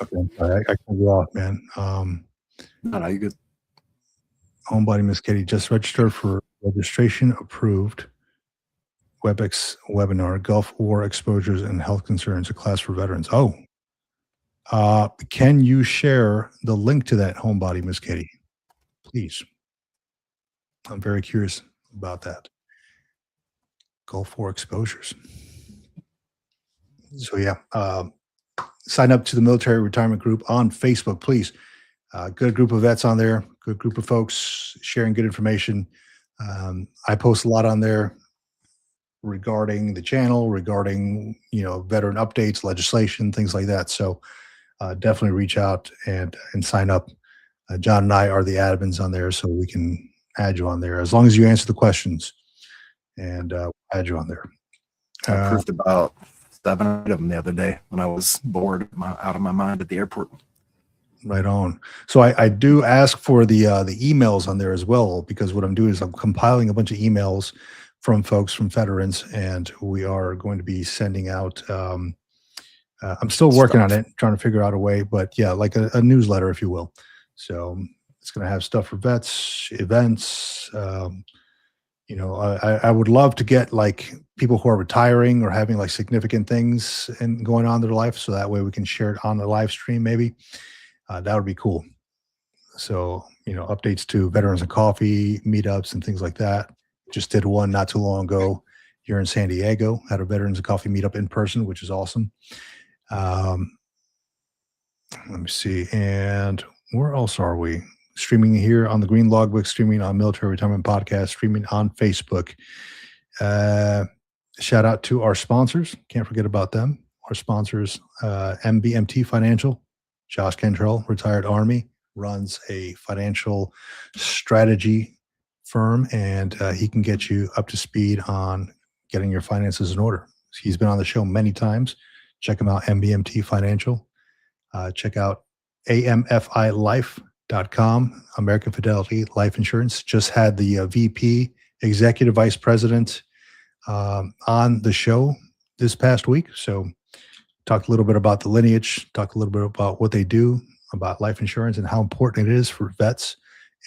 Okay, I cut you off, man. No, you good. Homebody Miss Katie just registered for registration approved. WebEx webinar, Gulf War exposures and health concerns, a class for veterans. Oh, can you share the link to that, Homebody Miss Katie? Please. I'm very curious about that. Gulf War exposures. So sign up to the military retirement group on Facebook, please. Good group of vets on there, good group of folks sharing good information. I post a lot on there regarding the channel, regarding, veteran updates, legislation, things like that. So definitely reach out and sign up. John and I are the admins on there, so we can add you on there as long as you answer the questions, and add you on there. I approved about 7 of them the other day when I was bored out of my mind at the airport. Right on. So I do ask for the emails on there as well, because what I'm doing is I'm compiling a bunch of emails from folks, from veterans, and we are going to be sending out. I'm still working on it, trying to figure out a way, but yeah, like a newsletter, if you will. So it's going to have stuff for vets, events. I would love to get like people who are retiring or having like significant things and going on in their life, so that way we can share it on the live stream. Maybe that would be cool. So updates to Veterans and Coffee meetups and things like that. Just did one not too long ago here in San Diego. Had a Veterans and Coffee meetup in person, which is awesome. Let me see. And where else are we? Streaming here on the Green Logbook, streaming on Military Retirement Podcast, streaming on Facebook. Shout out to our sponsors. Can't forget about them. Our sponsors, MBMT Financial. Josh Cantrell, retired Army, runs a financial strategy firm, and he can get you up to speed on getting your finances in order. He's been on the show many times. Check him out, MBMT Financial. Check out amfilife.com, American Fidelity Life Insurance. Just had the VP, Executive Vice President, on the show this past week. So talked a little bit about the lineage, talked a little bit about what they do, about life insurance and how important it is for vets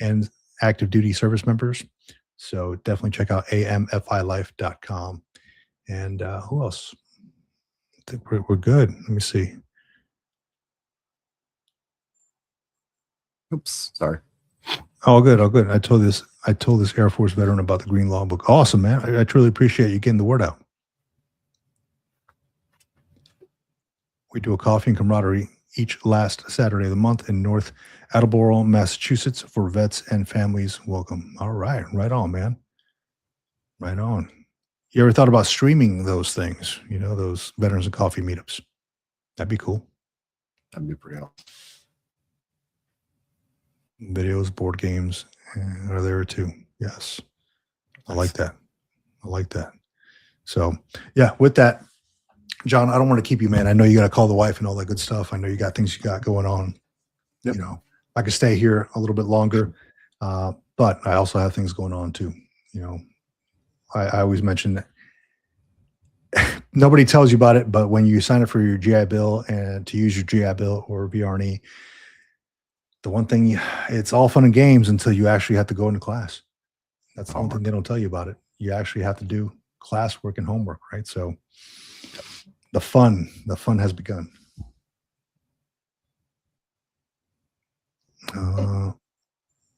and active duty service members. So definitely check out amfilife.com. And who else? I think we're good. Let me see. Oops, sorry. All good, all good. I told this Air Force veteran about the Green Logbook. Awesome, man. I truly appreciate you getting the word out. We do a coffee and camaraderie each last Saturday of the month in North Attleboro, Massachusetts, for vets and families. Welcome. All right. Right on, man. Right on. You ever thought about streaming those things, those Veterans and Coffee meetups? That'd be cool. That'd be pretty awesome. Videos, board games are there too. Yes. I like that. So, yeah, with that, John, I don't want to keep you, man. I know you got to call the wife and all that good stuff. I know you got things you got going on. Yep. I could stay here a little bit longer, but I also have things going on too. I always mention that nobody tells you about it, but when you sign up for your GI Bill and to use your GI Bill or VRNE, the one thing, it's all fun and games until you actually have to go into class. That's the one thing they don't tell you about it. You actually have to do classwork and homework, right? So the fun has begun.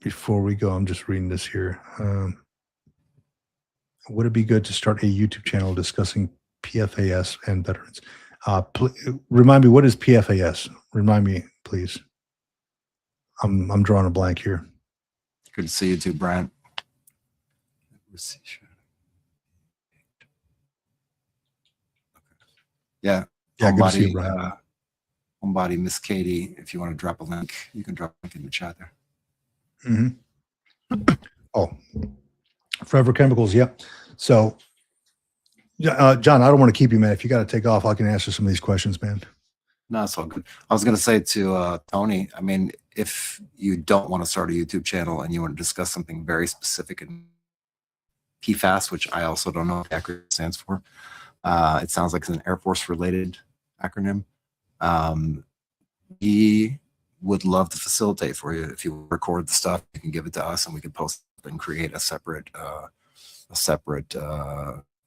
Before we go, I'm just reading this here. Would it be good to start a YouTube channel discussing PFAS and veterans? Remind me, what is PFAS? Remind me, please. I'm drawing a blank here. Good to see you too, Brent. Yeah. Yeah, good to see you, Brian. Homebody, Miss Katie, if you want to drop a link, you can drop a link in the chat there. Mm-hmm. Oh, Forever Chemicals, yeah. So, John, I don't want to keep you, man. If you got to take off, I can answer some of these questions, man. No, it's all good. I was going to say to Tony, I mean, if you don't want to start a YouTube channel and you want to discuss something very specific in PFAS, which I also don't know what the acronym stands for, it sounds like it's an Air Force related acronym. We would love to facilitate for you. If you record the stuff, you can give it to us and we can post it and create a separate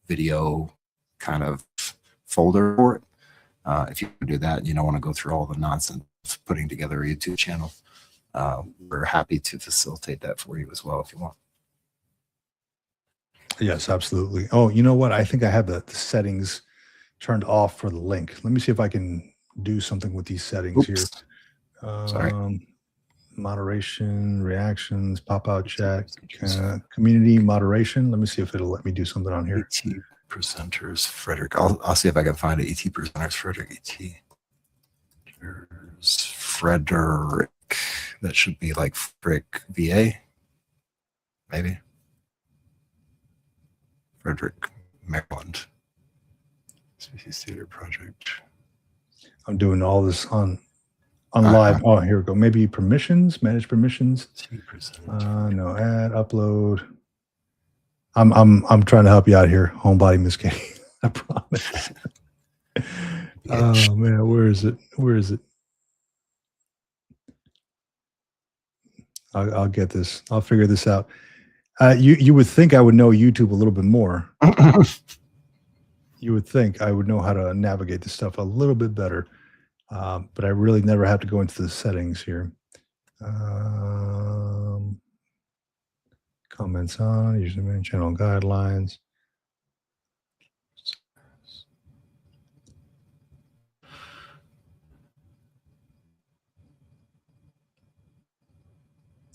video kind of folder for it. If you do that and you don't want to go through all the nonsense of putting together a YouTube channel, we're happy to facilitate that for you as well if you want. Yes, absolutely. Oh, you know what? I think I have the settings turned off for the link. Let me see if I can do something with these settings. Oops. Here. Sorry. Moderation, reactions, pop out chat, community moderation. Let me see if it'll let me do something on here. 18% presenters, Frederick. I'll see if I can find it. ET presenters, Frederick ET. There's Frederick. That should be like Frick VA, maybe. Frederick, Maryland. Species Theater Project. I'm doing all this on live. Oh, here we go. Maybe permissions, manage permissions. No, add, upload. I'm trying to help you out here, homebody Miss Katie. I promise. Oh man, where is it? Where is it? I'll get this. I'll figure this out. You would think I would know YouTube a little bit more. You would think I would know how to navigate this stuff a little bit better, but I really never have to go into the settings here. Comments on, usually channel guidelines.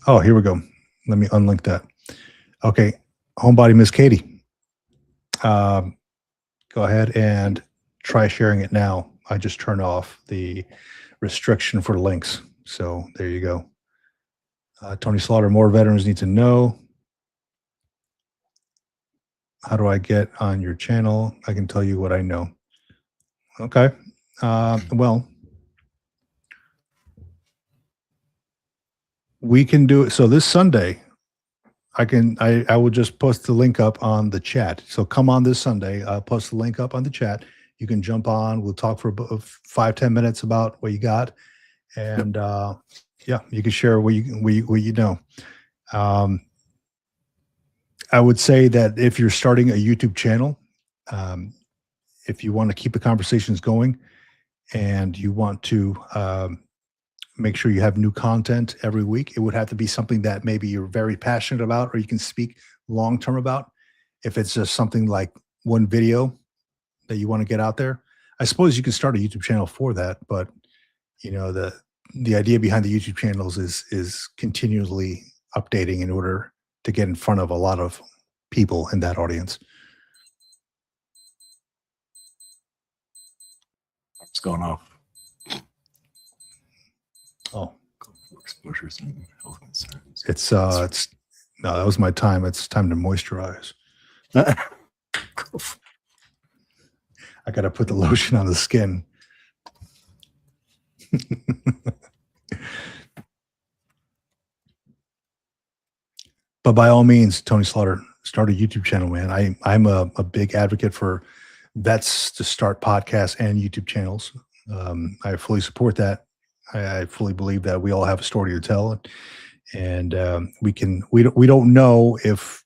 Oh, here we go. Let me unlink that. Okay, homebody Miss Katie. Go ahead and try sharing it now. I just turned off the restriction for links. So there you go. Tony Slaughter, more veterans need to know. How do I get on your channel? I can tell you what I know. Okay. Well, we can do it. So this Sunday, I will just post the link up on the chat. So come on this Sunday. I'll post the link up on the chat. You can jump on. We'll talk for 5-10 minutes about what you got, and yeah, you can share what you know. I would say that if you're starting a YouTube channel, if you want to keep the conversations going, and you want to make sure you have new content every week, it would have to be something that maybe you're very passionate about, or you can speak long-term about. If it's just something like one video that you want to get out there, I suppose you can start a YouTube channel for that. But you know, the idea behind the YouTube channels is continually updating in order to get in front of a lot of people in that audience. What's going off? Oh, exposures and health concerns. It's no, that was my time. It's time to moisturize. I got to put the lotion on the skin. But by all means, Tony Slaughter, start a YouTube channel, man. I'm a big advocate for vets to start podcasts and YouTube channels. I fully support that. I fully believe that we all have a story to tell, and we don't know if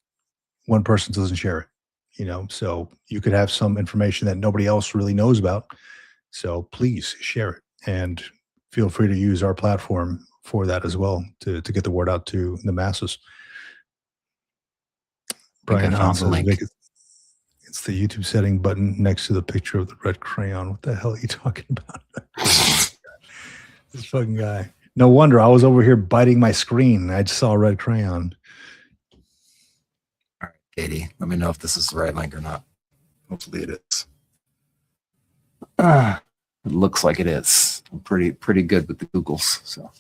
one person doesn't share it, you know. So you could have some information that nobody else really knows about. So please share it, and feel free to use our platform for that as well to get the word out to the masses. Brian found the link. It's the YouTube setting button next to the picture of the red crayon. What the hell are you talking about? This fucking guy. No wonder I was over here biting my screen. I just saw a red crayon. All right, Katie, let me know if this is the right link or not. Hopefully it is. It looks like it is. I'm pretty good with the Googles. So.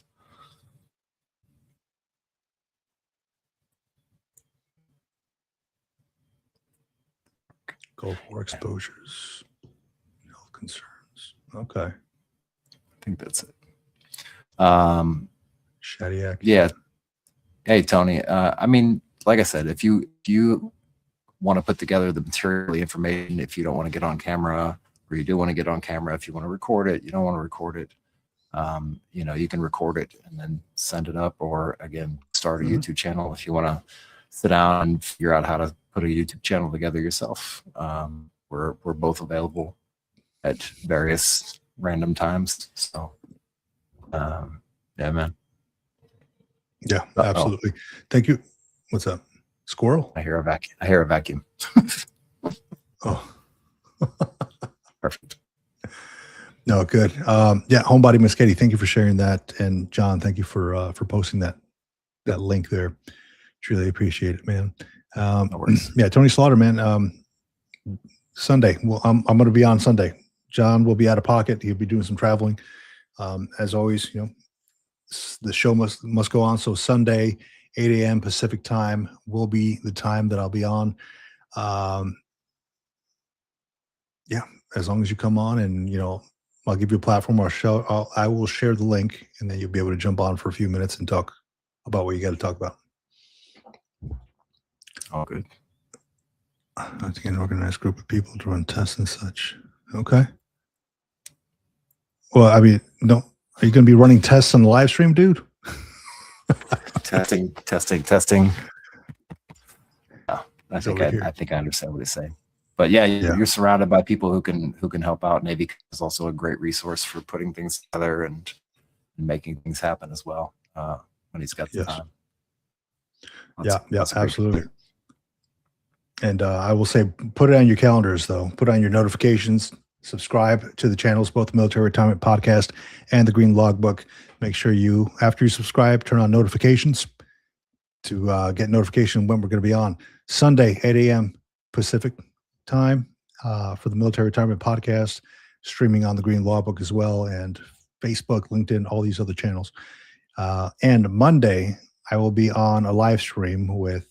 Gulf War exposures, health concerns. Okay, I think that's it. Shadiac. Yeah. Hey, Tony. I mean, like I said, if you want to put together the material, the information, if you don't want to get on camera, or you do want to get on camera, if you want to record it, you don't want to record it, you know, you can record it and then send it up, or again, start a YouTube channel if you want to sit down and figure out how to put a YouTube channel together yourself. We're both available at various random times. So, yeah, man. Yeah, absolutely. Thank you. What's up? Squirrel? I hear a vacuum. I hear a vacuum. Oh, perfect. No, good. Yeah, homebody Miss Katie, thank you for sharing that, and John, thank you for posting that link there. Truly appreciate it, man. No worries. Yeah, Tony Slaughter, man. Sunday. Well, I'm going to be on Sunday. John will be out of pocket. He'll be doing some traveling. As always, the show must go on. So Sunday, 8 a.m. Pacific time will be the time that I'll be on. Yeah, as long as you come on, and I'll give you a platform. I will share the link, and then you'll be able to jump on for a few minutes and talk about what you got to talk about. All good. I think an organized group of people to run tests and such. Okay. Well, I mean, no, are you going to be running tests on the live stream, dude? testing. No, I think I understand what he's saying. But yeah, you're surrounded by people who can help out. Navy is also a great resource for putting things together and making things happen as well when he's got the time. That's absolutely. And I will say, put it on your calendars, though. Put on your notifications. Subscribe to the channels, both the Military Retirement Podcast and the Green Logbook. Make sure after you subscribe, turn on notifications to get notification when we're going to be on. Sunday, 8 a.m. Pacific time for the Military Retirement Podcast, streaming on the Green Logbook as well, and Facebook, LinkedIn, all these other channels. And Monday, I will be on a live stream with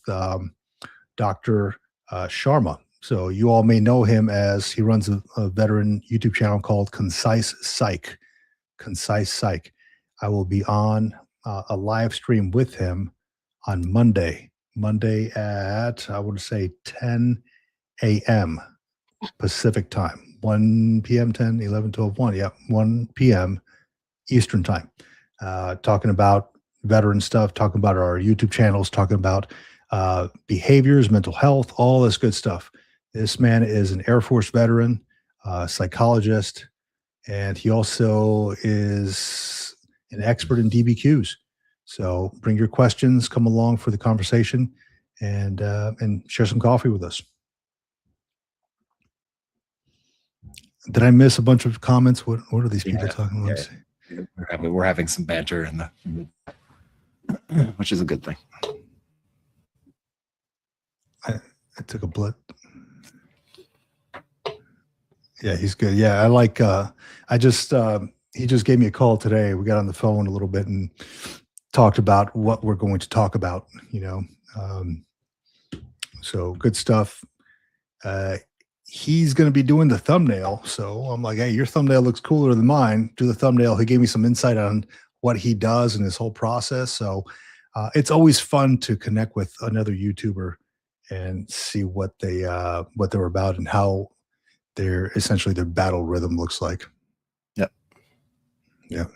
Dr. Sharma. So you all may know him as he runs a veteran YouTube channel called Concise Psych. I will be on a live stream with him on Monday at, I would say, 10 a.m. Pacific time, 1 p.m., 10, 11, 12, 1. Yeah, 1 p.m. Eastern time. Talking about veteran stuff, talking about our YouTube channels, talking about behaviors, mental health, all this good stuff. This man is an Air Force veteran, psychologist, and he also is an expert in DBQs. So bring your questions, come along for the conversation, and share some coffee with us. Did I miss a bunch of comments? What are these people talking about? Yeah. We're having some banter, which is a good thing. I took a blip. Yeah, he's good. Yeah, I like. He just gave me a call today. We got on the phone a little bit and talked about what we're going to talk about. So good stuff. He's going to be doing the thumbnail. So I'm like, hey, your thumbnail looks cooler than mine. Do the thumbnail. He gave me some insight on what he does and his whole process. So it's always fun to connect with another YouTuber and see what they're about and how their battle rhythm looks like. Yep.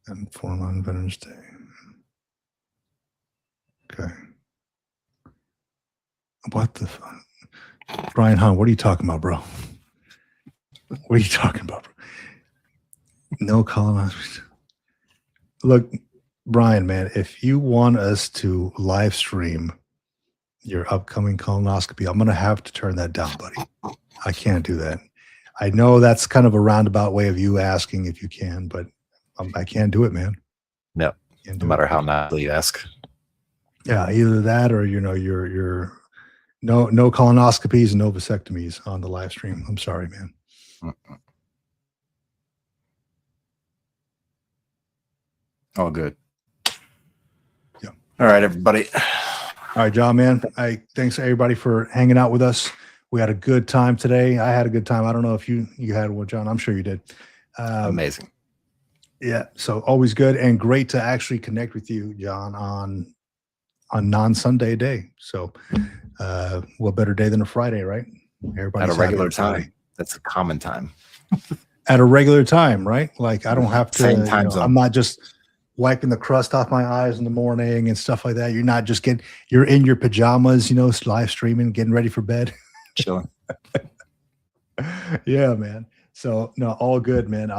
And form on Veterans Day. Okay. What the fuck? Brian Hahn, what are you talking about, bro? What are you talking about, bro? No colonoscopy. Look, Brian, man, if you want us to live stream your upcoming colonoscopy, I'm going to have to turn that down, buddy. I can't do that. I know that's kind of a roundabout way of you asking if you can, but I can't do it, man. No, no matter how nicely you ask. Yeah, either that or you're no colonoscopies and no vasectomies on the live stream. I'm sorry, man. All good. Yeah. All right, everybody. All right, John, man. Thanks everybody for hanging out with us. We had a good time today. I had a good time. I don't know if you had one, John. I'm sure you did. Amazing. Yeah. So always good and great to actually connect with you, John, on non-Sunday day. So what better day than a Friday, right? Everybody's at a regular time. That's a common time. At a regular time, right? Like I don't have to. Same time zone. I'm not just wiping the crust off my eyes in the morning and stuff like that. You're not just you're in your pajamas, live streaming, getting ready for bed. Chilling. Yeah, man. So no, all good, man.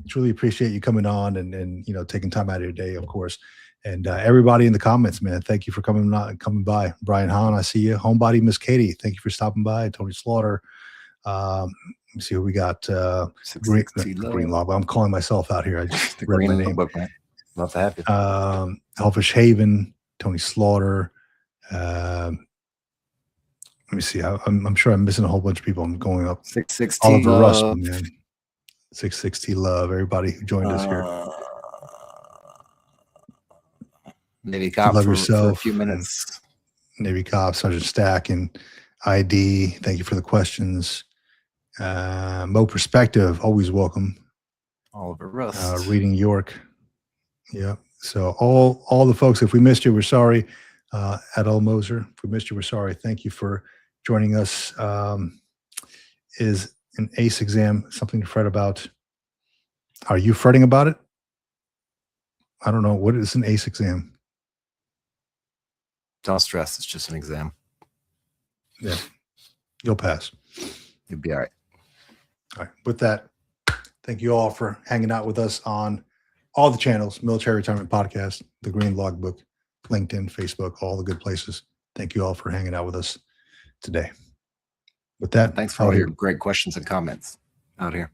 Truly appreciate you coming on and taking time out of your day, of course. And everybody in the comments, man, thank you for coming by. Brian Hahn, I see you. Homebody Miss Katie, thank you for stopping by. Tony Slaughter. Let me see who we got. Green Log. I'm calling myself out here. I just the Green Log, man. Love to have you. Elfish Haven, Tony Slaughter. Let me see. I'm sure I'm missing a whole bunch of people. I'm going up. 660 Oliver Russell, love. man. 660 love. Everybody who joined us here. Navy Cop Love for a yourself. few minutes. Navy Cop, Sergeant Stack, and ID. Thank you for the questions. Mo Perspective, always welcome. Oliver Rust. Reading York. Yeah. So all the folks, if we missed you, we're sorry. Adel Moser, if we missed you, we're sorry. Thank you for joining us. Is an ACE exam something to fret about? Are you fretting about it? I don't know. What is an ACE exam? Don't stress. It's just an exam. Yeah. You'll pass. You'll be all right. All right. With that, thank you all for hanging out with us on all the channels, Military Retirement Podcast, The Green Logbook, LinkedIn, Facebook, all the good places. Thank you all for hanging out with us today. With that, Thanks for all your great questions and comments out here.